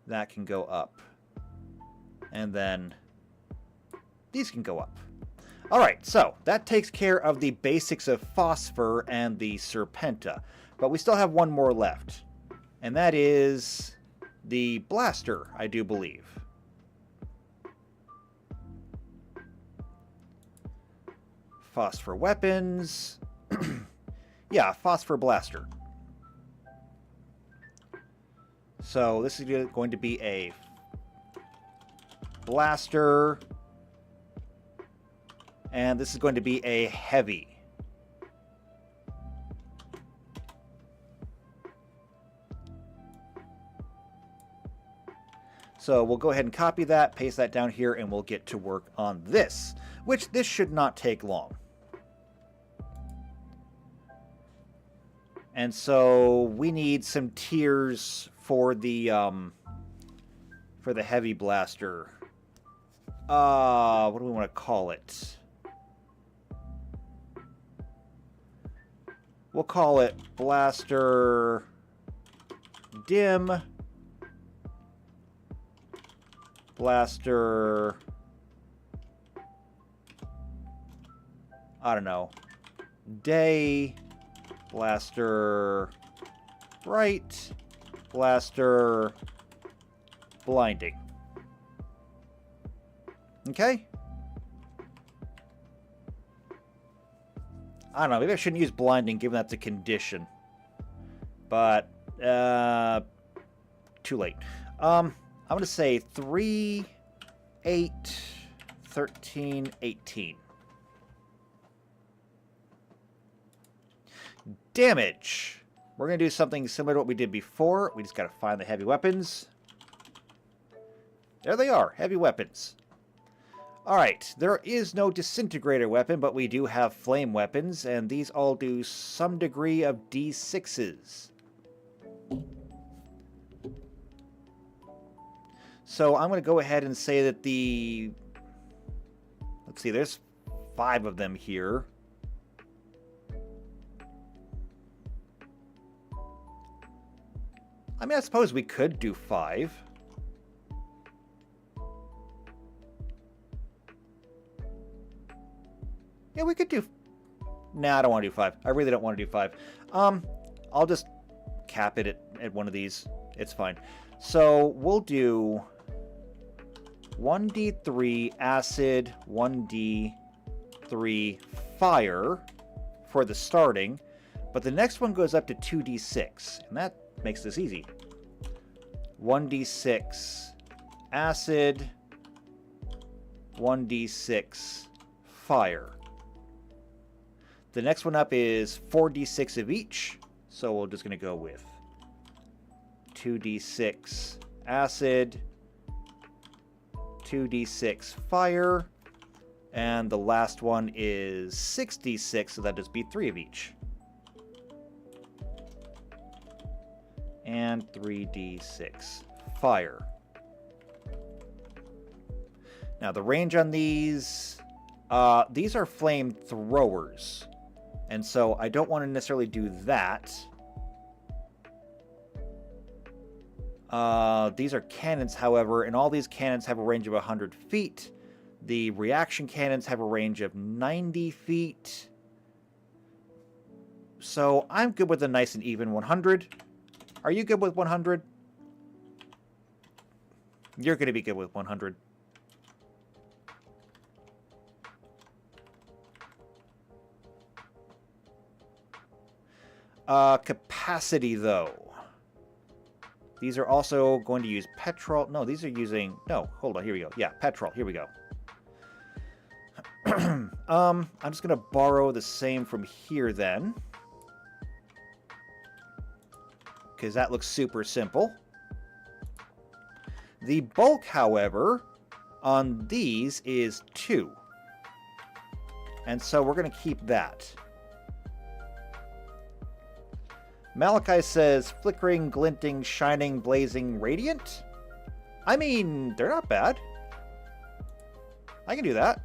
That can go up. And then these can go up. Alright, so that takes care of the basics of Phosphor and the Serpenta. But we still have one more left. And that is the Blaster, I do believe. Phosphor weapons. Yeah, Phosphor Blaster. So this is going to be a blaster. And this is going to be a heavy. So we'll go ahead and copy that, paste that down here, and we'll get to work on this, which this should not take long. And so we need some tiers for the heavy blaster. What do we want to call it? We'll call it Blaster Dim, Blaster, I don't know, Day, Blaster Bright, Blaster Blinding. Okay? I don't know, maybe I shouldn't use blinding given that's a condition. But, too late. I'm going to say 3, 8, 13, 18. Damage. We're going to do something similar to what we did before. We just got to find the heavy weapons. There they are, heavy weapons. Alright, there is no disintegrator weapon, but we do have flame weapons, and these all do some degree of D6s. So I'm going to go ahead and say that the... Let's see, there's 5 of them here. I mean, I suppose we could do 5. Yeah, we could do... Nah, I don't want to do 5. I really don't want to do 5. I'll just cap it at one of these. It's fine. So we'll do 1d3 acid, 1d3 fire for the starting, but the next one goes up to 2d6, and that makes this easy. 1d6 acid, 1d6 fire. The next one up is 4d6 of each, so we're just going to go with 2d6 acid, 2d6 fire, and the last one is 6d6, so that just be 3 of each. And 3d6 fire. Now the range on these are flame throwers, and so I don't want to necessarily do that. These are cannons, however, and all these cannons have a range of 100 feet. The reaction cannons have a range of 90 feet. So I'm good with a nice and even 100. Are you good with 100? You're going to be good with 100. Capacity, though. These are also going to use petrol. No, these are using... No, hold on. Here we go. Yeah, petrol. Here we go. I'm just going to borrow the same from here, then. Because that looks super simple. The bulk, however, on these is 2. And so we're going to keep that. Malachi says, flickering, glinting, shining, blazing, radiant? I mean, they're not bad. I can do that.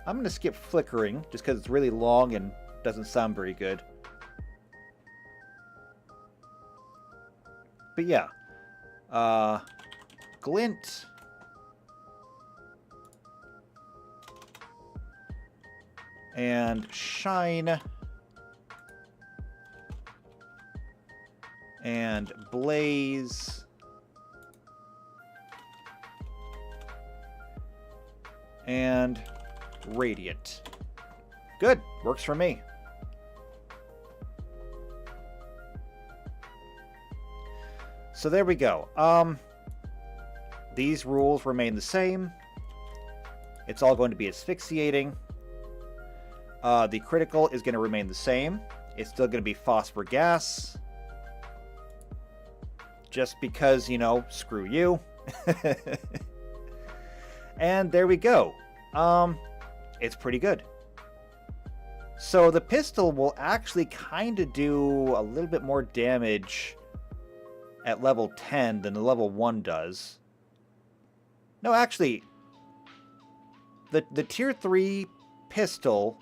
I'm going to skip flickering, just because it's really long and doesn't sound very good. But yeah. Glint. And shine. And blaze. And radiant. Good. Works for me. So there we go. These rules remain the same. It's all going to be asphyxiating. The critical is going to remain the same. It's still going to be phosphor gas. Just because, you know, screw you. And there we go. It's pretty good. So the pistol will actually kind of do a little bit more damage at level 10 than the level 1 does. No, actually, the tier 3 pistol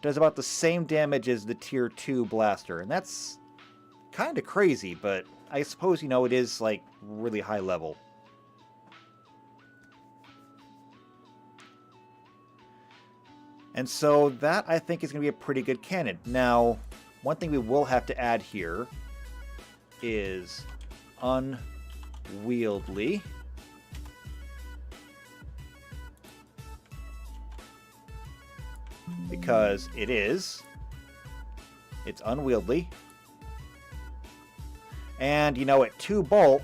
does about the same damage as the tier 2 blaster, and that's kind of crazy, but I suppose, you know, it is, like, really high level. And so that, I think, is going to be a pretty good cannon. Now, one thing we will have to add here is unwieldy. Because it is. It's unwieldy. And, you know, at 2 bulk,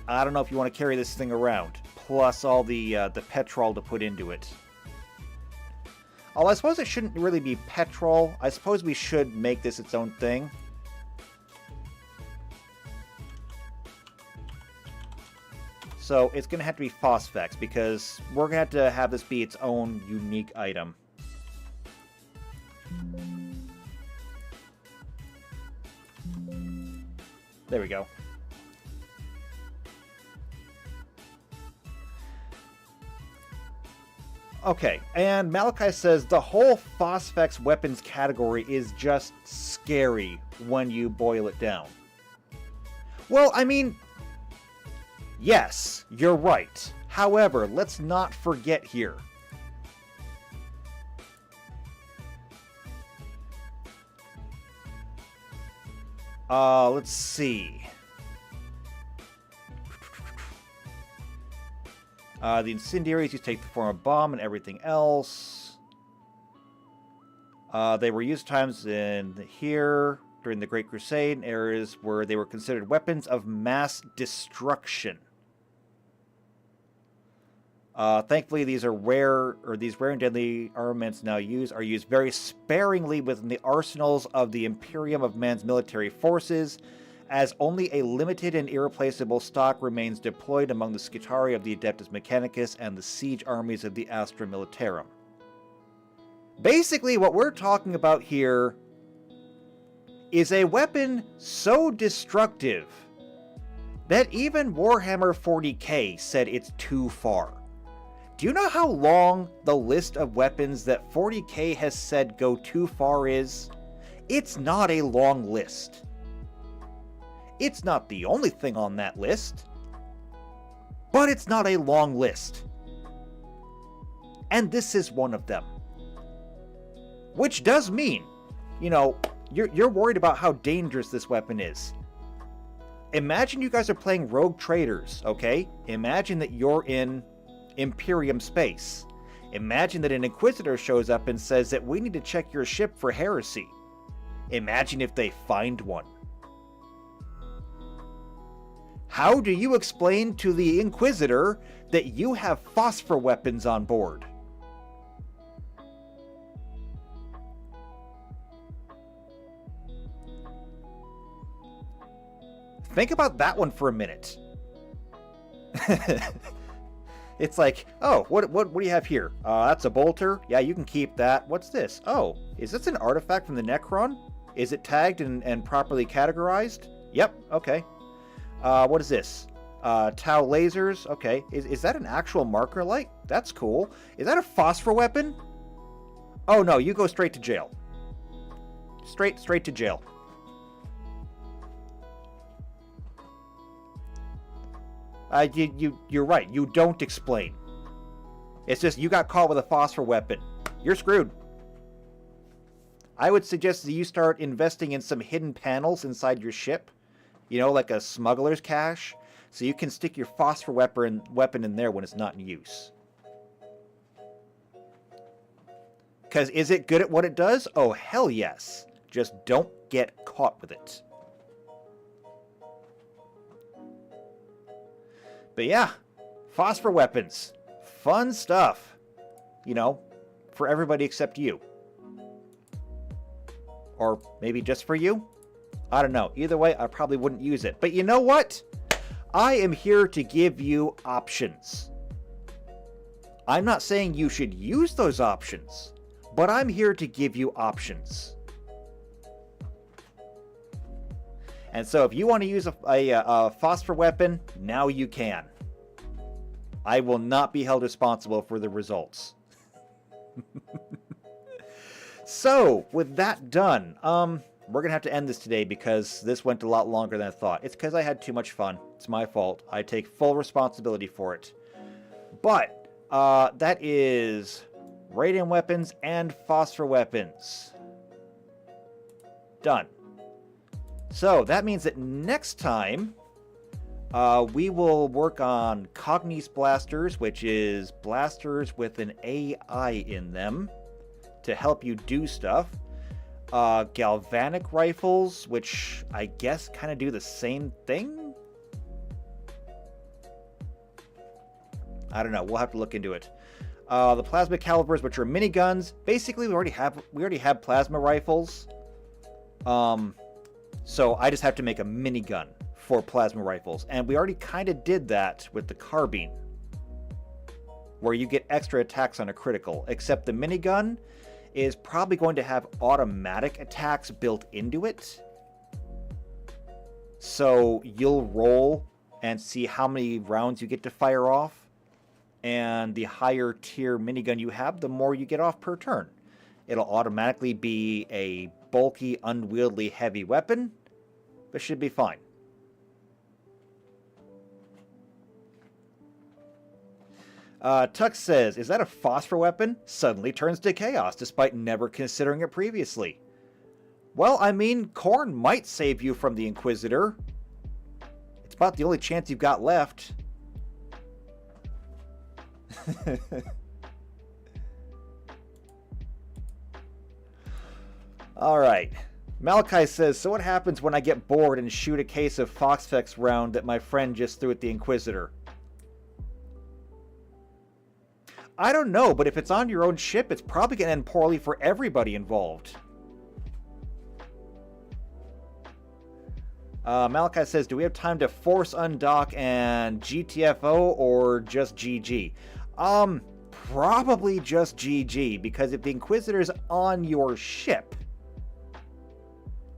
I don't know if you want to carry this thing around. Plus all the petrol to put into it. Although I suppose it shouldn't really be petrol. I suppose we should make this its own thing. So it's going to have to be Phosphex, because we're going to have this be its own unique item. There we go. Okay, and Malachi says the whole Phosphex weapons category is just scary when you boil it down. Well, I mean, yes, you're right. However, let's not forget here. Let's see. The incendiaries used to take the form of bomb and everything else. They were used times in here during the Great Crusade in areas where they were considered weapons of mass destruction. Thankfully, these rare and deadly armaments now are used very sparingly within the arsenals of the Imperium of Man's military forces, as only a limited and irreplaceable stock remains deployed among the Scutari of the Adeptus Mechanicus and the siege armies of the Astra Militarum. Basically, what we're talking about here is a weapon so destructive that even Warhammer 40k said it's too far. Do you know how long the list of weapons that 40k has said go too far is? It's not a long list. It's not the only thing on that list, but it's not a long list. And this is one of them. Which does mean, you know, you're worried about how dangerous this weapon is. Imagine you guys are playing Rogue Traders, okay? Imagine that you're in Imperium space. Imagine that an Inquisitor shows up and says that we need to check your ship for heresy. Imagine if they find one. How do you explain to the Inquisitor that you have phosphor weapons on board? Think about that one for a minute. It's like, oh, what do you have here? That's a bolter. Yeah, you can keep that. What's this? Oh, is this an artifact from the Necron? Is it tagged and properly categorized? Yep, okay. What is this? Tau lasers. Okay. Is that an actual marker light? That's cool. Is that a phosphor weapon? Oh no, you go straight to jail. Straight to jail. You're right. You don't explain. It's just you got caught with a phosphor weapon. You're screwed. I would suggest that you start investing in some hidden panels inside your ship. You know, like a smuggler's cache. So you can stick your phosphor weapon in there when it's not in use. Because is it good at what it does? Oh, hell yes. Just don't get caught with it. But yeah, phosphor weapons. Fun stuff. You know, for everybody except you. Or maybe just for you? I don't know. Either way, I probably wouldn't use it. But you know what? I am here to give you options. I'm not saying you should use those options, but I'm here to give you options. And so if you want to use a phosphor weapon, now you can. I will not be held responsible for the results. So, with that done, we're going to have to end this today because this went a lot longer than I thought. It's because I had too much fun. It's my fault. I take full responsibility for it. But, that is radiant weapons and phosphor weapons. Done. So, that means that next time, we will work on Cognis blasters, which is blasters with an AI in them to help you do stuff. Galvanic rifles, which I guess kind of do the same thing? I don't know. We'll have to look into it. The plasma calibers, which are miniguns. Basically, we already have plasma rifles. So I just have to make a minigun for plasma rifles. And we already kind of did that with the carbine, where you get extra attacks on a critical, except the minigun is probably going to have automatic attacks built into it. So you'll roll and see how many rounds you get to fire off. And the higher tier minigun you have, the more you get off per turn. It'll automatically be a bulky, unwieldy, heavy weapon, but should be fine. Tux says, is that a phosphor weapon? Suddenly turns to chaos, despite never considering it previously. Well, I mean, corn might save you from the Inquisitor. It's about the only chance you've got left. Alright. Malachi says, so what happens when I get bored and shoot a case of Foxfex round that my friend just threw at the Inquisitor? I don't know, but if it's on your own ship, it's probably going to end poorly for everybody involved. Malachi says, do we have time to force undock and GTFO or just GG? Probably just GG, because if the Inquisitor's on your ship,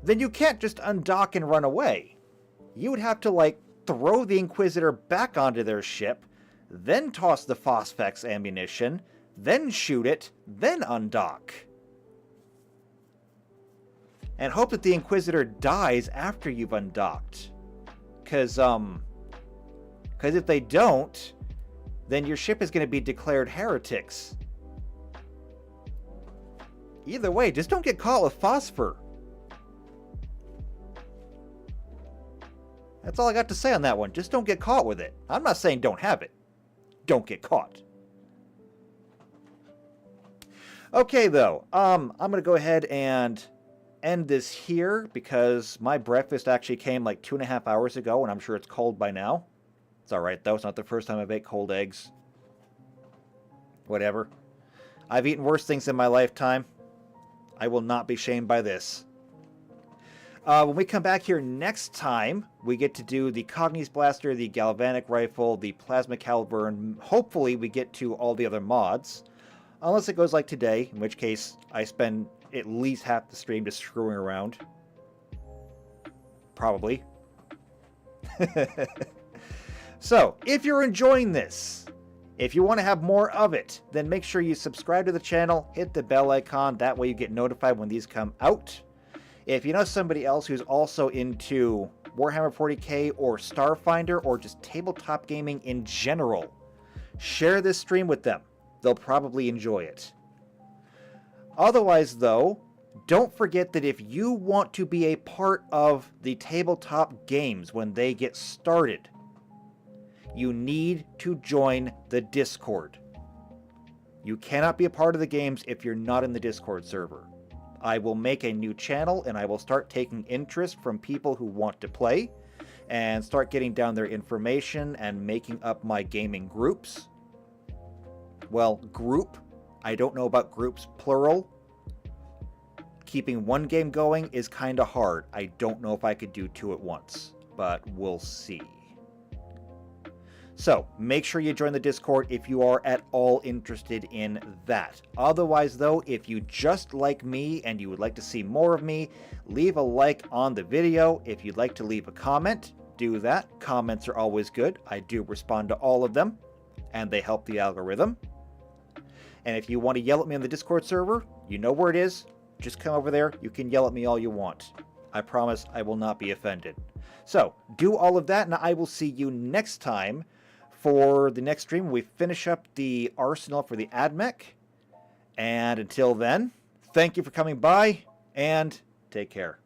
then you can't just undock and run away. You would have to, like, throw the Inquisitor back onto their ship, then toss the Phosphex ammunition, then shoot it, then undock. And hope that the Inquisitor dies after you've undocked. Because if they don't, then your ship is going to be declared heretics. Either way, just don't get caught with phosphor. That's all I got to say on that one. Just don't get caught with it. I'm not saying don't have it. Don't get caught. Okay, though. I'm going to go ahead and end this here because my breakfast actually came like 2.5 hours ago, and I'm sure it's cold by now. It's alright, though. It's not the first time I've ate cold eggs. Whatever. I've eaten worse things in my lifetime. I will not be shamed by this. When we come back here next time, we get to do the Cognis Blaster, the Galvanic Rifle, the Plasma Caliber, and hopefully we get to all the other mods. Unless it goes like today, in which case I spend at least half the stream just screwing around. Probably. So, if you're enjoying this, if you want to have more of it, then make sure you subscribe to the channel, hit the bell icon, that way you get notified when these come out. If you know somebody else who's also into Warhammer 40k or Starfinder or just tabletop gaming in general, share this stream with them. They'll probably enjoy it. Otherwise, though, don't forget that if you want to be a part of the tabletop games when they get started, you need to join the Discord. You cannot be a part of the games if you're not in the Discord server. I will make a new channel and I will start taking interest from people who want to play and start getting down their information and making up my gaming groups. Well, group. I don't know about groups plural. Keeping one game going is kind of hard. I don't know if I could do two at once, but we'll see. So, make sure you join the Discord if you are at all interested in that. Otherwise, though, if you just like me and you would like to see more of me, leave a like on the video. If you'd like to leave a comment, do that. Comments are always good. I do respond to all of them, and they help the algorithm. And if you want to yell at me on the Discord server, you know where it is. Just come over there. You can yell at me all you want. I promise I will not be offended. So, do all of that, and I will see you next time for the next stream. We finish up the arsenal for the Admech. And until then, thank you for coming by, and take care.